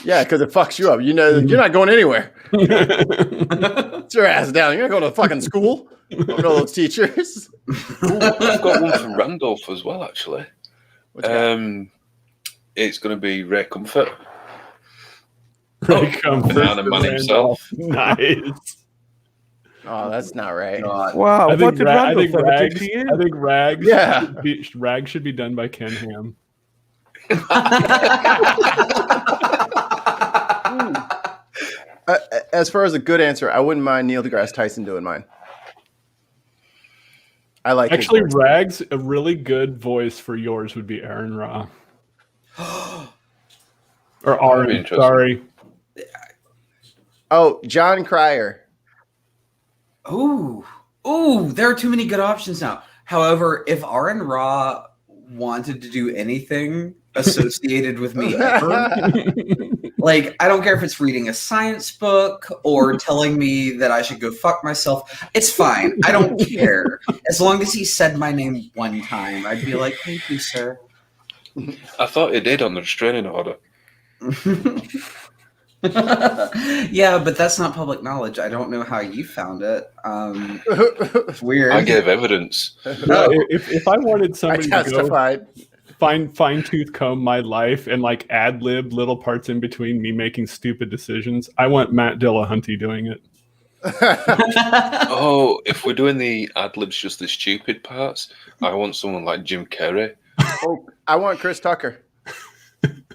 Yeah, because it fucks you up. You know, you're not going anywhere. Sit your ass down. You're not going to fucking school. Don't go to those teachers. Ooh, I've got one for Randolph as well, actually. It's going to be Ray Comfort. Ray Comfort. Banana Man himself. Nice. Oh, that's not right. Wow, I think Rags. Yeah. Rags should be done by Ken Ham. As far as a good answer, I wouldn't mind Neil deGrasse Tyson doing mine. I like actually Rags. A really good voice for yours would be Aaron Ra. Or Aaron. Sorry. Oh, John Cryer. Ooh. Ooh, there are too many good options now. However, if Aaron Ra wanted to do anything associated with me ever, like, I don't care if it's reading a science book or telling me that I should go fuck myself. It's fine. I don't care. As long as he said my name one time, I'd be like, thank you, sir. I thought he did on the restraining order. Yeah, but that's not public knowledge. I don't know how you found it. It's weird. I gave evidence. No, if I wanted I somebody to go testified. fine tooth comb my life and like ad lib little parts in between me making stupid decisions, I want Matt Dillahunty doing it. Oh, if we're doing the ad libs, just the stupid parts, I want someone like Jim Carrey. Oh, I want Chris Tucker.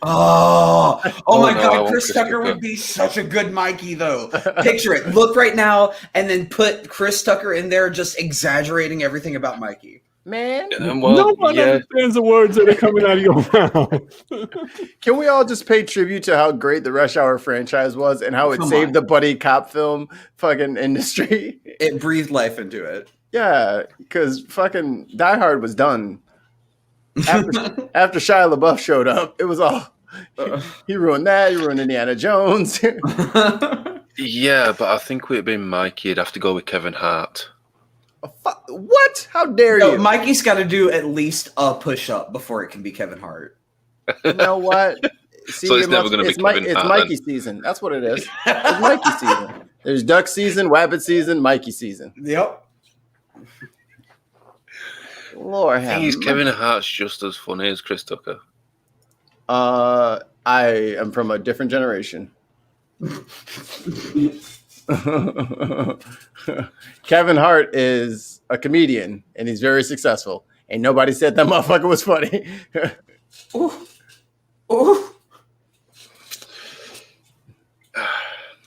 Oh my no, I God, want Chris Chris Tucker Tucker. would be such a good Mikey, though. Picture it. Look right now, and then put Chris Tucker in there, just exaggerating everything about Mikey. Man, Well, No one yeah, understands the words that are coming out of your mouth. can we all just pay tribute to how great the Rush Hour franchise was and how it Come saved on. the buddy cop film fucking industry? It breathed life into it. Yeah, because fucking Die Hard was done. After Shia LaBeouf showed up, it was all he ruined that. He ruined Indiana Jones. yeah, but I think we'd been Mikey. You'd have to go with Kevin Hart. What? How dare No, you? Mikey's got to do at least a push-up before it can be Kevin Hart. You know what? See, So it's never gonna be Kevin It's Hart, Mikey season. That's what it is. It's Mikey season. There's duck season, wabbit season, Mikey season. Yep. Lord have He's mercy. Kevin Hart's just as funny as Chris Tucker. I am from a different generation. Kevin Hart is a comedian and he's very successful. And nobody said that motherfucker was funny. Ooh. Ooh.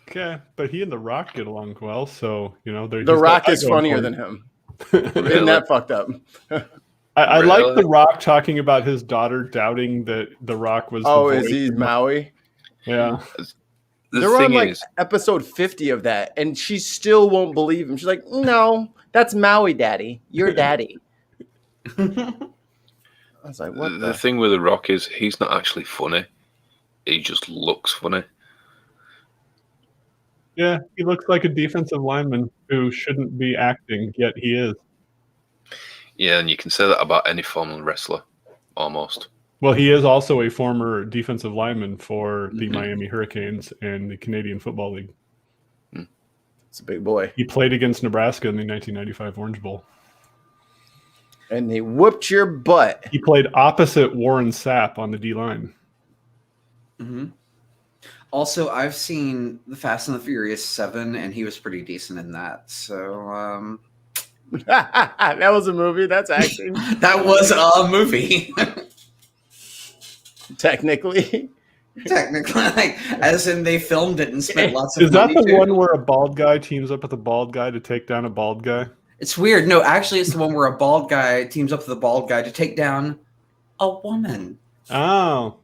Okay, but he and The Rock get along well, so you know The Rock is funnier than him. Isn't that fucked up? I Really? like The Rock talking about his daughter doubting that The Rock was. Oh, the is voice. he Maui? Yeah. They're on like episode 50 of that, and she still won't believe him. She's like, "No, that's Maui, Daddy. Your daddy." I was like, "What the thing with The Rock is he's not actually funny. He just looks funny. Yeah, he looks like a defensive lineman who shouldn't be acting, yet he is. Yeah, and you can say that about any former wrestler, almost. Well, he is also a former defensive lineman for the Miami Hurricanes and the Canadian Football League. It's a big boy. He played against Nebraska in the 1995 Orange Bowl. And he whooped your butt. He played opposite Warren Sapp on the D-line. Mm-hmm. Also, I've seen The Fast and the Furious 7, and he was pretty decent in that. So, That was a movie. That's acting. that was a movie. Technically. Technically, like, as in they filmed it and spent lots of Is that money. the too. one where a bald guy teams up with a bald guy to take down a bald guy? It's weird. No, actually, it's the one where a bald guy teams up with a bald guy to take down a woman. Oh.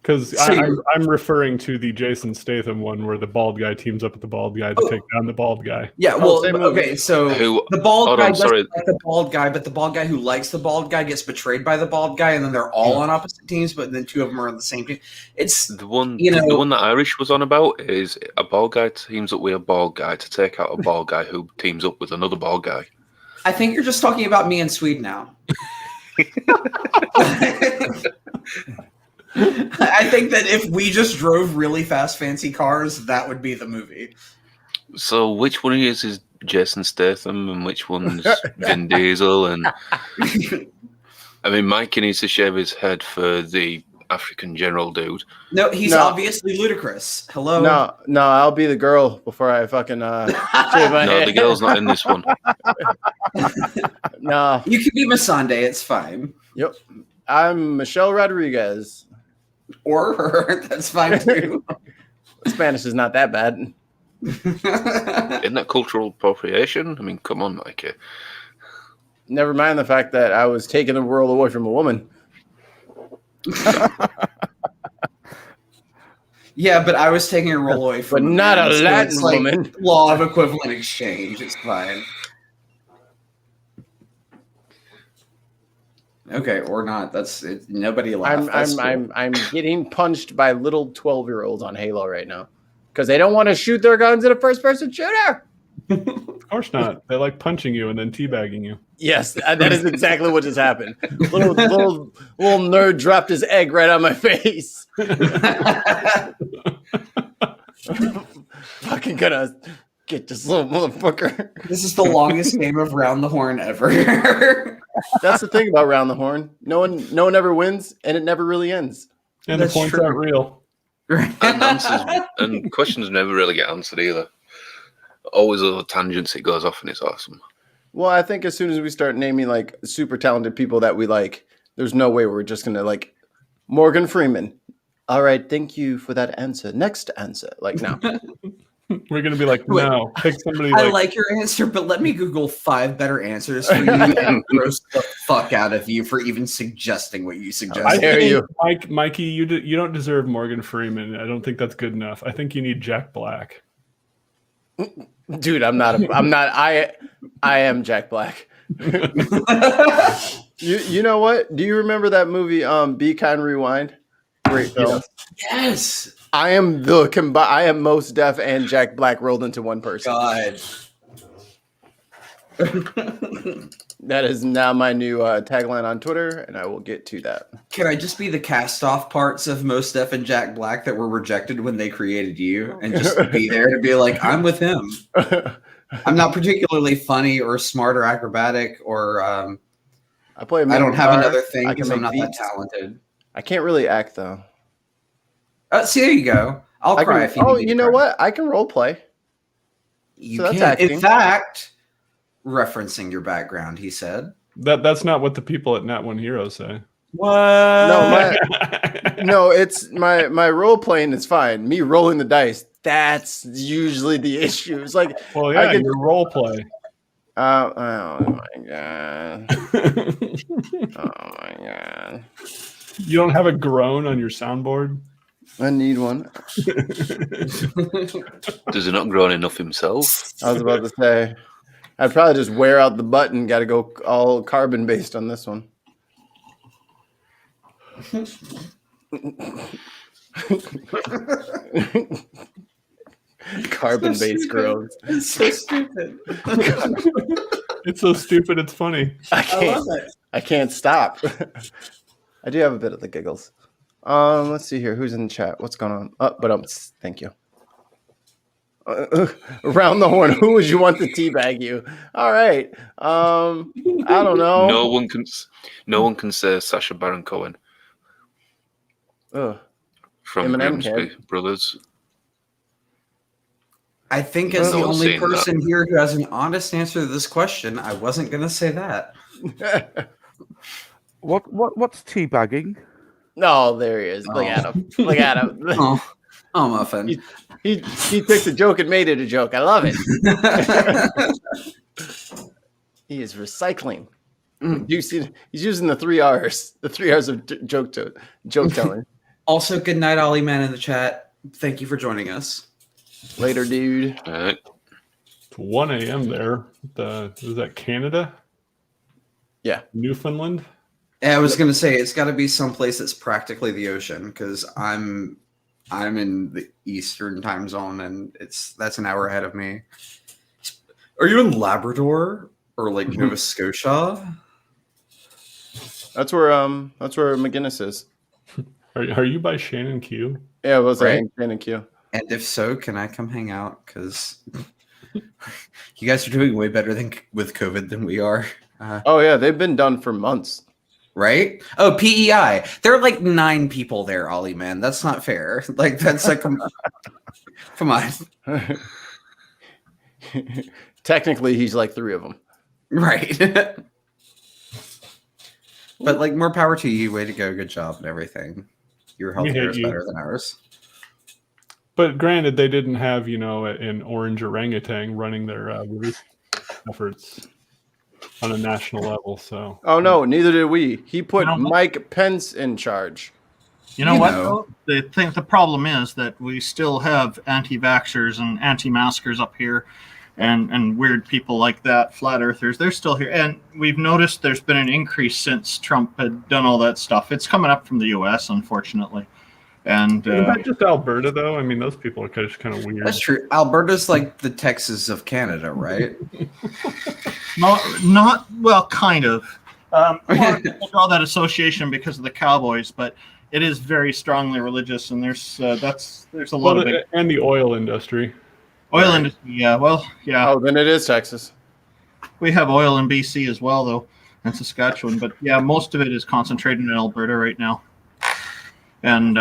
Because So I'm referring to the Jason Statham one where the bald guy teams up with the bald guy to take down the bald guy. Yeah, well, same movie. okay, so Who- the bald hold guy on, doesn't sorry. like the bald guy, but the bald guy who likes the bald guy gets betrayed by the bald guy, and then they're all on opposite teams, but then two of them are on the same team. It's The one, You know- the one that Irish was on about is a bald guy teams up with a bald guy to take out a bald guy who teams up with another bald guy. I think you're just talking about me and Swede now. I think that if we just drove really fast, fancy cars, that would be the movie. So which one is Jason Statham and which one's Vin Diesel? And I mean, Mikey needs to shave his head for the African general dude. No, he's No. obviously ludicrous. Hello. No, I'll be the girl before I fucking shave my No, head. the girl's not in this one. No. You can be Masande, it's fine. Yep. I'm Michelle Rodriguez. Or her, that's fine too. Spanish is not that bad. Isn't that cultural appropriation? I mean, come on, Mikey. Never mind the fact that I was taking the world away from a woman. Yeah, but I was taking a roll away from But not man, a so Latin it's like woman. law of equivalent exchange. It's fine. Okay, or not. That's it. Nobody laughed. I'm getting punched by little 12-year-olds on Halo right now because they don't want to shoot their guns in a first-person shooter. Of course not. They like punching you and then teabagging you. Yes, that is exactly what just happened. Little nerd dropped his egg right on my face. Fucking gonna get this little motherfucker. This is the longest game of Round the Horn ever. That's the thing about Round the Horn. No one ever wins, and it never really ends. And the points aren't real. And answers and questions never really get answered either. Always little tangents it goes off, and it's awesome. Well, I think as soon as we start naming like super talented people that we like, there's no way we're just gonna like Morgan Freeman. All right, thank you for that answer. Next answer. Like, no. We're gonna be like, no, pick somebody. I like your answer, but let me Google 5 better answers for you and roast the fuck out of you for even suggesting what you I suggested. think, Mikey, you don't deserve Morgan Freeman. I don't think that's good enough. I think you need Jack Black. Dude, I am Jack Black. You know what? Do you remember that movie Be Kind Rewind? Great film. Yes. I am Mos Def and Jack Black rolled into one person. God. That is now my new tagline on Twitter, and I will get to that. Can I just be the cast-off parts of Mos Def and Jack Black that were rejected when they created you, and just be there to be like, I'm with him. I'm not particularly funny or smart or acrobatic or I don't have another thing because I'm not that talented. I can't really act though. See, there you go. I'll cry if you need me to you know cry. what? I can role play. You So that's can. acting. In fact, referencing your background, he said. That's not what the people at Nat One Hero say. What? No, it's my role playing is fine. Me rolling the dice, that's usually the issue. It's like, well, yeah, your role play. Oh my god! Oh my god! You don't have a groan on your soundboard? I need one. Does he not grown enough himself? I was about to say, I'd probably just wear out the button. Got to go all carbon based on this one. Carbon based groans. It's so stupid. It's so stupid. It's funny. I love it. I can't stop. I do have a bit of the giggles. Let's see here. Who's in the chat? What's going on? Thank you. Around the horn. Who would you want to teabag you? All right. I don't know. No one can say Sacha Baron Cohen Ugh. from Eminem Grimsby can. Brothers. I think as the No one's only saying that. person here who has an honest answer to this question, I wasn't going to say that. What's teabagging? No, there he is. Look at him. Look at him. Oh, Muffin. He took the joke and made it a joke. I love it. He is recycling. You see, he's using the 3 R's. The 3 R's of joke telling. Also, good night, Ollie Man in the chat. Thank you for joining us. Later, dude. All right. It's 1 a.m. there. Is that Canada? Yeah. Newfoundland? Yeah, I was going to say it's got to be someplace that's practically the ocean because I'm in the Eastern time zone and that's an hour ahead of me. Are you in Labrador or like Nova Scotia? That's where McGinnis is. Are you by Shannon Q? Yeah, it was Right. Shannon Q. And if so, can I come hang out? Because you guys are doing way better with COVID than we are. Oh yeah, they've been done for months. Right? Oh, PEI. There are like 9 people there, Ollie, man. That's not fair. Like, that's like, come on. Technically, he's like 3 of them. Right. But like, more power to you. Way to go. Good job and everything. Your healthcare is better than ours. But granted, they didn't have, an orange orangutan running their relief efforts on a national level. So. Oh no, neither did we. He put Mike Pence in charge. You know what? Though? The problem is that we still have anti-vaxxers and anti-maskers up here, and weird people like that, flat earthers. They're still here, and we've noticed there's been an increase since Trump had done all that stuff. It's coming up from the U.S., unfortunately. And isn't that just Alberta, though? I mean, those people are just kind of weird. That's true. Alberta's like the Texas of Canada, right? not well, kind of. People draw that association because of the Cowboys, but it is very strongly religious, and there's a lot of big... and the oil industry. Oil industry, yeah. Well, yeah. Oh, then it is Texas. We have oil in BC as well, though, and Saskatchewan. But yeah, most of it is concentrated in Alberta right now. And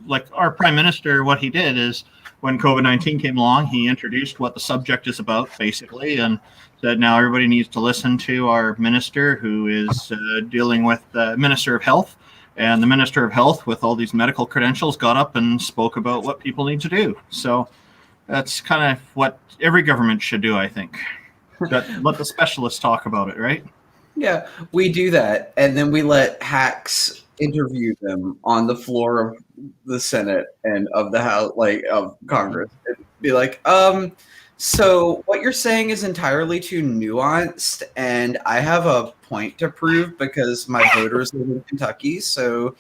like our prime minister, what he did is when COVID-19 came along, he introduced what the subject is about, basically, and said now everybody needs to listen to our minister, who is dealing with the Minister of Health. And the Minister of Health, with all these medical credentials, got up and spoke about what people need to do. So that's kind of what every government should do, I think. Let the specialists talk about it, right? Yeah, we do that, and then we let hacks interview them on the floor of the Senate and of the House, like of Congress. It'd be like, so what you're saying is entirely too nuanced, and I have a point to prove because my voters live in Kentucky. So,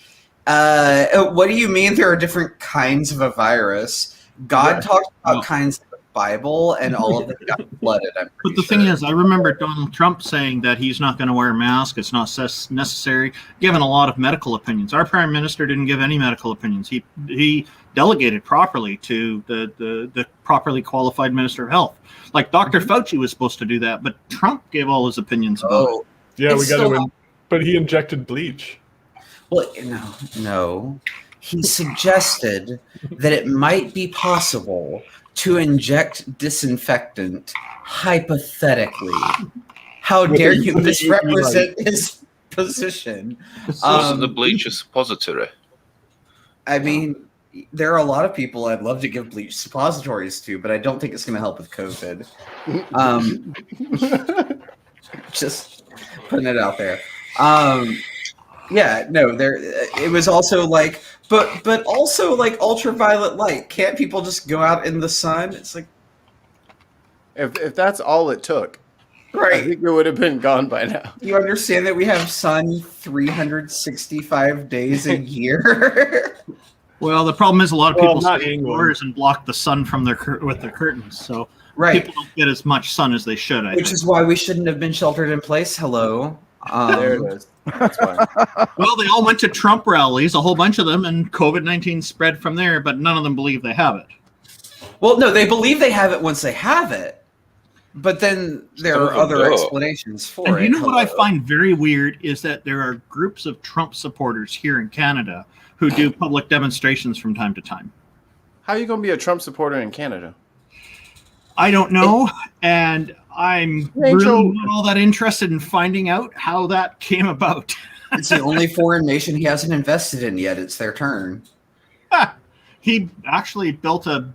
what do you mean there are different kinds of a virus? God talks about kinds of the Bible, and all of it got flooded. But the thing is, I remember Donald Trump saying that he's not going to wear a mask. It's not necessary, given a lot of medical opinions. Our prime minister didn't give any medical opinions. He delegated properly to the properly qualified minister of health. Like Dr. Fauci was supposed to do that, but Trump gave all his opinions about it. Yeah, we got to but he injected bleach. Well, no. He suggested that it might be possible to inject disinfectant hypothetically. How dare you misrepresent his position? Wasn't the bleach a suppository? I mean, there are a lot of people I'd love to give bleach suppositories to, but I don't think it's going to help with COVID. Just putting it out there. Yeah, no, it was also like, but also like ultraviolet light. Can't people just go out in the sun? It's like, if that's all it took, right? I think it would have been gone by now. You understand that we have sun 365 days a year? Well, the problem is a lot of people stay indoors and block the sun from with their curtains, so people don't get as much sun as they should. Which is why we shouldn't have been sheltered in place. Hello. There it is. That's why. Well, they all went to Trump rallies, a whole bunch of them, and COVID-19 spread from there, but none of them believe they have it. Well, no, they believe they have it once they have it, but then there are other explanations for it. And you know what I find very weird is that there are groups of Trump supporters here in Canada who do public demonstrations from time to time. How are you going to be a Trump supporter in Canada? I don't know, and I'm really not all that interested in finding out how that came about. It's the only foreign nation he hasn't invested in yet. It's their turn. He actually built a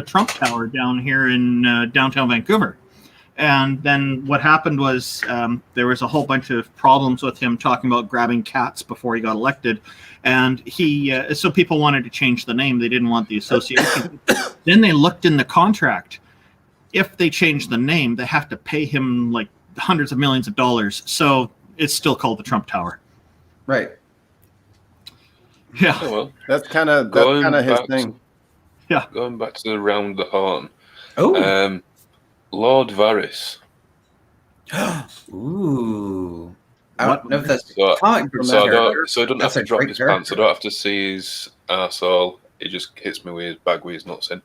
Trump Tower down here in downtown Vancouver. And then what happened was there was a whole bunch of problems with him talking about grabbing cats before he got elected. And so people wanted to change the name. They didn't want the association. Then they looked in the contract. If they change the name, they have to pay him like hundreds of millions of dollars. So it's still called the Trump Tower. Right. Yeah. Oh, well, that's kind of his thing. Yeah. Going back to the round the horn. Oh. Lord Varys. Ooh. I don't know if that's comic book so I don't have to drop his pants. I don't have to see his arsehole. It just hits me with his bag with his nuts in.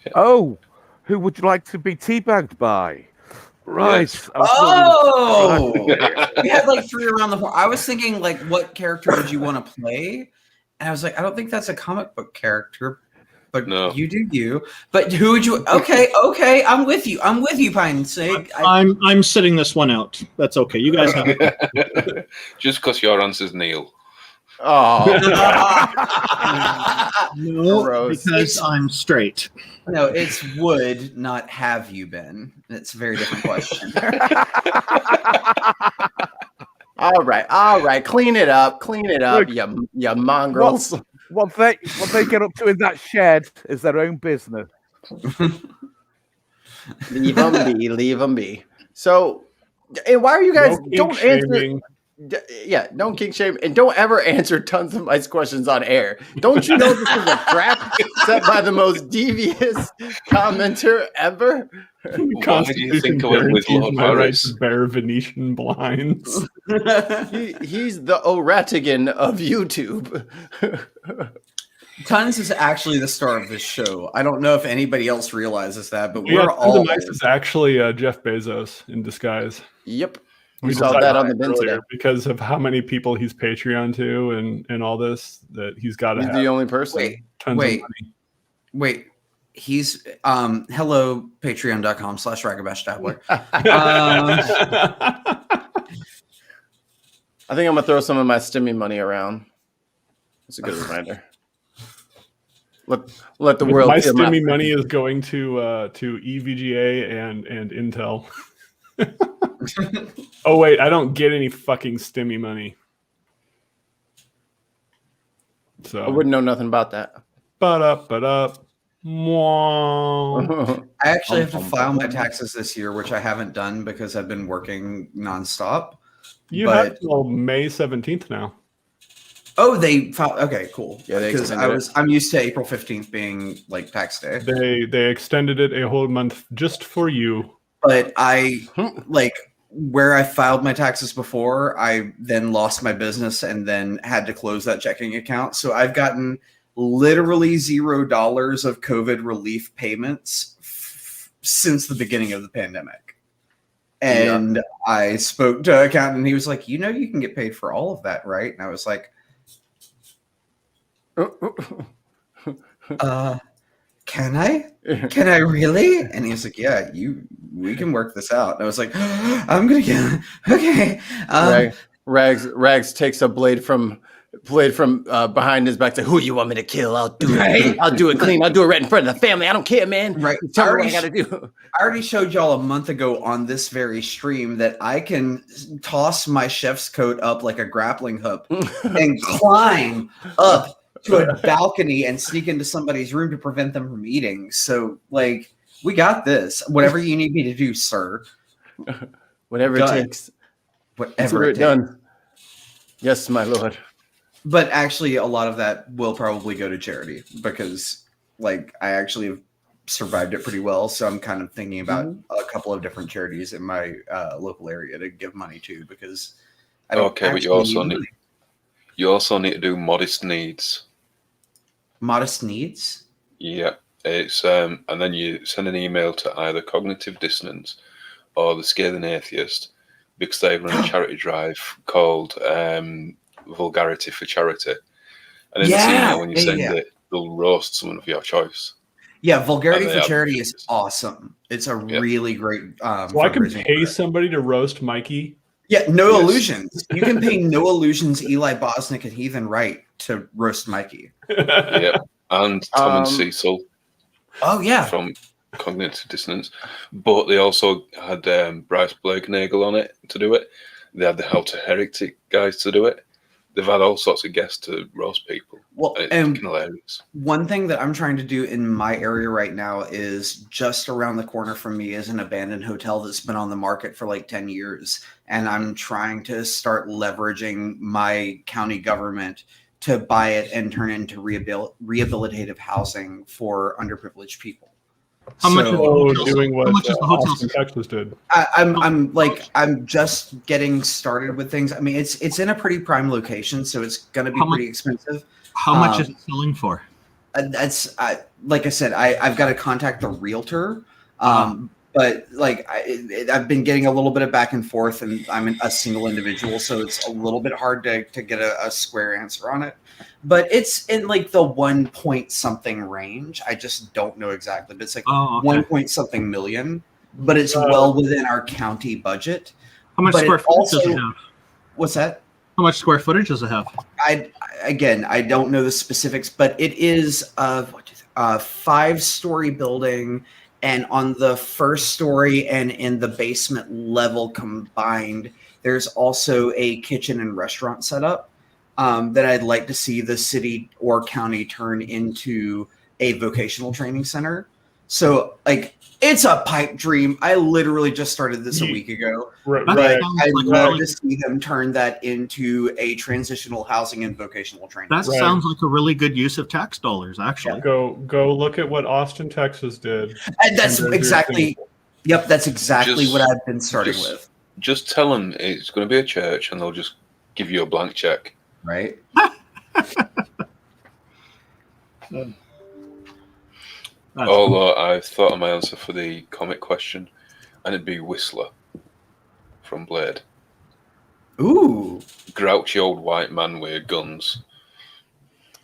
Yeah. Oh, who would you like to be teabagged by? Right. Yes. Oh, we had like 3 around the horn. I was thinking, like, what character would you want to play? And I was like, I don't think that's a comic book character, but no. You do you. But who would you? Okay, I'm with you. I'm with you, Pine's sake. I'm sitting this one out. That's okay. You guys have it. Just because your answer's Neil. Oh, No, Gross. because I'm straight. No, it's would, not have you been. It's a very different question. all right. Clean it up, Look, you mongrels. What they get up to in that shed is their own business. Leave them be. So, and why are you guys No don't kink answer? shaming. Yeah, don't kink shame, and don't ever answer tons of my questions on air. Don't you know this is a trap set by the most devious commenter ever? Why do you think I went with guarantees Lord my right Harris? to bear Venetian blinds. He's the Oratigan of YouTube. Tons is actually the star of this show. I don't know if anybody else realizes that, but Yeah, we're all. Nice is actually Jeff Bezos in disguise. Yep, We we saw decided that on the bin earlier today. because of how many people he's Patreon to and all this that he's got to He's have the only person. tons wait. of money. Wait, he's hello patreon.com/ragabash.org. I think I'm gonna throw some of my stimmy money around. It's a good reminder. Let the world. My feel stimmy money is going to EVGA and Intel. Oh wait, I don't get any fucking stimmy money. So I wouldn't know nothing about that. Mwah. I actually have to file my taxes this year, which I haven't done because I've been working nonstop. You But- have till May 17th now. Oh, they filed. Okay, cool. Yeah, they because extended I'm used to April 15th being like tax day. They extended it a whole month just for you. But I like where I filed my taxes before, I then lost my business and then had to close that checking account. So I've gotten literally $0 of COVID relief payments since the beginning of the pandemic. And I spoke to an accountant and he was like, you know, you can get paid for all of that, right? And I was like, can I? Can I really? And he was like, yeah, we can work this out. And I was like, I'm gonna get okay. Rags takes a blade from behind his back. Like, who you want me to kill? I'll do it. Right. I'll do it clean. I'll do it right in front of the family. I don't care, man. Right. Tell me what I gotta do. I already showed y'all a month ago on this very stream that I can toss my chef's coat up like a grappling hook and climb up to a balcony and sneak into somebody's room to prevent them from eating. So, like, we got this. Whatever you need me to do, sir. Whatever Done. it takes. Whatever Consider it it takes. done. Yes, my lord. But actually, a lot of that will probably go to charity because, like, I actually have survived it pretty well. So I'm kind of thinking about a couple of different charities in my local area to give money to because I don't. Okay, but you also need to do modest needs. Modest needs. Yeah, it's and then you send an email to either Cognitive Dissonance or the Scathing Atheist because they run a charity drive called Vulgarity for Charity. And in this email, when you send it, they'll roast someone of your choice. Yeah, Vulgarity And for they Charity have- is awesome. It's a really great. So I can fundraising pay program. somebody to roast Mikey. Yeah, no Yes. illusions. You can pay no illusions. Eli Bosnick and Heathen Wright to roast Mikey. Yeah, and Tom and Cecil Oh yeah. from Cognitive Dissonance. But they also had Bryce Blakenagel on it to do it. They had the How to Heretic guys to do it. They've had all sorts of guests to roast people. Well, It's and fucking hilarious. one thing that I'm trying to do in my area right now is just around the corner from me is an abandoned hotel that's been on the market for like 10 years. And I'm trying to start leveraging my county government to buy it and turn it into rehabilitative housing for underprivileged people. How much is the hotel? Doing what How much is the hotel Austin, Texas did. I'm just getting started with things. I mean, it's in a pretty prime location, so it's going to be How much- pretty expensive. How much is it selling for? That's like I said, I've got to contact the realtor. But like I've been getting a little bit of back and forth, and I'm a single individual, so it's a little bit hard to get a square answer on it. But it's in like the 1 point something range. I just don't know exactly, but it's like 1 point something million. But it's well within our county budget. How much but square it footage does it also- have? What's that? How much square footage does it have? I don't know the specifics, but it is a 5-story building, and on the first story and in the basement level combined, there's also a kitchen and restaurant setup that I'd like to see the city or county turn into a vocational training center. So, like, it's a pipe dream. I literally just started this a week ago. Right. But That I'd sounds love like to see them turn that into a transitional housing and vocational training. that Right. sounds like a really good use of tax dollars, actually. Go look at what Austin, Texas did. And that's And there's your exactly, example. yep, that's exactly Just- what I've been starting just- with. Just tell them it's going to be a church, and they'll just give you a blank check. Right? Although I've thought of my answer for the comic question, and it'd be Whistler from Blade. Ooh. Grouchy old white man with guns.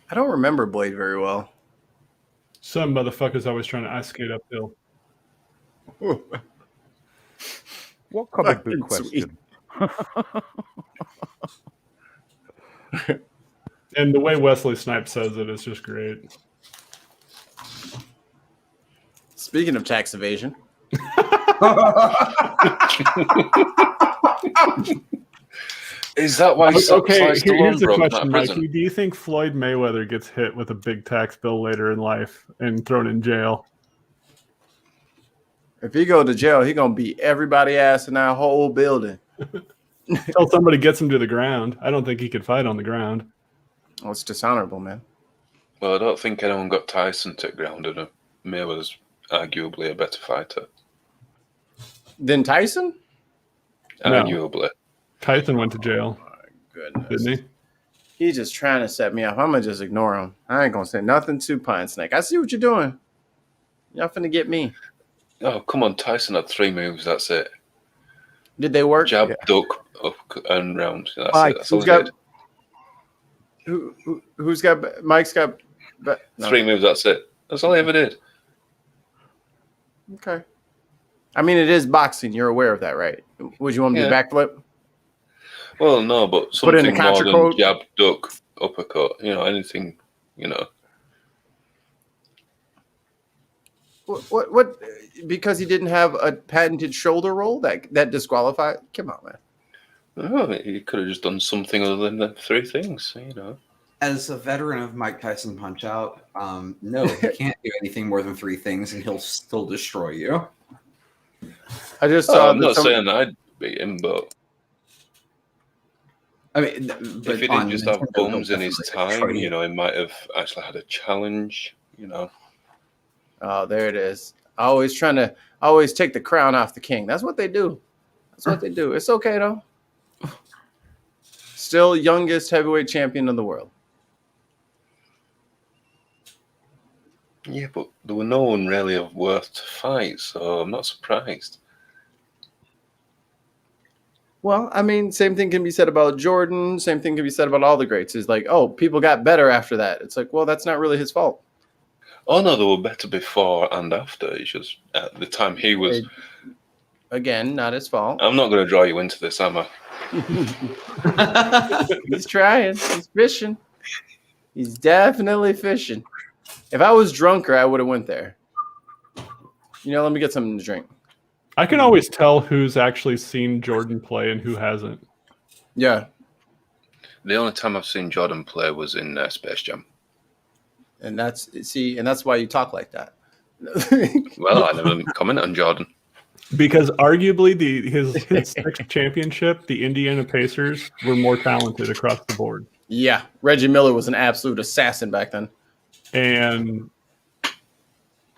I don't remember Blade very well. Some motherfuckers always trying to ice skate uphill. What comic Fucking book question? And the way Wesley Snipes says it is just great. Speaking of tax evasion, Is that why Okay, here's Stallone the broke out question, of prison? Mikey. Do you think Floyd Mayweather gets hit with a big tax bill later in life and thrown in jail? if he go to jail, he gonna beat everybody ass in that whole building. Until somebody gets him to the ground. I don't think he could fight on the ground. Oh, it's dishonorable, man. Well, I don't think anyone got Tyson to ground, and Mayweather's arguably a better fighter. Then Tyson? No. Arguably. Tyson went to jail, Goodness. didn't he? He's just trying to set me up. I'm gonna just ignore him. I ain't gonna say nothing to Pine Snake. I see what you're doing. Y'all finna get me. Oh, come on. Tyson had 3 moves. That's it. Did they work? Jab, duck, up, and round. That's Mike, it. That's all Who's he got? did. Who's got? Mike's got. No. 3 moves. That's it. That's all he ever did. Okay. I mean, it is boxing. You're aware of that, right? Would you want me to Yeah. backflip? Well, no, but Put in the something more contra than code? jab, duck, uppercut. Anything. What? Because he didn't have a patented shoulder roll that disqualified. Come on, man. Oh, he could have just done something other than the 3 things. As a veteran of Mike Tyson Punch Out, no, he can't do anything more than 3 things and he'll still destroy you. I just Oh, saw. I'm not saying I'd beat him, but I mean, but if he on didn't just have Nintendo, he'll bums in his definitely destroy time, you. he might have actually had a challenge. Oh, there it is. Always take the crown off the king. That's what they do. That's what they do. It's okay though. Still youngest heavyweight champion in the world. Yeah, but there were no one really of worth to fight, so I'm not surprised. Well, I mean, same thing can be said about Jordan. Same thing can be said about all the greats. It's like, oh, people got better after that. It's like, well, that's not really his fault. Oh no, they were better before and after. It's just at the time he was. Again, not his fault. I'm not going to draw you into this, am I? He's trying. He's fishing. He's definitely fishing. If I was drunker, I would have went there. Let me get something to drink. I can always tell who's actually seen Jordan play and who hasn't. Yeah. The only time I've seen Jordan play was in Space Jam. And that's why you talk like that. Well, I never comment on Jordan. Because arguably his 6th championship, the Indiana Pacers were more talented across the board. Yeah. Reggie Miller was an absolute assassin back then.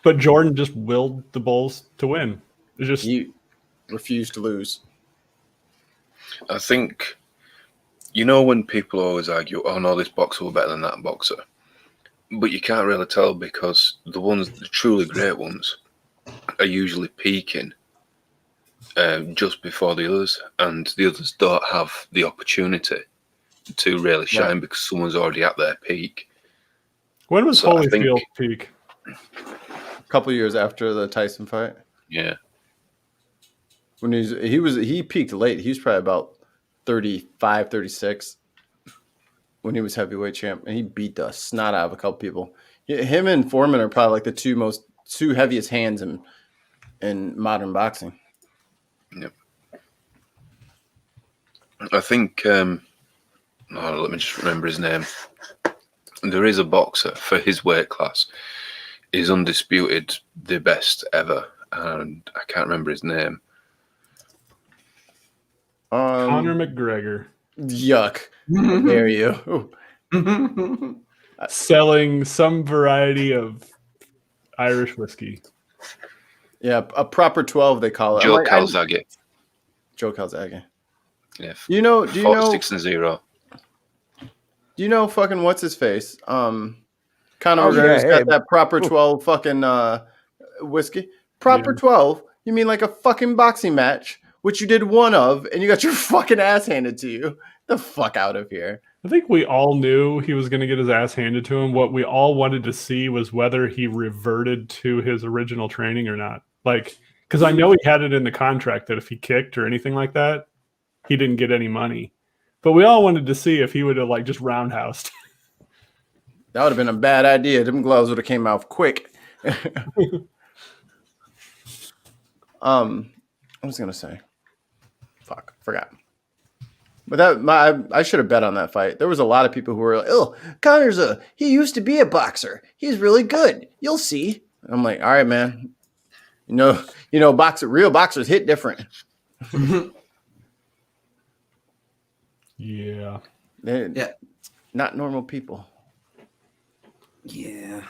But Jordan just willed the Bulls to win. He refused to lose. I think, when people always argue, oh no, this boxer was better than that boxer. But you can't really tell because the truly great ones, are usually peaking just before the others, and the others don't have the opportunity to really shine because someone's already at their peak. When was So I Holyfield think- peak? A couple years after the Tyson fight. Yeah. When he peaked late. He was probably about 35, 36. when he was heavyweight champ, and he beat the snot out of a couple people. Him and Foreman are probably like the two heaviest hands in modern boxing. Yep. I think. Let me just remember his name. There is a boxer for his weight class. He's undisputed the best ever, and I can't remember his name. Conor McGregor. Yuck. How dare you? Selling some variety of Irish whiskey. Yeah, a proper 12 they call it. Joe Calzaghe. Joe Calzaghe. Yeah. Do you know 46-0. Do you know fucking what's his face? Conor Oh, McGregor's yeah, got yeah. that proper 12 fucking whiskey. Proper 12? You mean like a fucking boxing match, which you did one of, and you got your fucking ass handed to you? The fuck out of here. I think we all knew he was going to get his ass handed to him. What we all wanted to see was whether he reverted to his original training or not. Like, because I know he had it in the contract that if he kicked or anything like that, he didn't get any money. But we all wanted to see if he would have like just roundhoused. That would have been a bad idea. Them gloves would have came out quick. I was gonna say, fuck, forgot. But I should have bet on that fight. There was a lot of people who were like, "Oh, Conor's he used to be a boxer. He's really good. You'll see." I'm like, "All right, man. You know, real boxers hit different." Yeah. They're not normal people. Yeah.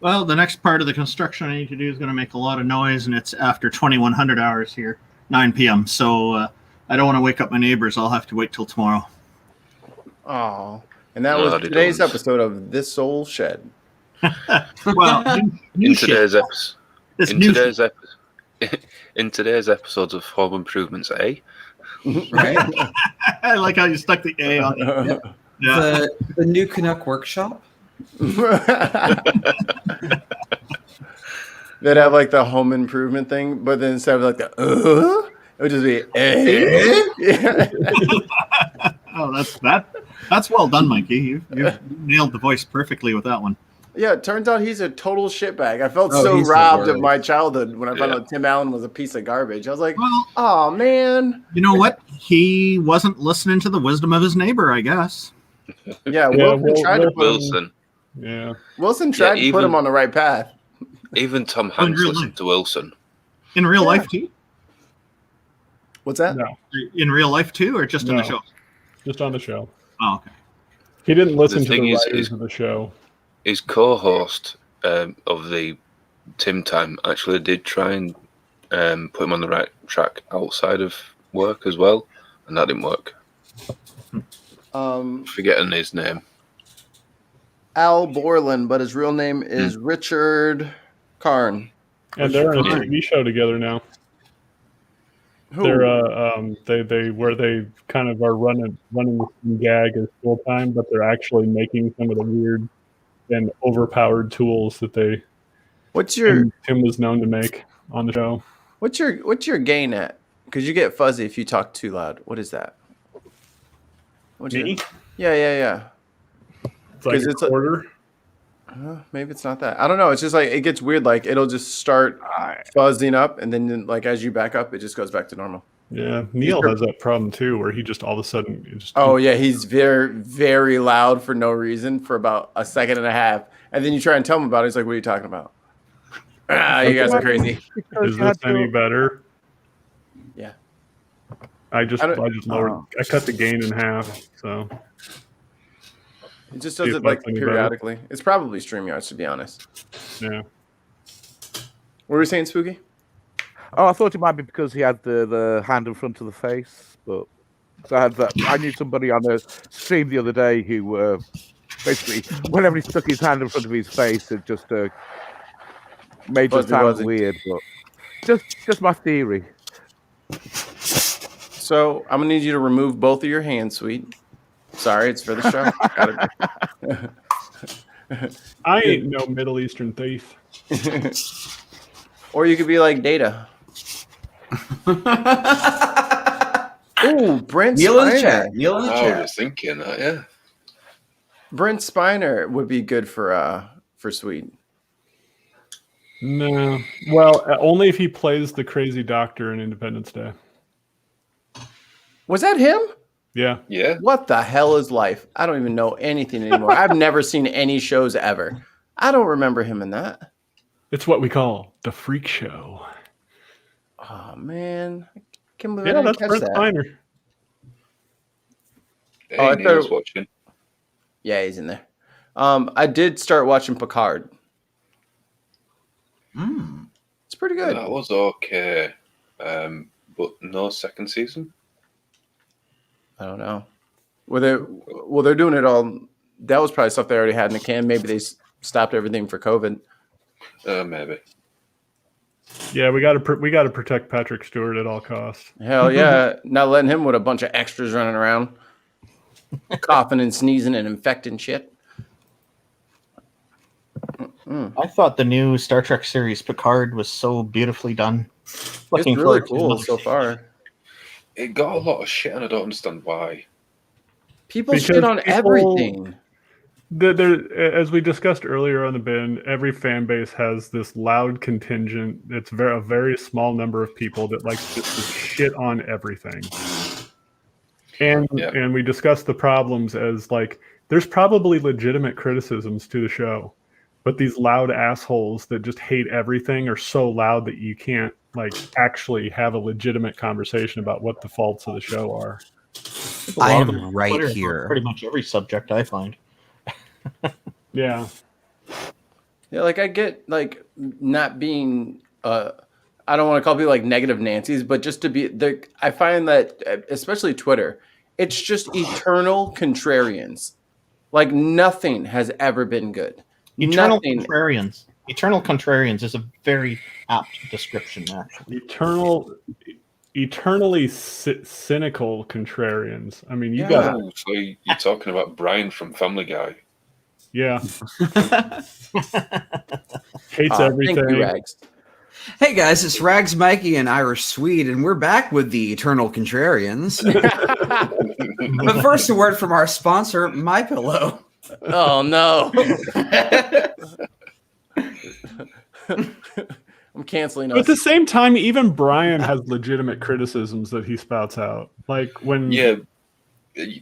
Well, the next part of the construction I need to do is going to make a lot of noise, and it's after 2100 hours here, 9 p.m. So I don't want to wake up my neighbors. I'll have to wait till tomorrow. Oh, and that was today's episode of This Soul Shed. Well, in today's episodes of Home Improvements A. Right. I like how you stuck the A on it. Yeah. The new Canuck workshop. They'd have like the home improvement thing, but then instead of like the it would just be yeah. Oh, that's well done, Mikey. You nailed the voice perfectly with that one. Yeah, it turns out he's a total shitbag. I felt so robbed of my childhood when I found out Tim Allen was a piece of garbage. I was like, oh man. You know what? He wasn't listening to the wisdom of his neighbor, I guess. Yeah, Wilson tried to put Wilson. Yeah. Wilson tried to put him on the right path. Even Tom Hanks listened to Wilson. In real life too? What's that? No. In real life too, or just in the show? Just on the show. Oh, okay. He didn't listen to thing the is- writers of the show. His co-host of the Tim Time actually did try and put him on the right track outside of work as well, and that didn't work. Forgetting his name. Al Borland, but his real name is Richard Karn. And they're on a TV show together now. Who? They're they kind of are running the same gag as full time, but they're actually making some of the weird and overpowered tools that Tim was known to make on the show. What's your gain at? Because you get fuzzy if you talk too loud. What is that? Me? Yeah. It's like a quarter. Maybe it's not that. I don't know. It's just like it gets weird. Like it'll just start fuzzing up, and then like as you back up, it just goes back to normal. Yeah, Neil has that problem too, where he just all of a sudden he's very, very loud for no reason for about a second and a half, and then you try and tell him about it. He's like, "What are you talking about?" You guys are crazy. Is this any better? Yeah. I just lowered. I cut the gain in half, so it just does it like periodically. It's probably StreamYards, to be honest. Yeah. What were you saying, Spooky? Oh, I thought it might be because he had the hand in front of the face, but so I knew somebody on a stream the other day who basically, whenever he stuck his hand in front of his face, it just made it sound weird. But just my theory. So I'm gonna need you to remove both of your hands, sweet. Sorry, it's for the show. I ain't no Middle Eastern thief. Or you could be like Data. Ooh, Brent Neil in the Steiner. chat. Neil in the I chat. was thinking that, yeah. Brent Spiner would be good for Sweden. No. Well, only if he plays the crazy doctor in Independence Day. Was that him? Yeah. Yeah. What the hell is life? I don't even know anything anymore. I've never seen any shows ever. I don't remember him in that. It's what we call the freak show. Oh man, I can't believe I Yeah, didn't that's catch Brent that. Spiner. Hey, I Neil's thought- watching. Yeah, he's in there. I did start watching Picard. It's pretty good. That was okay, but no second season. I don't know. They're doing it all. That was probably stuff they already had in the can. Maybe they stopped everything for COVID. Maybe. Yeah, we got to protect Patrick Stewart at all costs. Hell yeah. Not letting him with a bunch of extras running around, coughing and sneezing and infecting shit. I thought the new Star Trek series Picard was so beautifully done. It's Looking really forward to cool another so season. far. It got a lot of shit, and I don't understand why. People Because shit on people- everything. As we discussed earlier on the bin, every fan base has this loud contingent. It's a very small number of people that likes just to shit on everything. And we discussed the problems as like there's probably legitimate criticisms to the show, but these loud assholes that just hate everything are so loud that you can't like actually have a legitimate conversation about what the faults of the show are. I A lot of them am on right Twitter here. about pretty much every subject I find. Yeah. Yeah, like I get like not being I don't want to call people like negative Nancy's, but just to be I find that especially Twitter, it's just eternal contrarians. Like nothing has ever been good. Eternal Nothing. contrarians. Eternal contrarians is a very apt description, actually. Eternally cynical contrarians. I mean, you Yeah. got Oh, so you're talking about Brian from Family Guy. yeah. Hates Thank everything. you, Rags. Hey guys, it's Rags Mikey and Irish Swede, and we're back with the Eternal Contrarians. But first, a word from our sponsor, MyPillow. Oh no. I'm canceling But at us. the same time, even Brian has legitimate criticisms that he spouts out. Like when Yeah,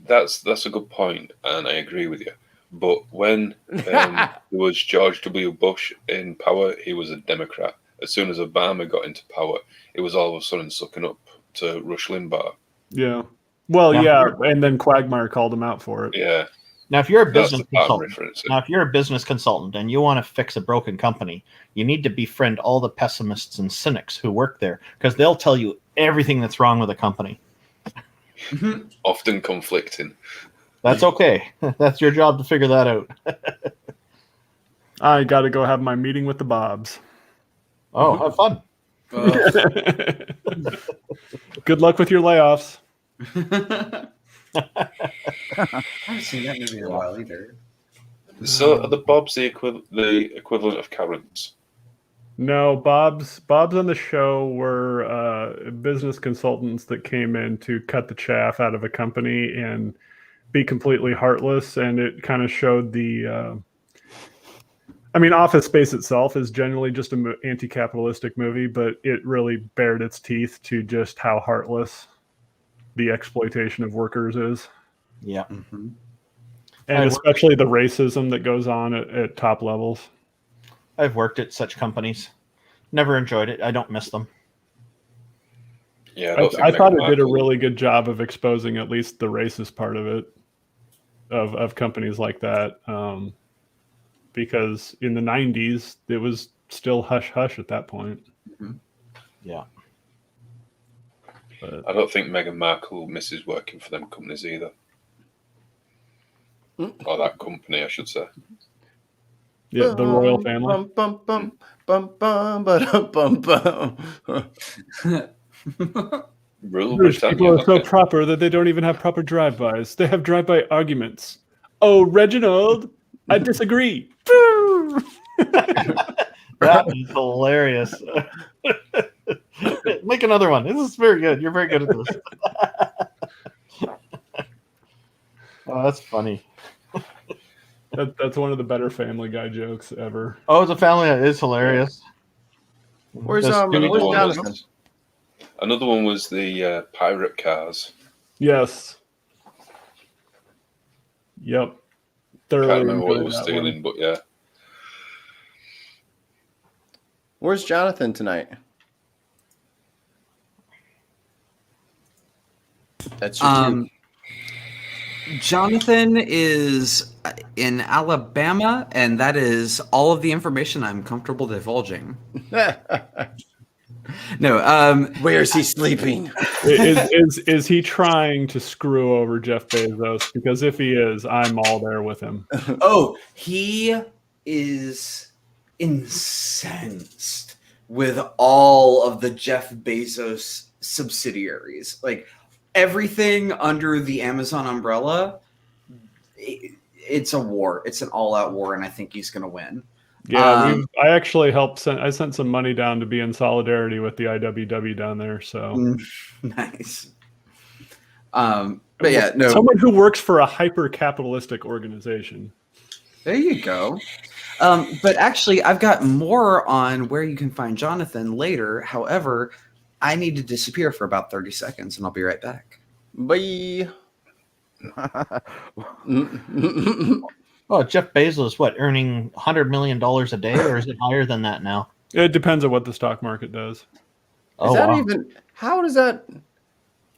that's a good point, and I agree with you. But when there was George W. Bush in power, he was a Democrat. As soon as Obama got into power, it was all of a sudden sucking up to Rush Limbaugh. yeah. Well, Yeah. yeah, and then Quagmire called him out for it. Yeah, Now, if you're a that's business the part I'm consultant, referencing. now if you're a business consultant and you want to fix a broken company, you need to befriend all the pessimists and cynics who work there because they'll tell you everything that's wrong with the company. Often conflicting. That's okay. That's your job to figure that out. I got to go have my meeting with the Bobs. Oh, have fun. Good luck with your layoffs. I haven't seen that movie in a while either. So are the Bobs the equivalent of Karens? No, Bob's on the show were business consultants that came in to cut the chaff out of a company and be completely heartless, and it kind of showed the. I mean, Office Space itself is generally just an anti-capitalistic movie, but it really bared its teeth to just how heartless the exploitation of workers is, Yeah. Mm-hmm. and especially the racism that goes on at top levels. I've worked at such companies. Never enjoyed it. I don't miss them. Yeah, I, don't think I thought it Meghan did a Markle- really good job of exposing at least the racist part of it, of companies like that. Because in the 90s, it was still hush-hush at that point. Yeah. But, I don't think Meghan Markle misses working for them companies either. Or that company, I should say. yeah, the royal family. Bum, bum, bum, bum, bum, ba-dum, bum, bum. Rule British people are so Britannia. proper that they don't even have proper drive-bys. They have drive-by arguments. Oh, Reginald, I disagree. That is hilarious. Make another one. This is very good. You're very good at this. Oh, that's funny. That's one of the better Family Guy jokes ever. Oh, it's a family that is hilarious. Where's Just- Jonathan? Another one was the pirate cars. Yes. Yep. Thoroughly Can't remember what it enjoyed was that stealing, but yeah. Where's Jonathan tonight? That's your cue. Jonathan is in Alabama, and that is all of the information I'm comfortable divulging. No, Where's he sleeping? Is he trying to screw over Jeff Bezos? Because if he is, I'm all there with him. oh, he is incensed with all of the Jeff Bezos subsidiaries. Like everything under the Amazon umbrella, it's a war. It's an all-out war, and I think he's going to win. Yeah, I actually helped. I sent some money down to be in solidarity with the IWW down there. So nice. But yeah, no. Someone who works for a hyper-capitalistic organization. There you go. But actually, I've got more on where you can find Jonathan later. However, I need to disappear for about 30 seconds, and I'll be right back. Bye. Oh, Jeff Bezos, what, earning $100 million a day, or is it higher than that now? It depends on what the stock market does. Is that even? How does that?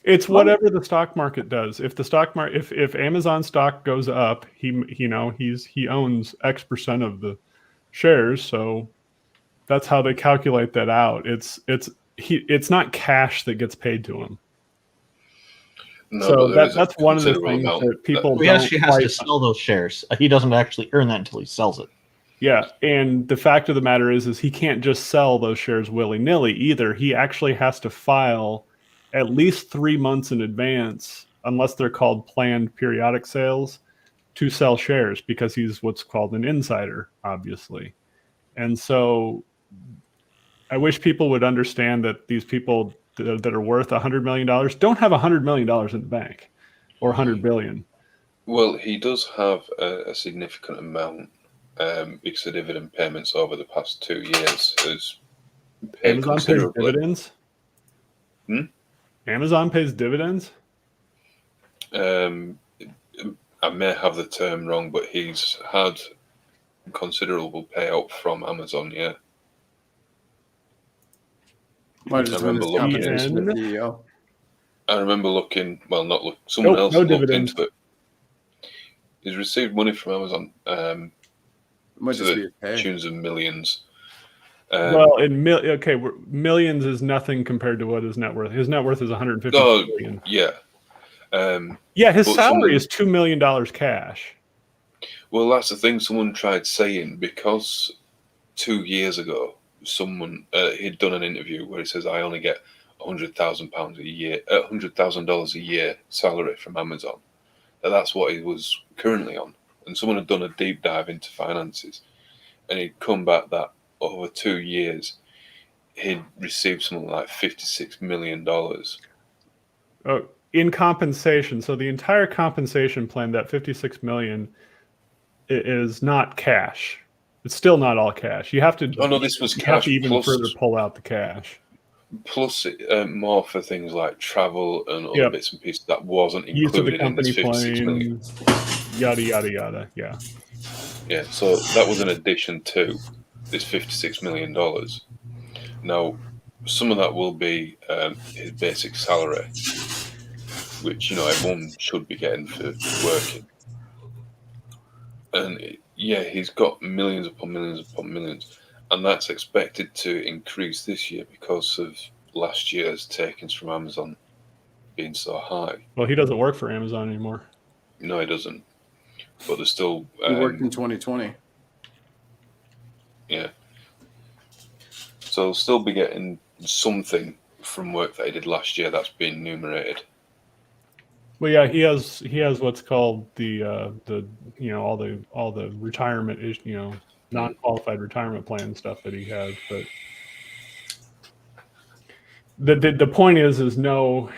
It's whatever the stock market does. If the stock market, if Amazon stock goes up, he owns X percent of the shares, so that's how they calculate that out. It's not cash that gets paid to him. No, So but that's one of the things that people He don't actually has to quite- sell those shares. He doesn't actually earn that until he sells it. Yeah, and the fact of the matter is he can't just sell those shares willy-nilly either. He actually has to file at least 3 months in advance, unless they're called planned periodic sales, to sell shares, because he's what's called an insider, obviously. And so I wish people would understand that these people that are worth $100 million don't have $100 million in the bank, or $100 billion. Well, he does have a significant amount because of dividend payments over the past 2 years. Has paid Amazon pays considerably. dividends. Hmm? Amazon pays dividends. I may have the term wrong, but he's had considerable payout from Amazon. Yeah. Might have just been his remember looking competition into- with CEO. I remember looking. Well, not look. Someone Nope, else no looked dividends. into it. He's received money from Amazon Might to just be the a pay. tunes of millions. Well, millions is nothing compared to what his net worth. His net worth is 150 Oh, million. yeah. Yeah, his but salary someone- is $2 million cash. Well, that's the thing. Someone tried saying, because 2 years ago, someone he'd done an interview where he says, "I only get £100,000 a year, $100,000 a year salary from Amazon." That's what he was currently on. And someone had done a deep dive into finances, and he'd come back that over 2 years, he'd received something like $56 million. In compensation. So the entire compensation plan, that 56 million, is not cash. It's still not all cash. You have to. Oh no, this was you have cash to even plus further pull out the cash. plus more for things like travel and other Yep. bits and pieces that wasn't Use of the included in this company 56 million. planes, yada yada yada. Yeah. Yeah, so that was in addition to this $56 million. Now, some of that will be his basic salary, which, everyone should be getting for working. And yeah, he's got millions upon millions upon millions. And that's expected to increase this year because of last year's takings from Amazon being so high. Well, he doesn't work for Amazon anymore. No, he doesn't. But there's still... He worked in 2020. Yeah. So he'll still be getting something from work that he did last year that's been enumerated. Well, yeah, he has what's called the all the retirement is non-qualified retirement plan stuff that he has, but the point is no,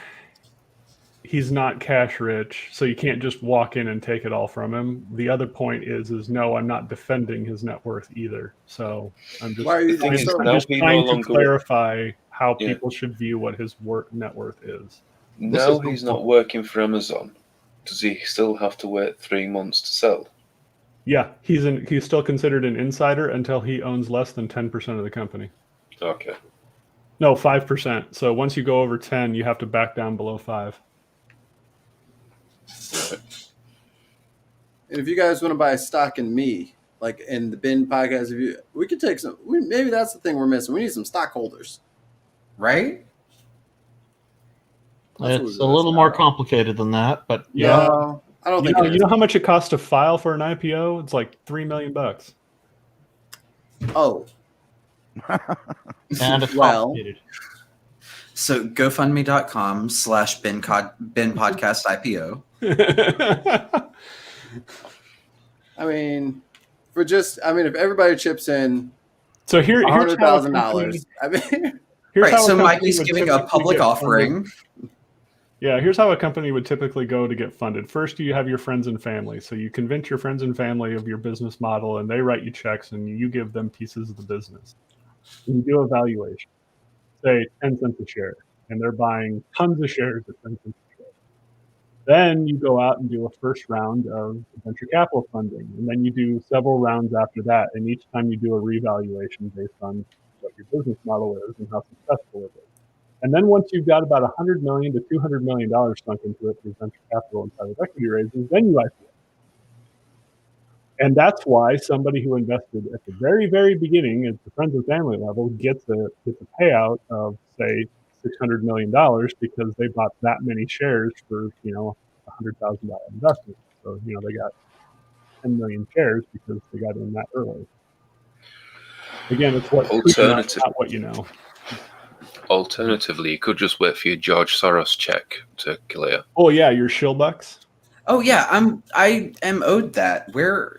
he's not cash rich, so you can't just walk in and take it all from him. The other point is no, I'm not defending his net worth either. So I'm just, Why are you thing is, I'm now just he no trying to longer- clarify how Yeah. people should view what his net worth is. Now he's not working for Amazon. Does he still have to wait 3 months to sell? Yeah, he's still considered an insider until he owns less than 10% of the company. Okay. No, 5%. So once you go over 10, you have to back down below 5. And if you guys want to buy stock in me, like in the Bin podcast, we could take some. Maybe that's the thing we're missing. We need some stockholders, Right? It's a little more complicated than that, but Yeah. No, I don't think. You know how much it costs to file for an IPO? It's like $3 million. Oh, and it's Well- complicated. So GoFundMe.com/Bin Podcast IPO. I mean, if everybody chips in So here's how a $100,000, company- I mean, here's Right, how a so company Mikey's would giving a typically public get funded. offering. Yeah, here's how a company would typically go to get funded. First, you have your friends and family. So you convince your friends and family of your business model, and they write you checks, and you give them pieces of the business. And you do a valuation, say 10 cents a share, and they're buying tons of shares at 10 cents a share. Then you go out and do a first round of venture capital funding, and then you do several rounds after that, and each time you do a revaluation based on what your business model is and how successful it is. And then once you've got about $100 million to $200 million sunk into it through venture capital and private equity raises, then you IPO. And that's why somebody who invested at the very, very beginning at the friends and family level gets a payout of, say, $600 million because they bought that many shares for, $100,000 investment. So, they got 10 million shares because they got in that early. Again, it's what not what you know. Alternatively, you could just wait for your George Soros check to clear. Oh yeah, your shillbucks. Oh yeah, I am owed that. Where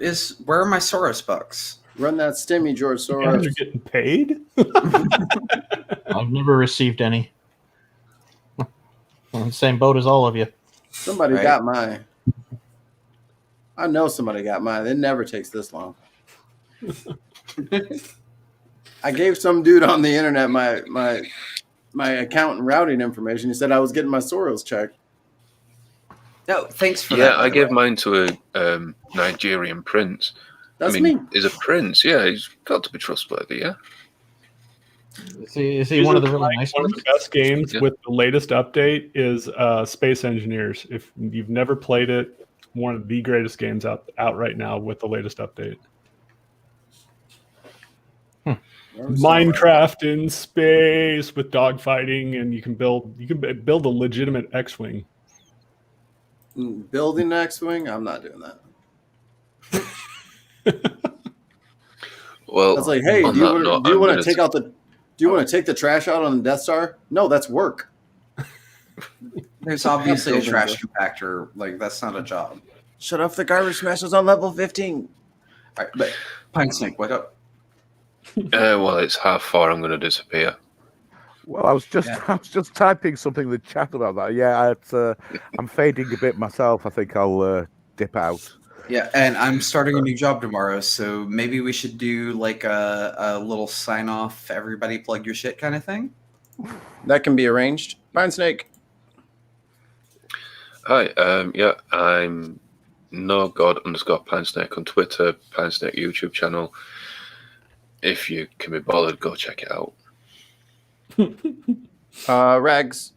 are my Soros bucks? run that stimmy, George You Soros. guys are getting paid? I've never received any. I'm in the same boat as all of you. Somebody Right. got mine. I know somebody got mine. It never takes this long. I gave some dude on the internet my account and routing information. He said I was getting my Soros check. No, thanks for that. Yeah, I gave mine to a Nigerian prince. That's I mean, me. he's a prince. Yeah, he's got to be trustworthy. Yeah. Is he one of the really nice One of ones? the best games Yeah. with the latest update is Space Engineers. If you've never played it, one of the greatest games out right now with the latest update. Minecraft in space with dogfighting, and you can build a legitimate X-wing. Building X-wing. I'm not doing that. Well, I was like, hey, on do you that want note, to I'm gonna take out the? Do you want to take the trash out on the Death Star? No, that's work. There's obviously a trash compactor. Like, that's not a job. Shut off the garbage smashers on level 15. All right, but Pine Snake, what up? well, it's 4:30. I'm going to disappear. Well, I was just typing something in the chat about that. Yeah, I'm fading a bit myself. I think I'll dip out. Yeah, and I'm starting a new job tomorrow, so maybe we should do like a little sign off, everybody plug your shit kind of thing. That can be arranged. Pine Snake. Hi, yeah, I'm NoGod_PineSnake on Twitter, PineSnake YouTube channel. If you can be bothered, go check it out. Rags.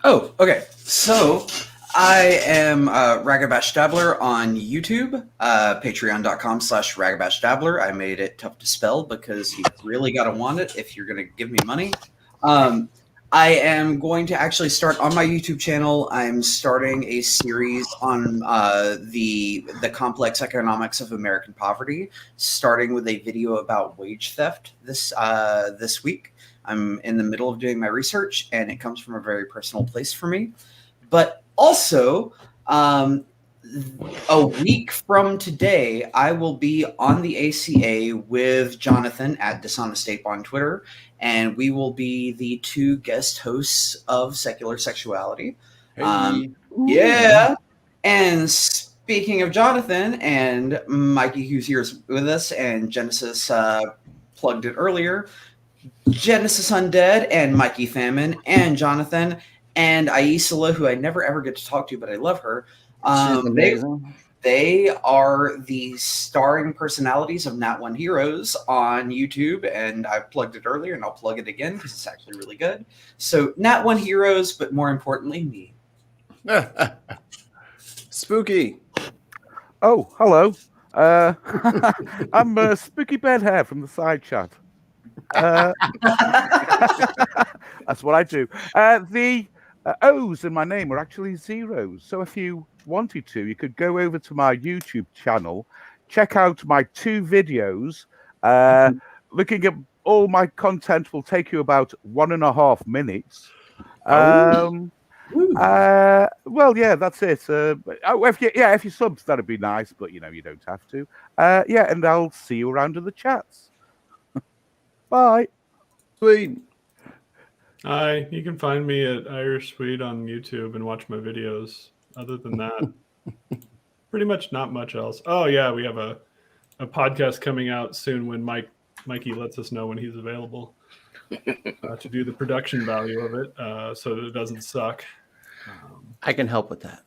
Oh, okay. So I am Ragabash Dabbler on YouTube, patreon.com/Ragabash Dabbler. I made it tough to spell because you really got to want it if you're going to give me money. I am going to actually start on my YouTube channel. I'm starting a series on the complex economics of American poverty, starting with a video about wage theft this week. I'm in the middle of doing my research, and it comes from a very personal place for me. But also, a week from today, I will be on the ACA with Jonathan at Dishonest Ape on Twitter, and we will be the two guest hosts of Secular Sexuality. Yeah. And speaking of Jonathan and Mikey, who's here with us, and Genesis plugged it earlier, Genesis Undead and Mikey Famine and Jonathan and Aisala, who I never ever get to talk to, but I love her. She's amazing. They are the starring personalities of Nat One Heroes on YouTube, and I plugged it earlier, and I'll plug it again because it's actually really good. So Nat One Heroes, but more importantly, me. Spooky. Oh, hello. I'm Spooky Bedhair from the side chat. That's what I do. The O's in my name are actually zeros. So if you wanted to, you could go over to my YouTube channel, check out my 2 videos. Looking at all my content will take you about 1.5 minutes. Well, yeah, that's it. If you subs, that'd be nice, but you don't have to. And I'll see you around in the chats. Bye. Sweet. Hi, you can find me at Irish Swede on YouTube and watch my videos. Other than that, pretty much not much else. Oh yeah, we have a podcast coming out soon when Mikey lets us know when he's available to do the production value of it, so that it doesn't suck. I can help with that.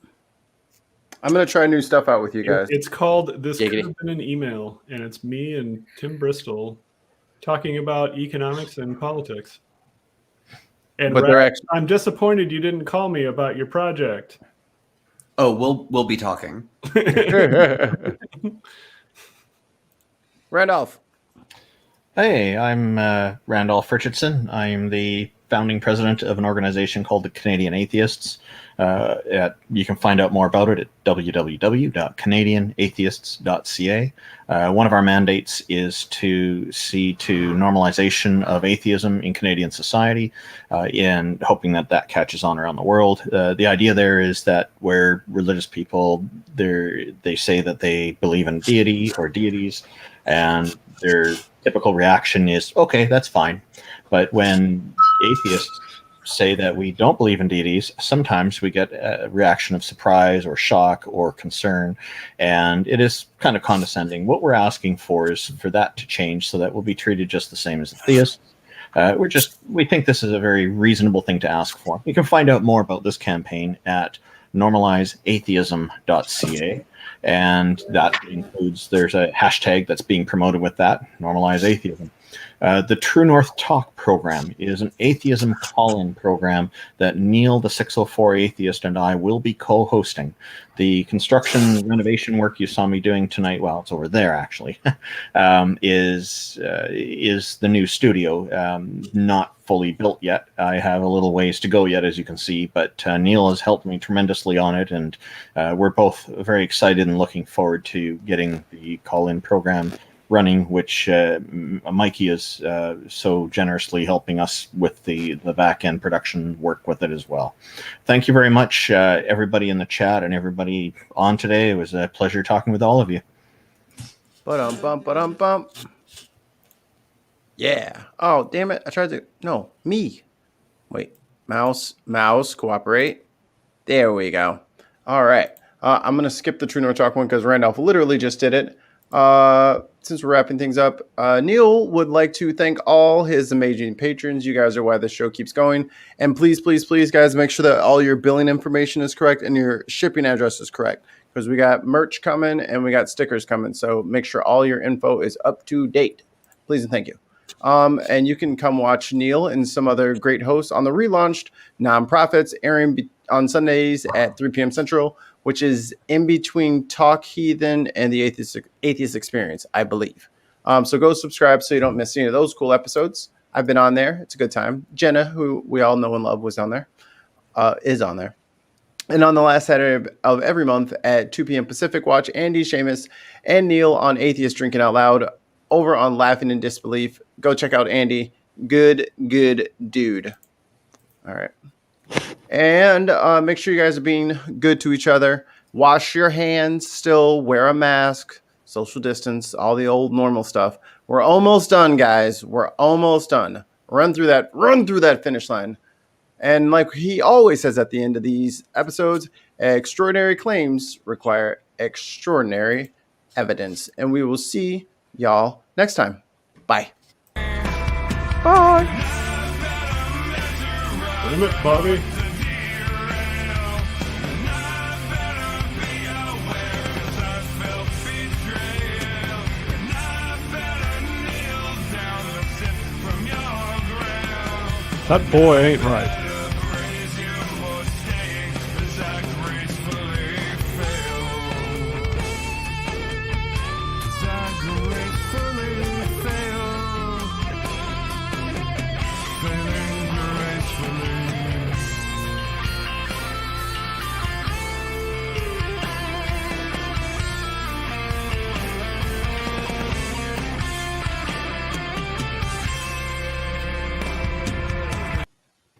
I'm gonna try new stuff out with you guys. It's called This Giggity. Could Have Been an Email, and it's me and Tim Bristol talking about economics and politics. And But they're actually- I'm disappointed you didn't call me about your project. Oh, we'll be talking. Randolph. Hey, I'm Randolf Richardson. I'm the founding president of an organization called the Canadian Atheists. You can find out more about it at www.canadianatheists.ca. One of our mandates is to see to normalization of atheism in Canadian society, and hoping that catches on around the world. The idea there is that where religious people, they say that they believe in deity or deities, and their typical reaction is, okay, that's fine. But when atheists say that we don't believe in deities, sometimes we get a reaction of surprise or shock or concern, and it is kind of condescending. What we're asking for is for that to change so that we'll be treated just the same as atheists. We think this is a very reasonable thing to ask for. You can find out more about this campaign at normalizeatheism.ca. And that includes, there's a hashtag that's being promoted with that, Normalize Atheism. The True North Talk program is an atheism call-in program that Neil, the 604 atheist, and I will be co-hosting. The construction renovation work you saw me doing tonight, well, it's over there actually, is the new studio. Not fully built yet. I have a little ways to go yet, as you can see, but Neil has helped me tremendously on it, and we're both very excited and looking forward to getting the call-in program running, which Mikey is so generously helping us with the back-end production work with it as well. Thank you very much, everybody in the chat and everybody on today. It was a pleasure talking with all of you. Ba-dum-bump. Yeah. Oh, damn it. I tried to... No, me. Wait. Mouse, cooperate. There we go. All right. I'm going to skip the True North Talk one because Randolph literally just did it. Since we're wrapping things up, Neil would like to thank all his amazing patrons. You guys are why the show keeps going. And please, guys, make sure that all your billing information is correct and your shipping address is correct, because we got merch coming and we got stickers coming. So make sure all your info is up to date. Please and thank you. And you can come watch Neil and some other great hosts on the relaunched Nonprofits, airing on Sundays at 3 p.m. Central, which is in between Talk Heathen and the Atheist Experience, I believe. So go subscribe so you don't miss any of those cool episodes. I've been on there. It's a good time. Jenna, who we all know and love, was on there, is on there. And on the last Saturday of every month at 2 p.m. Pacific, watch Andy, Seamus, and Neil on Atheist Drinking Out Loud over on Laughing in Disbelief. Go check out Andy. Good dude. All right. And make sure you guys are being good to each other. Wash your hands still. Wear a mask. Social distance. All the old normal stuff. We're almost done, guys. We're almost done. Run through that finish line. And like he always says at the end of these episodes, extraordinary claims require extraordinary evidence. And we will see y'all next time. Bye. Bye. Damn it, Bobby. That boy ain't right.